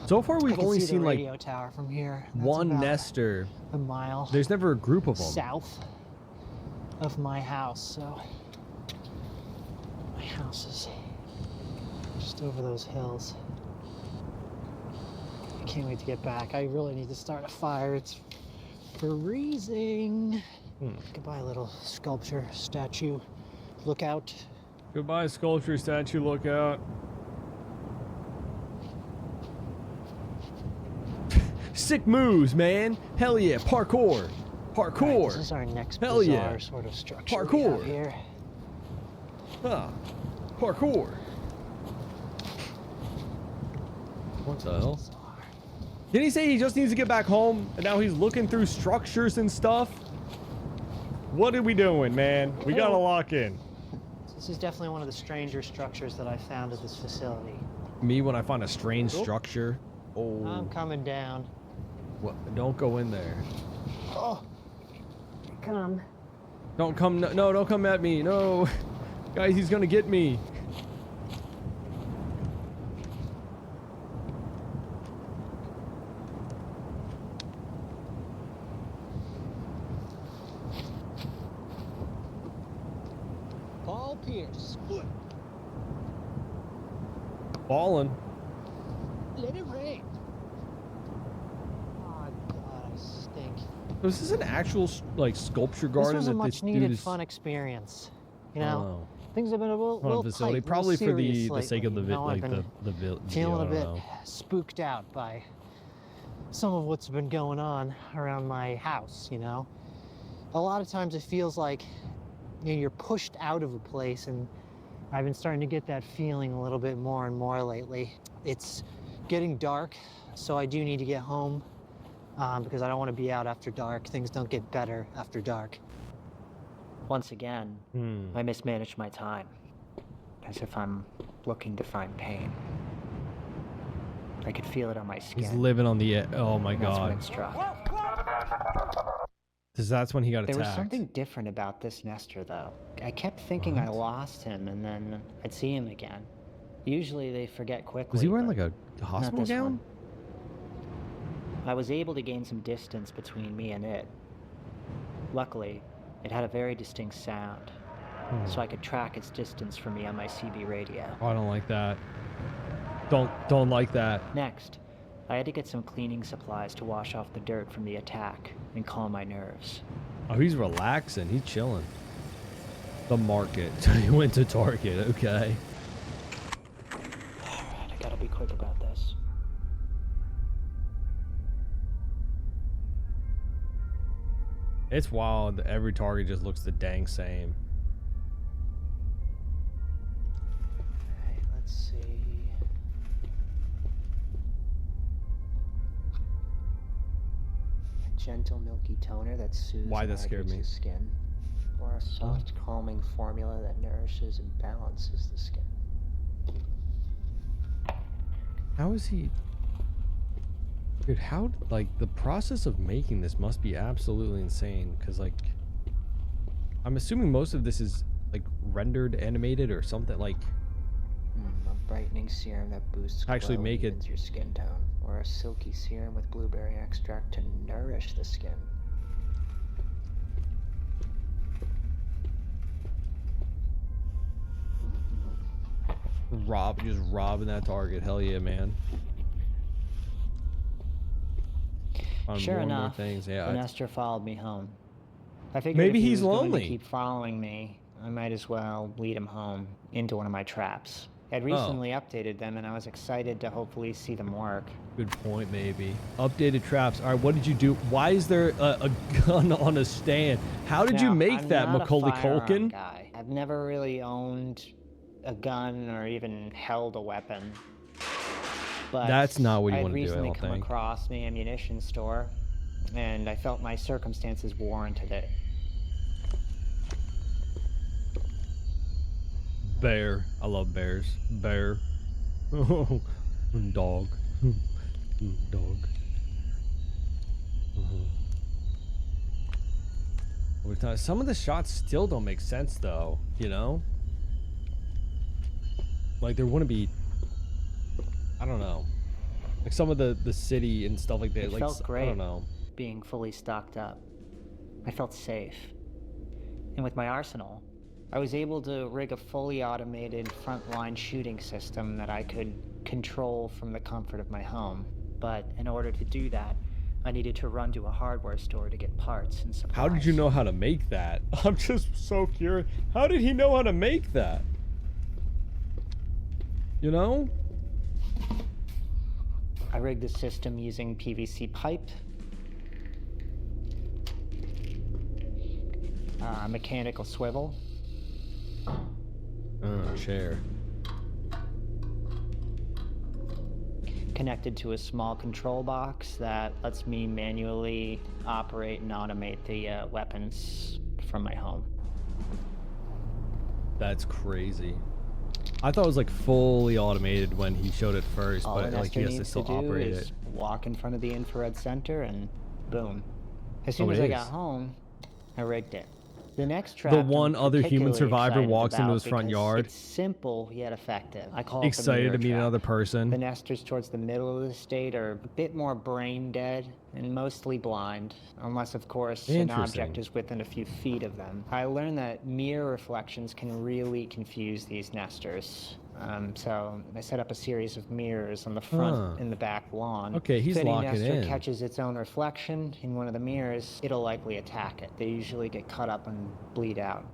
So far, I we've can only see seen the like radio tower from here. That's one about Nestor. a mile There's never a group of them. south of my house, so my house is just over those hills. I can't wait to get back. I really need to start a fire. It's freezing. Goodbye, little sculpture, statue, lookout. Goodbye, sculpture, statue, lookout. Sick moves, man. Hell yeah, parkour. Parkour. All right, this is our next Hell bizarre yeah. sort of structure we Parkour. have here. Huh. Parkour. What the hell? Didn't he say he just needs to get back home and now he's looking through structures and stuff? What are we doing, man? We gotta lock in. This is definitely one of the stranger structures that I found at this facility. Me when I find a strange Nope. structure. Oh. I'm coming down. What? Don't go in there. Oh, come. Don't come. No, don't come at me. No. Guys, he's gonna get me. Paul Pierce. Falling. Let it rain. Oh, God, I stink. Was this an actual like sculpture This garden was a that much this needed dude is? fun experience. You Oh. know, things have been a little facility, tight, probably little for the serious sake of the lately. You know, I've been video. feeling I a don't bit know. spooked out by some of what's been going on around my house, you know? A lot of times it feels like you're pushed out of a place, and I've been starting to get that feeling a little bit more and more lately. It's getting dark, so I do need to get home because I don't want to be out after dark. Things don't get better after dark. Once again, I mismanaged my time, as if I'm looking to find pain. I could feel it on my skin. He's living on the. Oh my That's when god. it struck. Because that's when he got There attacked. was something different about this Nestor, though. I kept thinking I lost him, and then I'd see him again. Usually they forget quickly. Was he wearing but like a hospital not this gown? one. I was able to gain some distance between me and it. Luckily, it had a very distinct sound, so I could track its distance from me on my CB radio. Oh, I don't like that. Don't like that. Next, I had to get some cleaning supplies to wash off the dirt from the attack and calm my nerves. Oh, he's relaxing. He's chilling. The market. He went to Target. Okay. Alright, I gotta be quick about this. It's wild that every Target just looks the dang same. Alright, let's see. A gentle milky toner that soothes Why that and scared hydrates me. the skin. Or a soft calming formula that nourishes and balances the skin. How is he? Dude, how, like, the process of making this must be absolutely insane. Because, like, I'm assuming most of this is, like, rendered, animated, or something, like... A brightening serum that boosts Actually glow make and it- evens your skin tone. Or a silky serum with blueberry extract to nourish the skin. Just robbing that Target. Hell yeah, man. on Sure more and more enough, things. Yeah, the it's- Nestor followed me home. I figured Maybe if he he's was going lonely. to keep following me, I might as well lead him home into one of my traps. I'd Oh. recently updated them, and I was excited to hopefully see them work. Good point, maybe. Updated traps. All right, what did you do? Why is there a gun on a stand? How did you Now, make I'm that, not Macaulay a firearm Culkin? guy. I've never really owned a gun or even held a weapon. But That's not what you I'd wanna do, I recently don't come think. across the ammunition store, and I felt my circumstances warranted it. Bear. I love bears. Bear. Dog. Dog. Some of the shots still don't make sense, though. You know, like there wouldn't be. I don't know. Like some of the city and stuff like that. It Like felt I great don't know. being fully stocked up. I felt safe. And with my arsenal, I was able to rig a fully automated frontline shooting system that I could control from the comfort of my home. But in order to do that, I needed to run to a hardware store to get parts and supplies. How did you know how to make that? I'm just so curious. How did he know how to make that? You know? I rigged the system using PVC pipe, mechanical swivel, Chair. connected to a small control box that lets me manually operate and automate the weapons from my home. That's crazy. I thought it was like fully automated when he showed it first, All but an like he Nestor has to needs still to do operate is it. walk in front of the infrared center and boom. As soon Oh, as it I is. got home, I rigged it. The next trap The I'm one other human particularly survivor excited walks into about his front because yard. It's simple yet effective. I call it the Excited mirror to meet trap. another The person. nesters towards the middle of the state are a bit more brain dead and mostly blind, unless of course an object Interesting. is within a few feet of them. I learned that mirror reflections can really confuse these nesters. So I set up a series of mirrors on the front Huh. and the back lawn. Okay, he's if any locking nester in. catches its own reflection in one of the mirrors, it'll likely attack it. They usually get cut up and bleed out.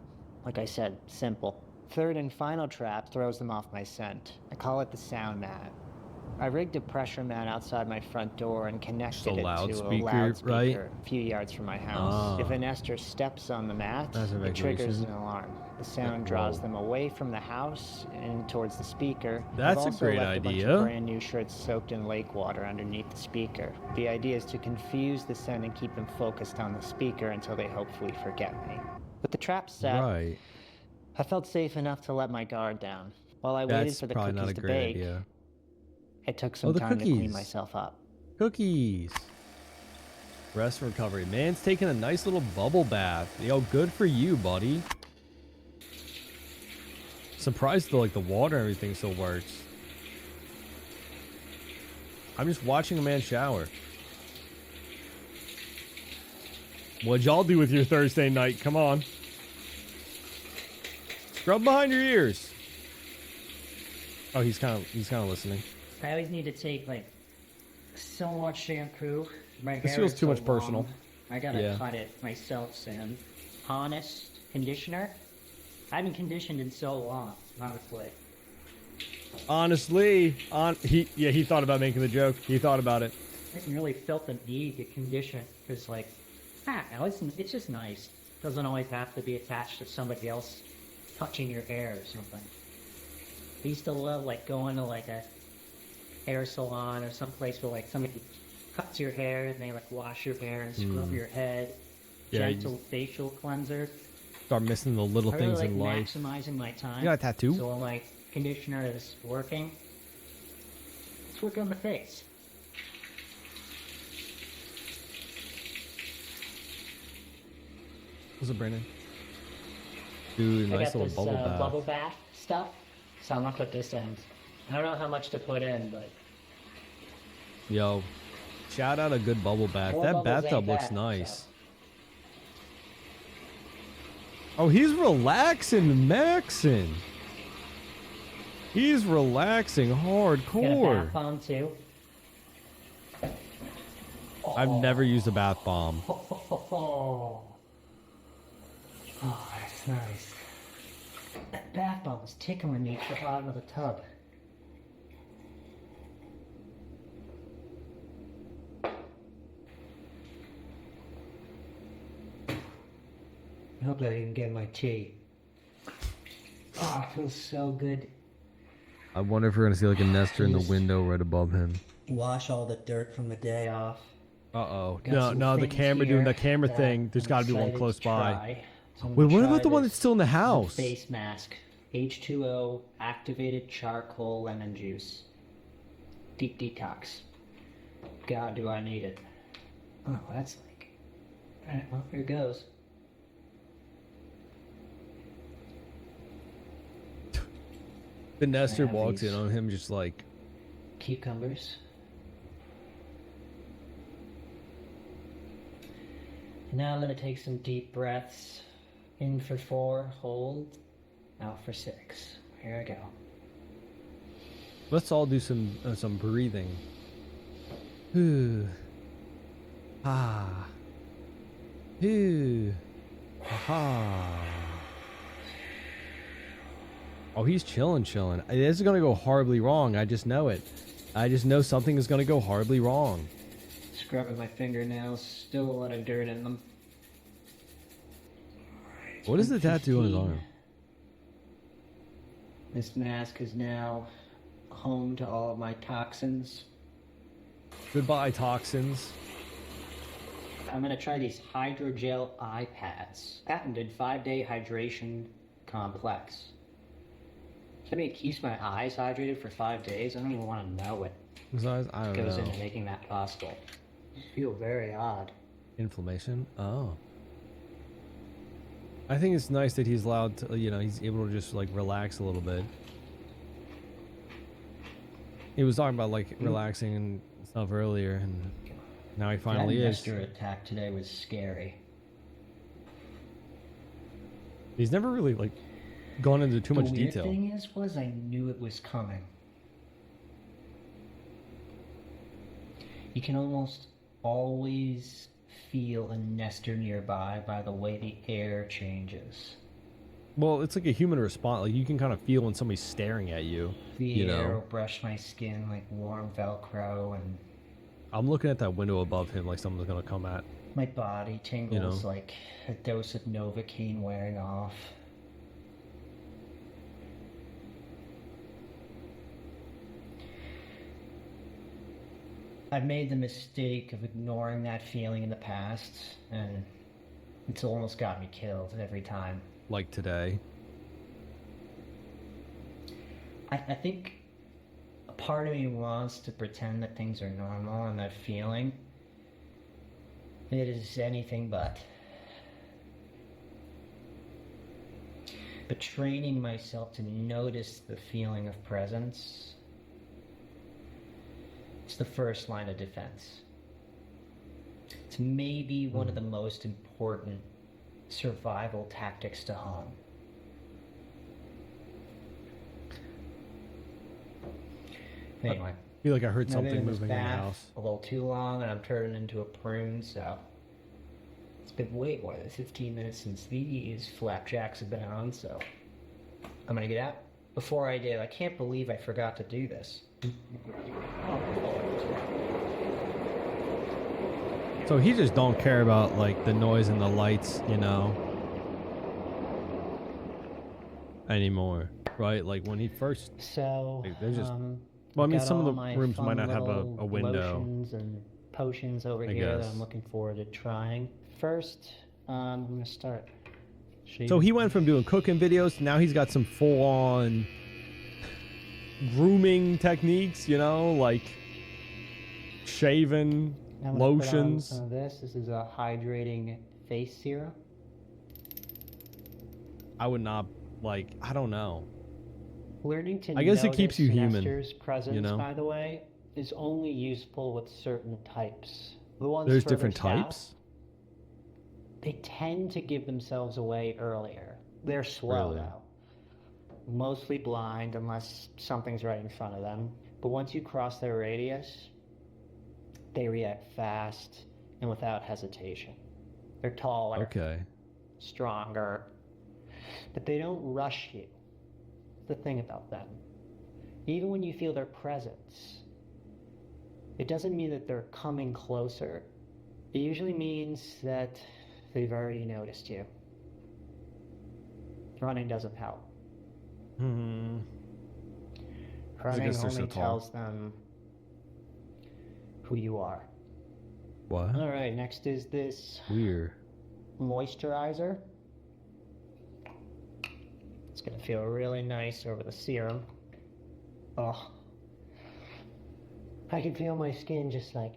Like I said, simple. Third and final trap throws them off my scent. I call it the sound mat. I rigged a pressure mat outside my front door and connected it to a loudspeaker, loudspeaker right? a few yards from my house. Ah. If a nester steps on the mat, That's it triggers evacuation. an alarm. The sound draws whoa. them away from the house and towards the speaker. That's I've a also great left a bunch idea. of brand new shirts soaked in lake water underneath the speaker. The idea is to confuse the scent and keep them focused on the speaker until they hopefully forget me. With the trap set, Right. I felt safe enough to let my guard down. While I waited That's for the probably not cookies a to great bake, idea. it took some the time to clean cookies. myself up. Cookies. Rest and recovery. Man's taking a nice little bubble bath. Yo, good for you, buddy. Surprised though, like the water and everything still works. I'm just watching a man shower. What'd y'all do with your Thursday night? Come on. Scrub behind your ears. Oh, he's kind of listening. I always need to take like so much shampoo. My This hair feels is too so much personal. long. I gotta Yeah. cut it myself soon. Honest conditioner. I haven't conditioned in so long, honestly. Honestly, he thought about making the joke. He thought about it. I haven't really felt the need to condition because, like, it's just nice. It doesn't always have to be attached to somebody else touching your hair or something. I used to love like going to like a hair salon or someplace where like somebody cuts your hair and they like wash your hair and scrub your head. Yeah, Gentle facial cleanser. Start missing the little I really things like in life. maximizing my time. You got a tattoo? So while my conditioner is working, let's work on the face. What's up, Brandon? Dude, I nice got little this bubble bath. bubble bath stuff, so I'm gonna put this in. I don't know how much to put in, but Yo, shout out a good bubble bath. More That bubbles bathtub ain't looks bad, nice. so. Oh, he's relaxing, maxing. He's relaxing got a hardcore. bath bomb too. Oh, I've never used a bath bomb. Oh, that's nice. That bath bomb was tickling me at the bottom of the tub. I hope I didn't get my tea. Oh, it feels so good. I wonder if we're gonna see like a Nestor in the window right above him. Wash all the dirt from the day off. Uh-oh. Got No, some the things camera doing here the camera that thing. There's I'm got to be one excited close to by. try. So I'm Wait, gonna what try about the one this. that's still in the This is a house? face mask. H2O activated charcoal lemon juice. Deep detox. God, do I need it. Oh, that's like... Alright, well, here goes. The Nestor have walks these. in on him just like, Cucumbers. Now I'm going to take some deep breaths. In for 4, hold. Out for 6. Here I go. let's all do some breathing. Ooh. Ah. Ooh. Aha. Oh, he's chilling. This is gonna go horribly wrong. I just know it. I just know something is gonna go horribly wrong. Scrubbing my fingernails, still a lot of dirt in them. What is the tattoo on his arm? This mask is now home to all of my toxins. Goodbye, toxins. I'm gonna try these hydrogel eye pads. Patented 5-day hydration complex. I mean, it keeps my eyes hydrated for 5 days. I don't even want to know what His eyes? I don't goes know. into making that possible. I feel very odd. Inflammation? Oh. I think it's nice that he's allowed to, he's able to just like relax a little bit. He was talking about like relaxing and stuff earlier, and now he finally that is. Nestor attack today was scary. He's never really like gone into too much The weird detail. thing was I knew it was coming. You can almost always feel a Nestor nearby by the way the air changes. Well, it's like a human response. Like you can kind of feel when somebody's staring at you. The air will brush my skin like warm Velcro, and I'm looking at that window above him like someone's gonna come at. my body tingles like a dose of Novocaine wearing off. I've made the mistake of ignoring that feeling in the past, and it's almost got me killed every time. Like today. I think a part of me wants to pretend that things are normal, and that feeling, it is anything but. But training myself to notice the feeling of presence, it's the first line of defense. It's maybe one of the most important survival tactics to hone. Anyway, I feel like I heard I've been something in this moving in the bath house. a little too long, and I'm turning into a prune, so it's been way more than 15 minutes since these flapjacks have been on, so I'm gonna get out. Before I do, I can't believe I forgot to do this. So he just don't care about like the noise and the lights, anymore, right? Like when he first. So, Like, they're just- Well, I mean, got some of all the my rooms fun might not have a little window. lotions and potions over I here that guess. I'm looking forward to trying. First, I'm gonna start. So he went from doing cooking videos to now he's got some full-on grooming techniques, like shaving, I'm gonna put on lotions. some of this. This is a hydrating face serum. I would not I don't know. Learning to I guess it keeps you notice human, Nestor's presence, by the way, is only useful with certain types. The ones There's further different south, types. they tend to give themselves away earlier. They're slow Really? though. Mostly blind unless something's right in front of them. But once you cross their radius, They react fast and without hesitation. They're taller, Okay. stronger, but they don't rush you. The thing about them. Even when you feel their presence, it doesn't mean that they're coming closer. It usually means that they've already noticed you. Running doesn't help. Hmm. Running guess they're so only tall. tells them who you are. What? All right, next is this Weird. moisturizer. It's gonna feel really nice over the serum. Oh, I can feel my skin just like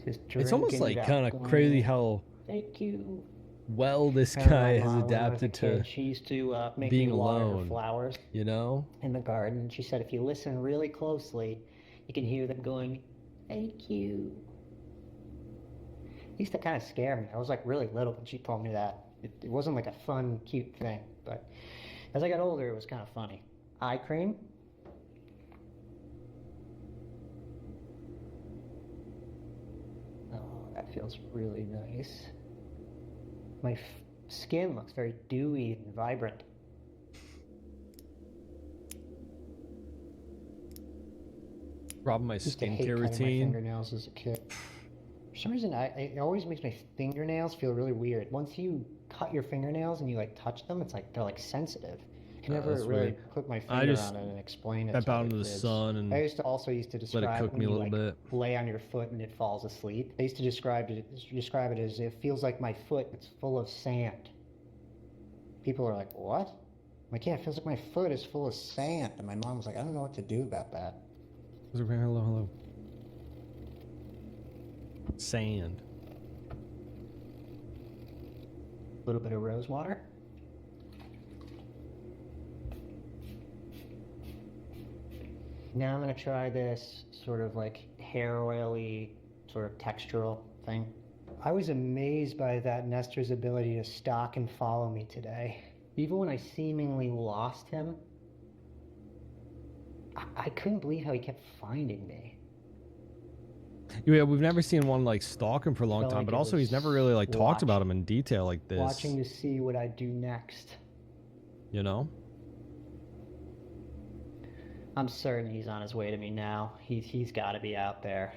It's almost like kind of crazy how Thank you. well this I remember guy my has mom, when I was a adapted to kid, she used to make being me water her alone. flowers You know? in the garden. She said if you listen really closely, you can hear them going, "Thank you." It used to kind of scare me. I was like really little when she told me that. It wasn't like a fun, cute thing, but as I got older, it was kind of funny. Eye cream. Oh, that feels really nice. My skin looks very dewy and vibrant. Robbing my Used to hate skincare cutting my routine. fingernails as a kid. For some reason, it always makes my fingernails feel really weird. Once you cut your fingernails and you like touch them, it's like they're like sensitive. I can never that's really weird. put my I finger just on it and explain it. step to out other into the kids. sun and I used to also used to describe cook when me a you, little like, bit. lay on your foot and it falls asleep. I used to describe it as it feels like my foot is full of sand. People are like, "What?" I'm like, "Yeah, it feels like my foot is full of sand." And my mom was like, "I don't know what to do about that." Hello, hello. Sand. A little bit of rose water. Now I'm gonna try this sort of like hair oily, sort of textural thing. I was amazed by that Nestor's ability to stalk and follow me today. Even when I seemingly lost him, I couldn't believe how he kept finding me. Yeah, we've never seen one like stalk him for a long Felt time, like but it also he's was never really like talked about watching. him in detail like this. Watching to see what I'd do next. You know? I'm certain he's on his way to me now. He's got to be out there.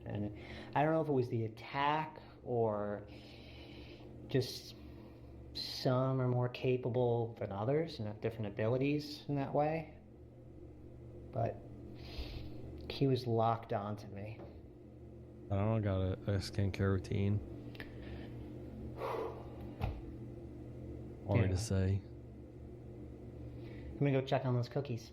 And I don't know if it was the attack or just some are more capable than others and have different abilities in that way. But he was locked onto me. I don't know, got a skincare routine. Hard to say. I'm gonna go check on those cookies.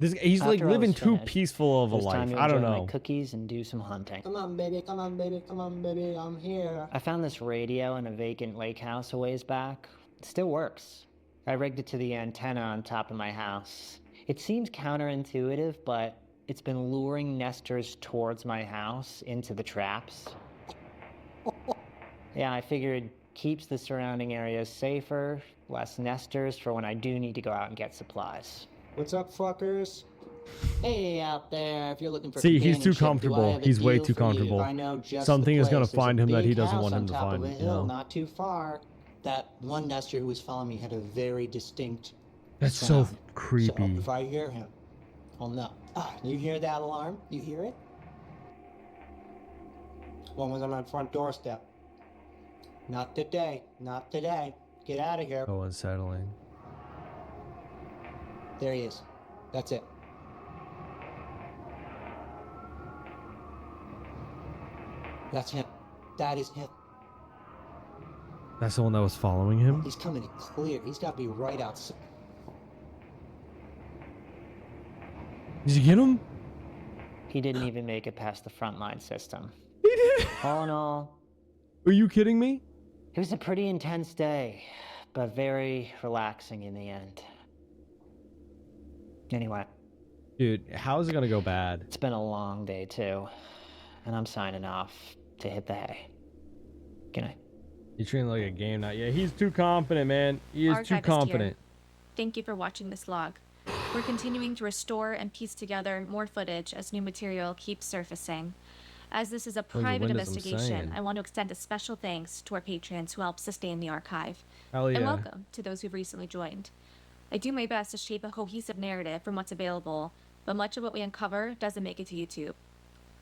He's like After I living was too finished, peaceful of a it was time life. to I don't enjoy know. my cookies and do some hunting. Come on, baby. Come on, baby. Come on, baby. I'm here. I found this radio in a vacant lake house a ways back. It still works. I rigged it to the antenna on top of my house. It seems counterintuitive, but it's been luring Nestors towards my house into the traps. Yeah, I figured keeps the surrounding areas safer, less Nestors for when I do need to go out and get supplies. What's up, fuckers? Hey, out there, if you're looking for See, he's too companionship, do I comfortable. have a He's way deal too for you? comfortable. I know just Something the is gonna place. There's find a him that he big doesn't house want him on to top find, of a you hill, know? not too far. That one Nestor who was following me had a very distinct That's so sound. creepy. So if I hear him, I'll know. You hear that alarm? You hear it? One was on my front doorstep. Not today. Not today. Get out of here. So unsettling. There he is. That's it. That's him. That is him. That's the one that was following him? He's coming in clear. He's got to be right outside. Did you get him? He didn't even make it past the frontline system. He did. All in all, Are you kidding me? it was a pretty intense day, but very relaxing in the end. Anyway, Dude, how is it gonna go bad? it's been a long day too, and I'm signing off to hit the hay. Good night. You're treating it like a game now. Yeah, he's too confident, man. He is too Archivist here. confident. Thank you for watching this log. We're continuing to restore and piece together more footage as new material keeps surfacing. As this is a private windows, I'm investigation, saying. I want to extend a special thanks to our patrons who help sustain the archive. Hell yeah. And welcome to those who've recently joined. I do my best to shape a cohesive narrative from what's available, but much of what we uncover doesn't make it to YouTube.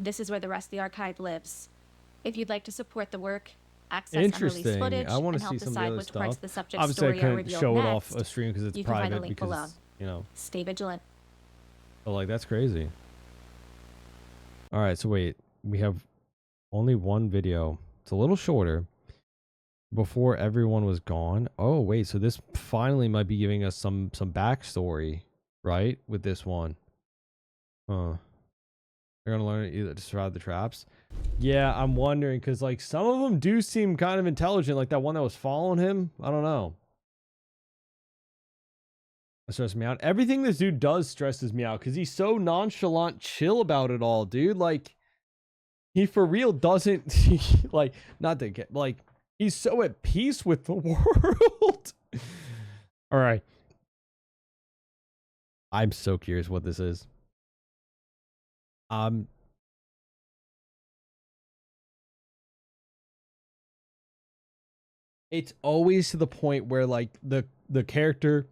This is where the rest of the archive lives. If you'd like to support the work, access unreleased Interesting. footage, I want and to help see some of the decide other which parts stuff. of the subject Obviously, I story are couldn't revealed show it next, off a stream because it's you can find a private. link Because below. you know, Stay vigilant. but like that's crazy. All right, so wait, we have only one video. It's a little shorter. Before everyone was gone. Oh wait, so this finally might be giving us some backstory, right? With this one. Huh. They're gonna learn either to survive the traps. Yeah, I'm wondering because like some of them do seem kind of intelligent, like that one that was following him. I don't know. That stresses me out. Everything this dude does stresses me out because he's so nonchalant, chill about it all, dude. Like he for real doesn't like not to get like he's so at peace with the world. All right. I'm so curious what this is. It's always to the point where like the character,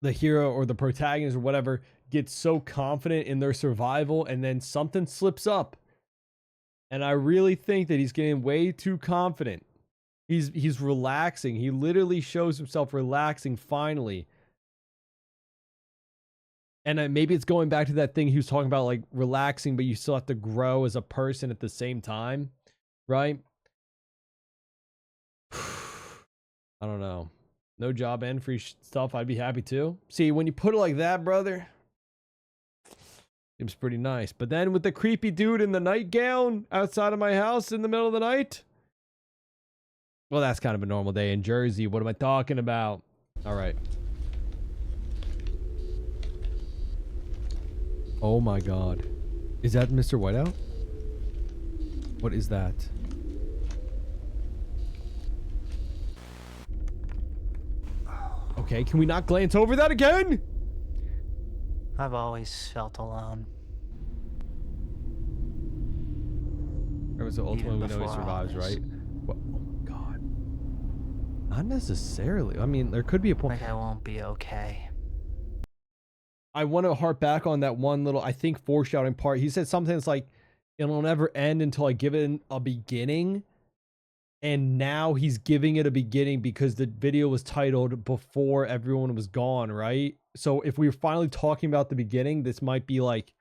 the hero or the protagonist or whatever gets so confident in their survival and then something slips up. And I really think that he's getting way too confident. He's relaxing. He literally shows himself relaxing finally. And maybe it's going back to that thing he was talking about, like relaxing, but you still have to grow as a person at the same time, right? I don't know. No job and free stuff. I'd be happy too. See, when you put it like that, brother, it was pretty nice. But then with the creepy dude in the nightgown outside of my house in the middle of the night, well, that's kind of a normal day in Jersey. What am I talking about? All right. Oh my God. Is that Mr. Whiteout? What is that? Okay, can we not glance over that again? I've always felt alone. Or was it ultimately we know he before all survives, this. right? What? Oh God. Not necessarily. I mean, there could be a point. Like I won't be okay. I want to harp back on that one little, I think, foreshadowing part. He said something that's like, it'll never end until I give it a beginning. And now he's giving it a beginning because the video was titled before everyone was gone, right? So if we were finally talking about the beginning, this might be like,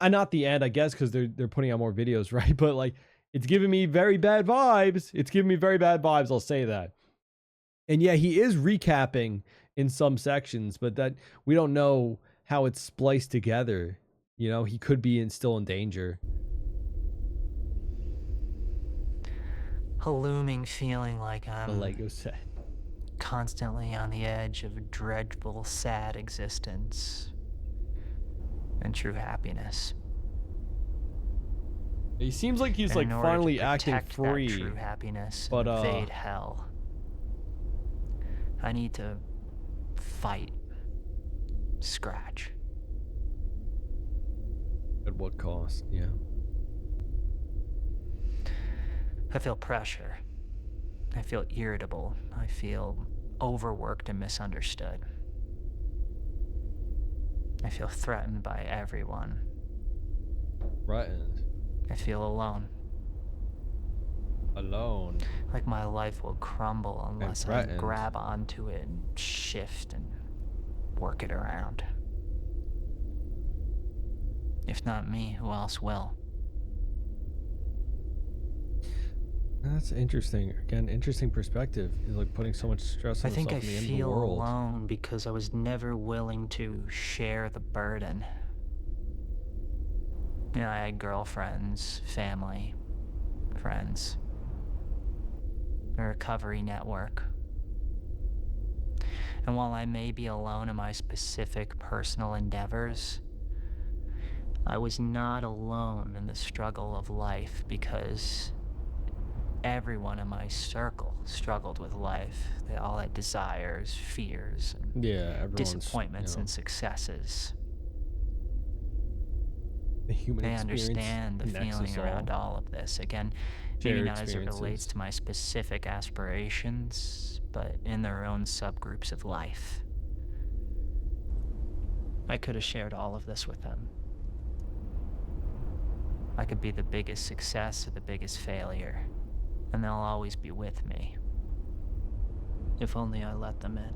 not the end, I guess, because they're putting out more videos, right? But like, it's giving me very bad vibes. It's giving me very bad vibes, I'll say that. And yeah, he is recapping in some sections, but that we don't know how it's spliced together. You know, he could be still in danger. A looming feeling like The I'm Lego set. constantly on the edge of a dreadful, sad existence and true happiness. He seems like he's And like in order finally to acting protect free. that true happiness but, and evade hell, I need to fight, scratch. At what cost? Yeah. I feel pressure. I feel irritable. I feel overworked and misunderstood. I feel threatened by everyone. Threatened. I feel alone. Alone. Like my life will crumble unless I threatened. grab onto it and shift and work it around. If not me, who else will? That's interesting. Again, interesting perspective. He's like putting so much stress I on think I himself in the end of the feel world. alone because I was never willing to share the burden. You know, I had girlfriends, family, friends, a recovery network. And while I may be alone in my specific personal endeavors, I was not alone in the struggle of life because everyone in my circle struggled with life. They all had desires, fears, and Yeah, everyone's, disappointments and successes. the human They experience understand the connects feeling us around all. all of this. Again, maybe Shared not as it relates experiences. to my specific aspirations, but in their own subgroups of life. I could have shared all of this with them. I could be the biggest success or the biggest failure, and they'll always be with me. If only I let them in.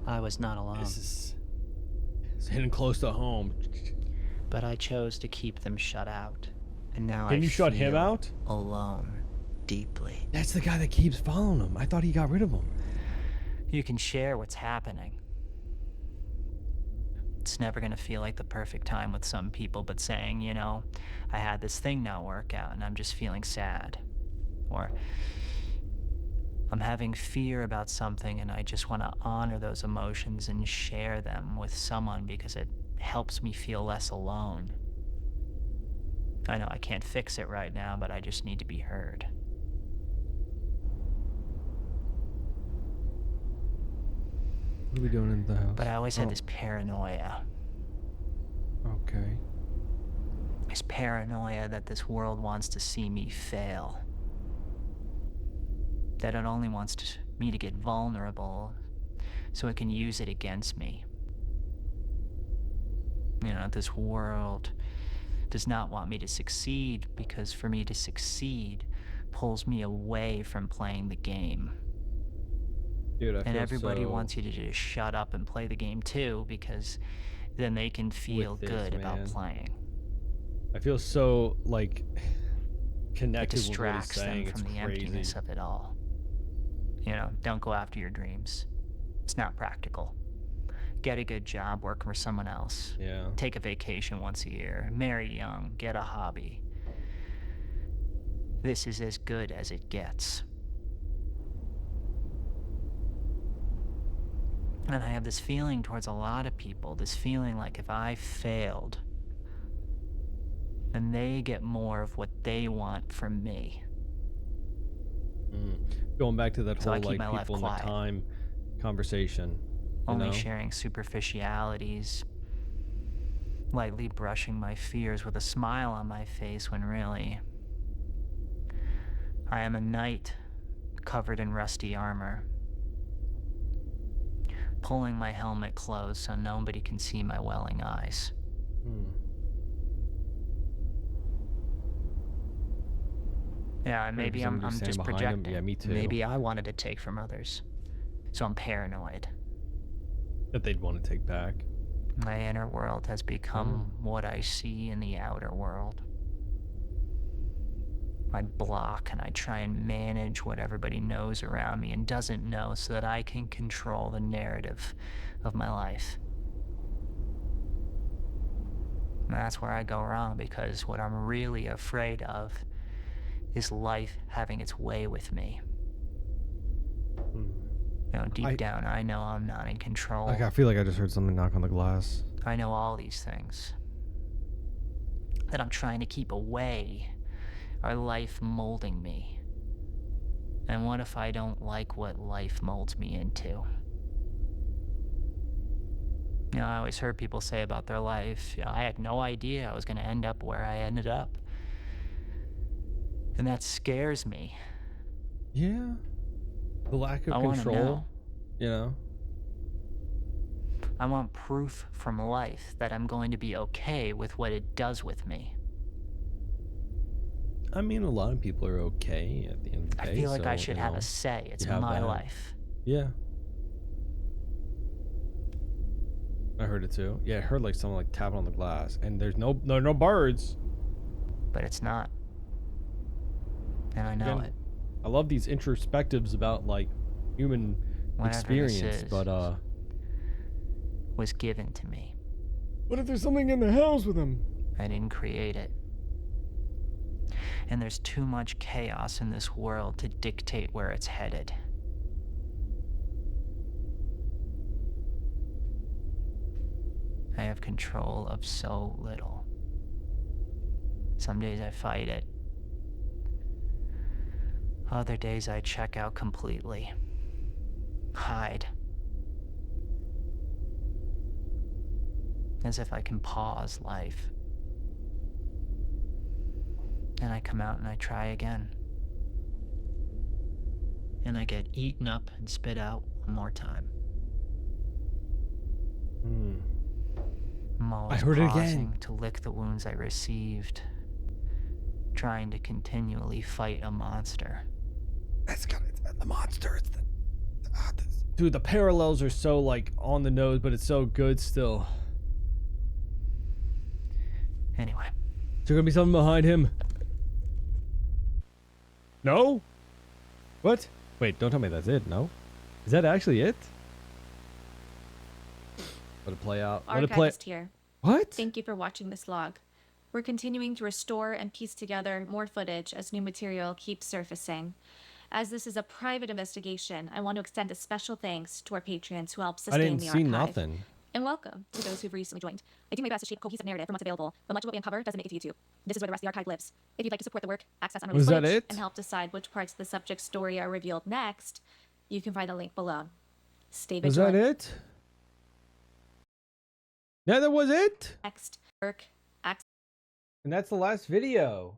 I was not alone. It's hitting close to home. But I chose to keep them shut out. And now Can I you shut him feel out? alone, deeply. That's the guy that keeps following him. I thought he got rid of him. You can share what's happening. It's never gonna feel like the perfect time with some people, but saying, you know, I had this thing not work out and I'm just feeling sad. Or I'm having fear about something and I just want to honor those emotions and share them with someone because it helps me feel less alone. I know I can't fix it right now, but I just need to be heard. What are we doing in the house? But I always had this paranoia. Okay. This paranoia that this world wants to see me fail. That it only wants me to get vulnerable so it can use it against me. You know, this world does not want me to succeed because for me to succeed pulls me away from playing the game. Dude, I And feel everybody so wants you to just shut up and play the game too, because then they can feel with this, good about man. playing. I feel so like It connected with what he's distracts saying. them It's from the crazy. emptiness of it all. You know, don't go after your dreams. It's not practical. Get a good job working for someone else. Yeah. Take a vacation once a year. Marry young. Get a hobby. This is as good as it gets. And I have this feeling towards a lot of people, this feeling like if I failed, then they get more of what they want from me. Going back to that So I whole keep like my life people in the quiet. time conversation. Only know? sharing superficialities, lightly brushing my fears with a smile on my face when really I am a knight covered in rusty armor, pulling my helmet close so nobody can see my welling eyes. Yeah, and maybe I'm Somebody just standing behind him. projecting. Yeah, me too. Maybe I wanted to take from others, so I'm paranoid. That they'd want to take back. My inner world has become what I see in the outer world. I block and I try and manage what everybody knows around me and doesn't know so that I can control the narrative of my life. And that's where I go wrong, because what I'm really afraid of is life having its way with me. You know, deep down, I know I'm not in control. Like I feel like I just heard something knock on the glass. I know all these things that I'm trying to keep away are life molding me. And what if I don't like what life molds me into? You know, I always heard people say about their life, you know, I had no idea I was going to end up where I ended up. And that scares me. Yeah. The lack of I wanna control. know. You know? I want proof from life that I'm going to be okay with what it does with me. I mean, a lot of people are okay at the end of the day. I feel like so, I should you have know, a say. It's you have my that. life. Yeah. I heard it too. Yeah, I heard like someone like tapping on the glass, and there are no birds. But it's not. And I know Again, it. I love these introspectives about like human Whatever experience, this is but was given to me. what if there's something in the house with him? I didn't create it. And there's too much chaos in this world to dictate where it's headed. I have control of so little. Some days I fight it. Other days I check out completely. Hide. As if I can pause life. Then I come out and I try again. And I get eaten up and spit out one more time. I'm always heard it pausing again. to lick the wounds I received. Trying to continually fight a monster. It's the monster. It's dude, the parallels are so like on the nose, but it's so good still. Anyway. Is there gonna be something behind him? No? What? Wait, don't tell me that's it. No? Is that actually it? Let it play out. Let it play. Archivist here. What? Thank you for watching this log. We're continuing to restore and piece together more footage as new material keeps surfacing. As this is a private investigation, I want to extend a special thanks to our patrons who help I sustain didn't the see archive. nothing. And welcome to those who've recently joined. I do my best to shape a cohesive narrative from what's available, but much of what we uncover doesn't make it to YouTube. This is where the rest of the archive lives. If you'd like to support the work, access unreleased Was that footage, it? and help decide which parts of the subject's story are revealed next, you can find the link below. Stay Was that vigilant. it? Yeah, that was it. Next, work, access. And that's the last video.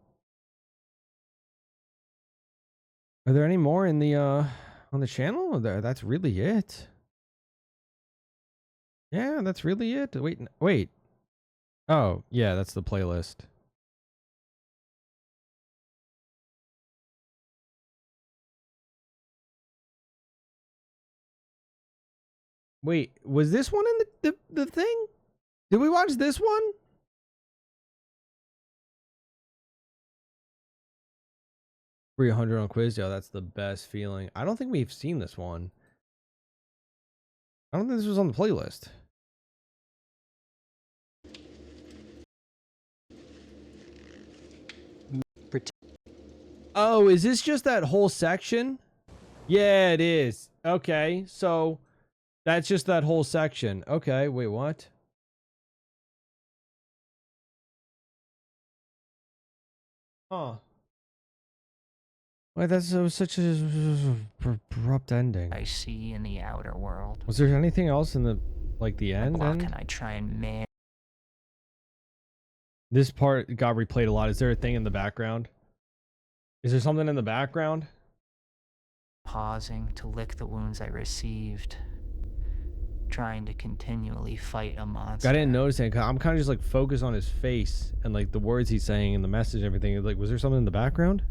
Are there any more in the on the channel? Or that's really it. Yeah, that's really it. Wait. Oh, yeah, that's the playlist. Wait, was this one in the thing? Did we watch this one? $300 on quiz. Yeah, that's the best feeling. I don't think we've seen this one. I don't think this was on the playlist. Oh, is this just that whole section? Yeah, it is. Okay, so that's just that whole section. Okay, wait, what? Huh. Wait, that's such a abrupt ending. I see in the outer world. Was there anything else in the, like, the end? And I try and man. This part got replayed a lot. Is there a thing in the background? Is there something in the background? Pausing to lick the wounds I received. Trying to continually fight a monster. I didn't notice it. I'm kind of just like focused on his face and like the words he's saying and the message and everything. Like, was there something in the background?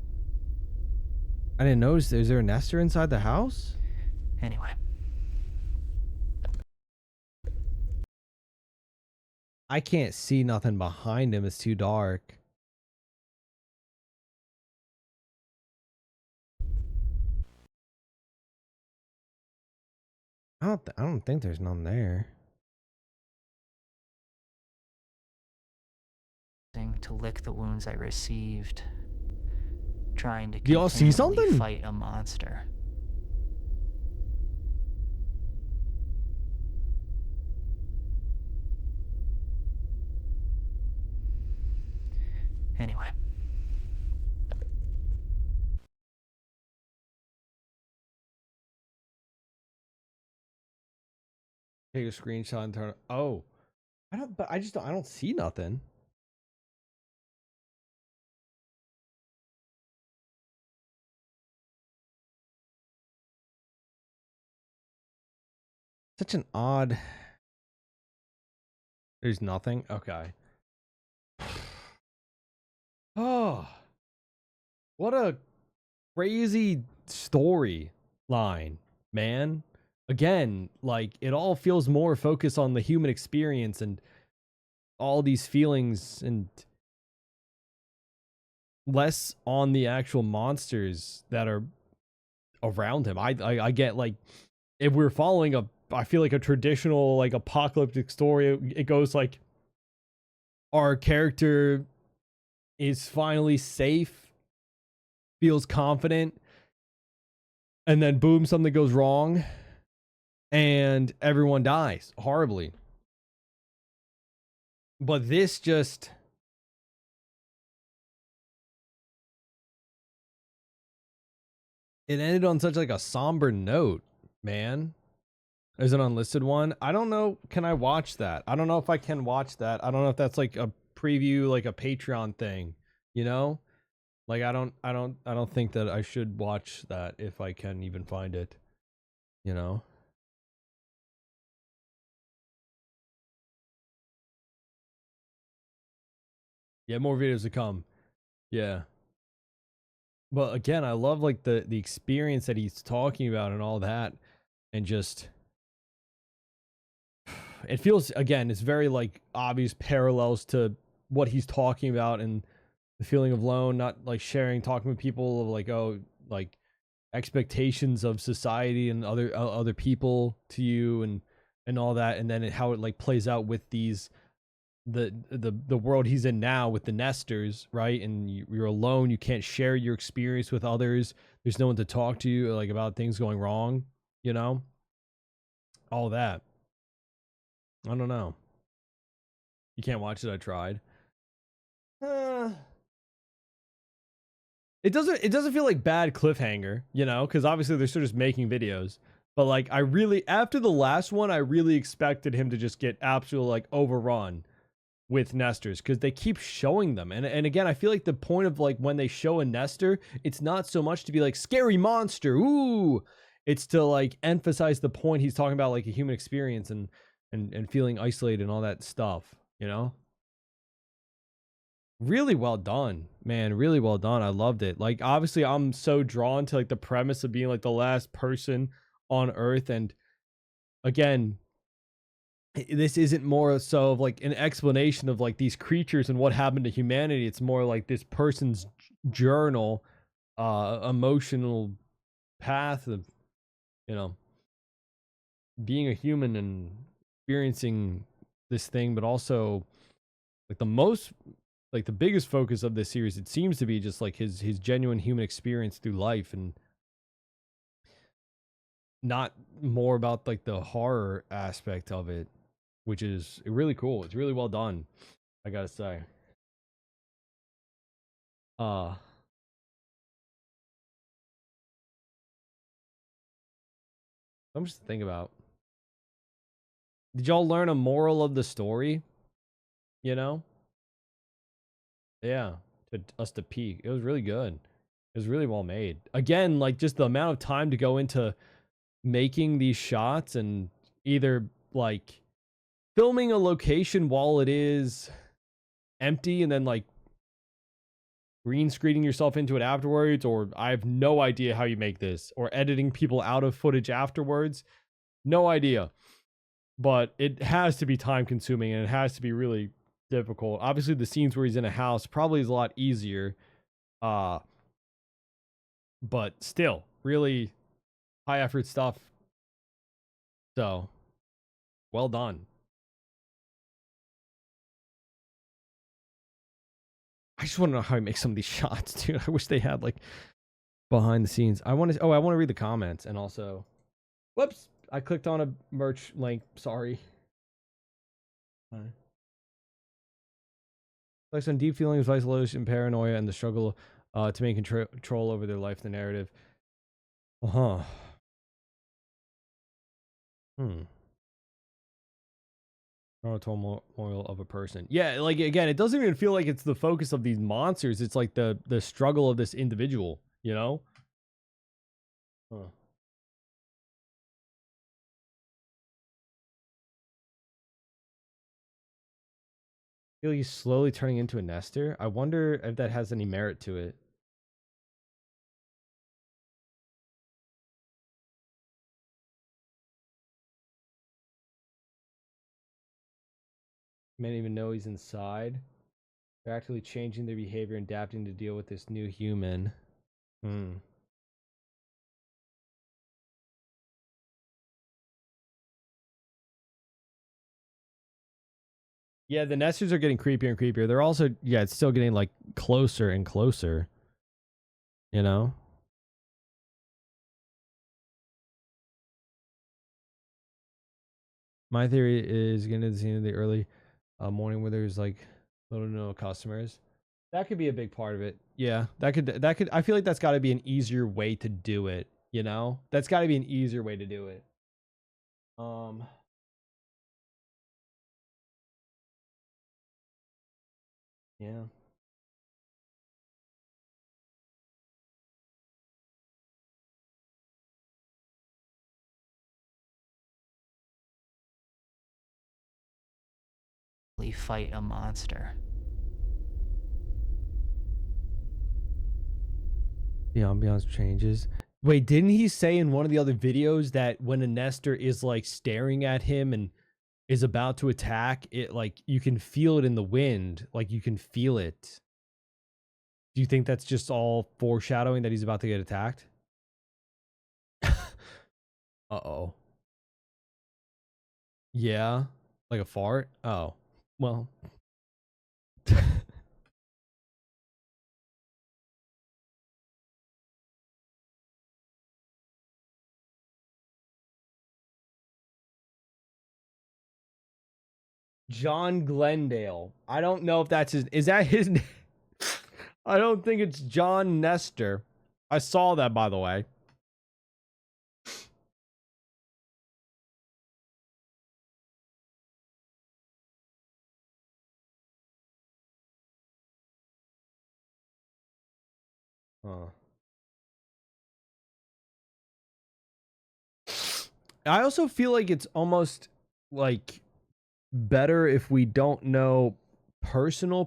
I didn't notice. Is there a Nestor inside the house? Anyway. I can't see nothing behind him. It's too dark. I don't think there's none there. To lick the wounds I received. Trying to Do y'all see something? Fight a monster. Anyway. Take a screenshot and turn. Oh, I don't see nothing. Such an odd. There's nothing. Okay. Oh, what a crazy storyline, man. Again, like, it all feels more focused on the human experience and all these feelings and less on the actual monsters that are around him. I get, like, if we're following I feel like a traditional, like, apocalyptic story, it goes like our character is finally safe, feels confident, and then boom, something goes wrong and everyone dies horribly. But this just It ended on such like a somber note, man. There's an unlisted one. I don't know. Can I watch that? I don't know if I can watch that. I don't know if that's like a preview, like a Patreon thing, you know? Like I don't think that I should watch that if I can even find it, you know? Yeah, more videos to come. Yeah. But again, I love like the experience that he's talking about and all that, and just it feels, again, it's very like obvious parallels to what he's talking about, and the feeling of alone, not like sharing, talking with people of like, oh, like expectations of society and other people to you, and all that, and then how it like plays out with these the world he's in now with the Nestors, right? And you're alone, you can't share your experience with others, there's no one to talk to you like about things going wrong, you know, all that. I don't know. You can't watch it. I tried. It doesn't feel like bad cliffhanger, you know, because obviously they're still just making videos. But like I really, after the last one, I really expected him to just get absolutely like overrun with Nestors, because they keep showing them. And again, I feel like the point of like when they show a Nestor, it's not so much to be like scary monster, ooh, it's to like emphasize the point he's talking about, like a human experience and feeling isolated and all that stuff, you know? Really well done, man. Really well done. I loved it. Like, obviously, I'm so drawn to like the premise of being like the last person on Earth. And again, this isn't more so of like an explanation of like these creatures and what happened to humanity. It's more like this person's journal, emotional path of, you know, being a human and experiencing this thing, but also like the biggest focus of this series, it seems to be just like his genuine human experience through life, and not more about like the horror aspect of it, which is really cool. It's really well done, I gotta say. I'm just thinking about, did y'all learn a moral of the story, you know? Yeah, to us to peek. It was really good. It was really well made. Again, like just the amount of time to go into making these shots, and either like filming a location while it is empty and then like green screening yourself into it afterwards, or I have no idea how you make this, or editing people out of footage afterwards. No idea. But it has to be time consuming, and it has to be really difficult. Obviously the scenes where he's in a house probably is a lot easier. But still really high effort stuff. So well done. I just want to know how he makes some of these shots, dude. I wish they had like behind the scenes. I want to read the comments, and also, whoops, I clicked on a merch link. Sorry. Like on deep feelings of isolation, paranoia, and the struggle to maintain control over their life, the narrative. Uh-huh. Turmoil of a person. Yeah, like again, it doesn't even feel like it's the focus of these monsters. It's like the struggle of this individual, you know? Huh. I feel like he's slowly turning into a Nestor. I wonder if that has any merit to it. May not even know he's inside. They're actively changing their behavior and adapting to deal with this new human. Yeah, the Nestors are getting creepier and creepier. They're also, yeah, it's still getting like closer and closer. You know? My theory is getting to the scene of the early morning where there's like little to no customers. That could be a big part of it. Yeah, that could. I feel like that's got to be an easier way to do it. You know, that's got to be an easier way to do it. Yeah. Fight a monster. The ambiance changes. Wait, didn't he say in one of the other videos that when a Nestor is like staring at him and is about to attack, it like you can feel it in the wind, like you can feel it. Do you think that's just all foreshadowing that he's about to get attacked? Uh-oh. Yeah, like a fart? Oh. Well. John Glendale. I don't know if that's his. Is that his name? I don't think it's John Nestor. I saw that, by the way. Huh. I also feel like it's almost like better if we don't know personal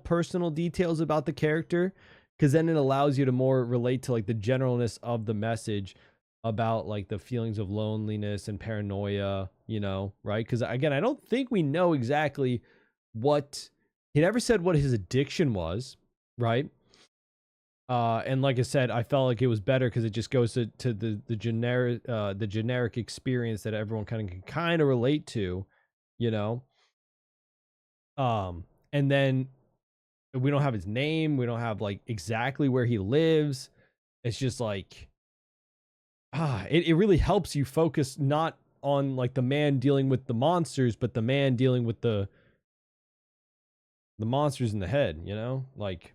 details about the character, because then it allows you to more relate to like the generalness of the message about like the feelings of loneliness and paranoia, you know, right? Because again, I don't think we know exactly what he never said what his addiction was, right? And like I said, I felt like it was better because it just goes to the generic experience that everyone kind of relate to, you know. And then we don't have his name, we don't have like exactly where he lives. It's just like it really helps you focus not on like the man dealing with the monsters, but the man dealing with the monsters in the head, you know, like.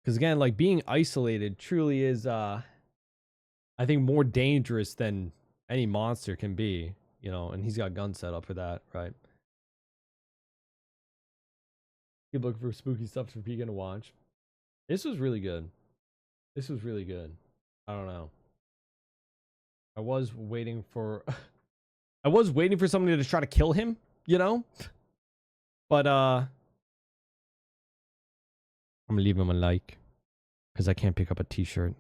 Because again, like being isolated truly is, I think, more dangerous than any monster can be, you know, and he's got guns set up for that, right? Keep looking for spooky stuff for Pegan to watch. This was really good. This was really good. I don't know. I was waiting for I was waiting for somebody to try to kill him, you know? But I'm gonna leave him a like. Because I can't pick up a t-shirt.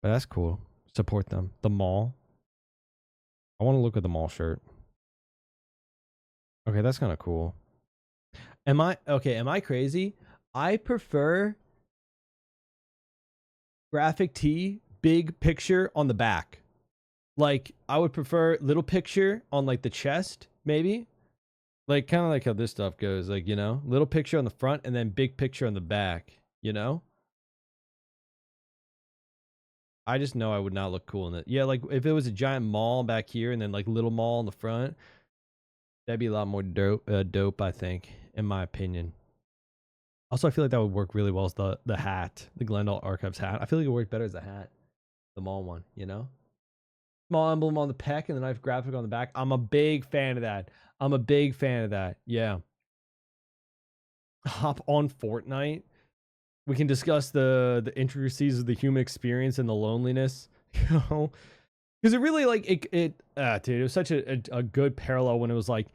But that's cool. Support them. The mall. I want to look at the mall shirt. Okay, that's kind of cool. Am I crazy? I prefer graphic tee, big picture on the back. Like, I would prefer little picture on like the chest, maybe. Like, kind of like how this stuff goes, like, you know, little picture on the front and then big picture on the back, you know? I just know I would not look cool in it. Yeah, like if it was a giant mall back here and then like little mall in the front, that'd be a lot more dope, I think, in my opinion. Also, I feel like that would work really well as the hat, the Glendale Archives hat. I feel like it would work better as a hat, the mall one, you know? Small emblem on the peck and the knife graphic on the back. I'm a big fan of that. I'm a big fan of that. Yeah. Hop on Fortnite. We can discuss the intricacies of the human experience and the loneliness, you know? Because it really, like, dude, it was such a good parallel when it was like,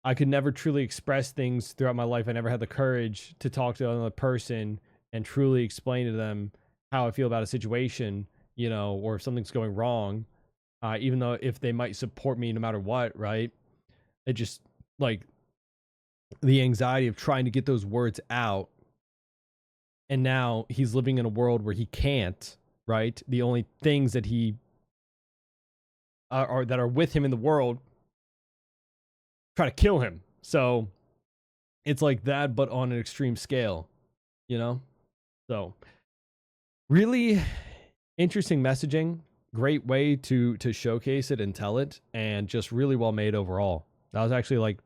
I could never truly express things throughout my life. I never had the courage to talk to another person and truly explain to them how I feel about a situation, you know, or if something's going wrong, even though if they might support me no matter what, right? It just, like, the anxiety of trying to get those words out. And now he's living in a world where he can't, right? The only things that he are that are with him in the world try to kill him. So it's like that, but on an extreme scale, you know? So really interesting messaging, great way to showcase it and tell it, and just really well made overall. That was actually like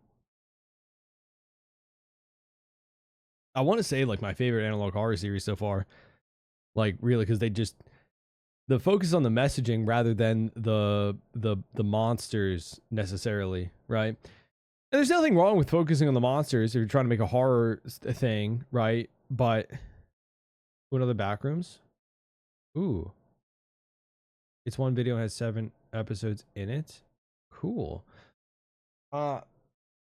I want to say like my favorite analog horror series so far. Like really, because they just the focus on the messaging rather than the monsters necessarily, right? And there's nothing wrong with focusing on the monsters if you're trying to make a horror thing, right? But what other backrooms? Ooh, it's one video and has 7 episodes in it. Cool.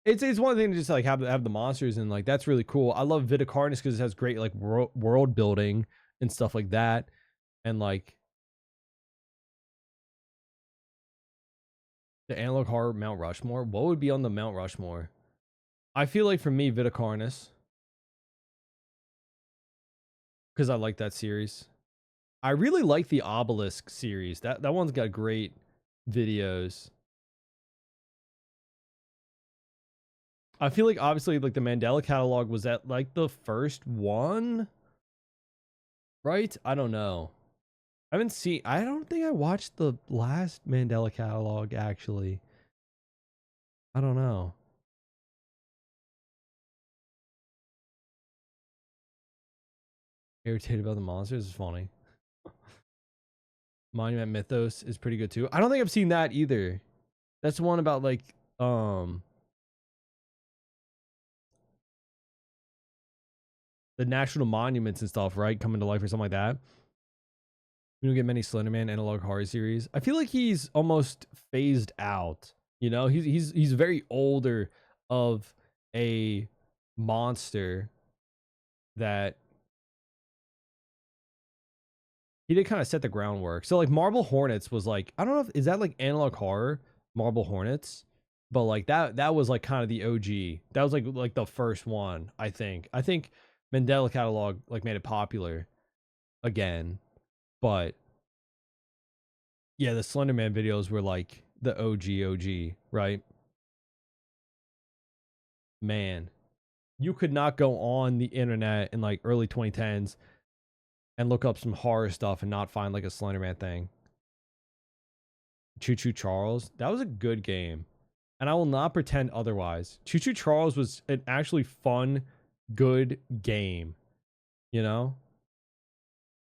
It's one thing to just like have the monsters and like that's really cool. I love Viticarnus because it has great like world building and stuff like that, and like the analog horror Mount Rushmore. What would be on the Mount Rushmore? I feel like for me Viticarnus, because I like that series. I really like the Obelisk series. That one's got great videos. I feel like obviously like the Mandela catalog was at like the first one, right? I don't know. I don't think I watched the last Mandela catalog actually. I don't know. Irritated about the monsters is funny. Monument Mythos is pretty good too. I don't think I've seen that either. That's one about like the national monuments and stuff, right? Coming to life or something like that. We don't get many Slenderman analog horror series. I feel like he's almost phased out. You know, he's very older of a monster that he did kind of set the groundwork. So like Marble Hornets was like, I don't know if is that like analog horror, Marble Hornets, but like that was like kind of the OG. That was like the first one, I think. I think Mandela catalog like made it popular again, but yeah, the Slenderman videos were like the OG, right? Man, you could not go on the internet in like early 2010s and look up some horror stuff and not find like a Slenderman thing. Choo Choo Charles, that was a good game, and I will not pretend otherwise. Choo Choo Charles was an actually fun, good game. You know,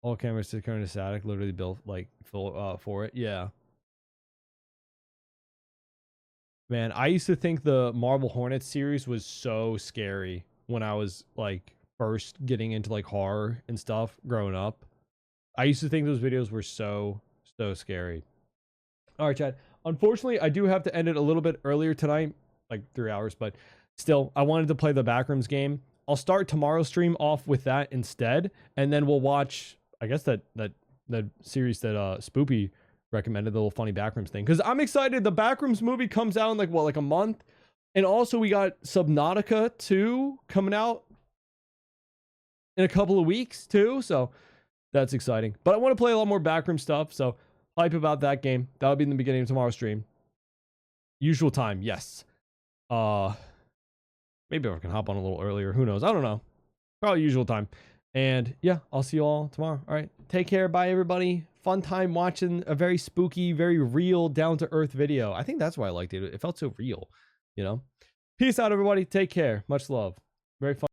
all cameras to current static, literally built like for it. Yeah. Man, I used to think the Marble Hornets series was so scary when I was like first getting into like horror and stuff growing up. I used to think those videos were so scary. All right, Chad. Unfortunately, I do have to end it a little bit earlier tonight, like 3 hours, but still, I wanted to play the Backrooms game. I'll start tomorrow's stream off with that instead, and then we'll watch, I guess, that series that Spoopy recommended, the little funny Backrooms thing, because I'm excited. The Backrooms movie comes out in like a month, and also we got Subnautica 2 coming out in a couple of weeks too, so that's exciting. But I want to play a lot more Backroom stuff, so hype about that game. That'll be in the beginning of tomorrow's stream. Usual time, yes. Maybe I can hop on a little earlier. Who knows? I don't know. Probably usual time. And yeah, I'll see you all tomorrow. All right. Take care. Bye, everybody. Fun time watching a very spooky, very real, down-to-earth video. I think that's why I liked it. It felt so real, you know? Peace out, everybody. Take care. Much love. Very fun.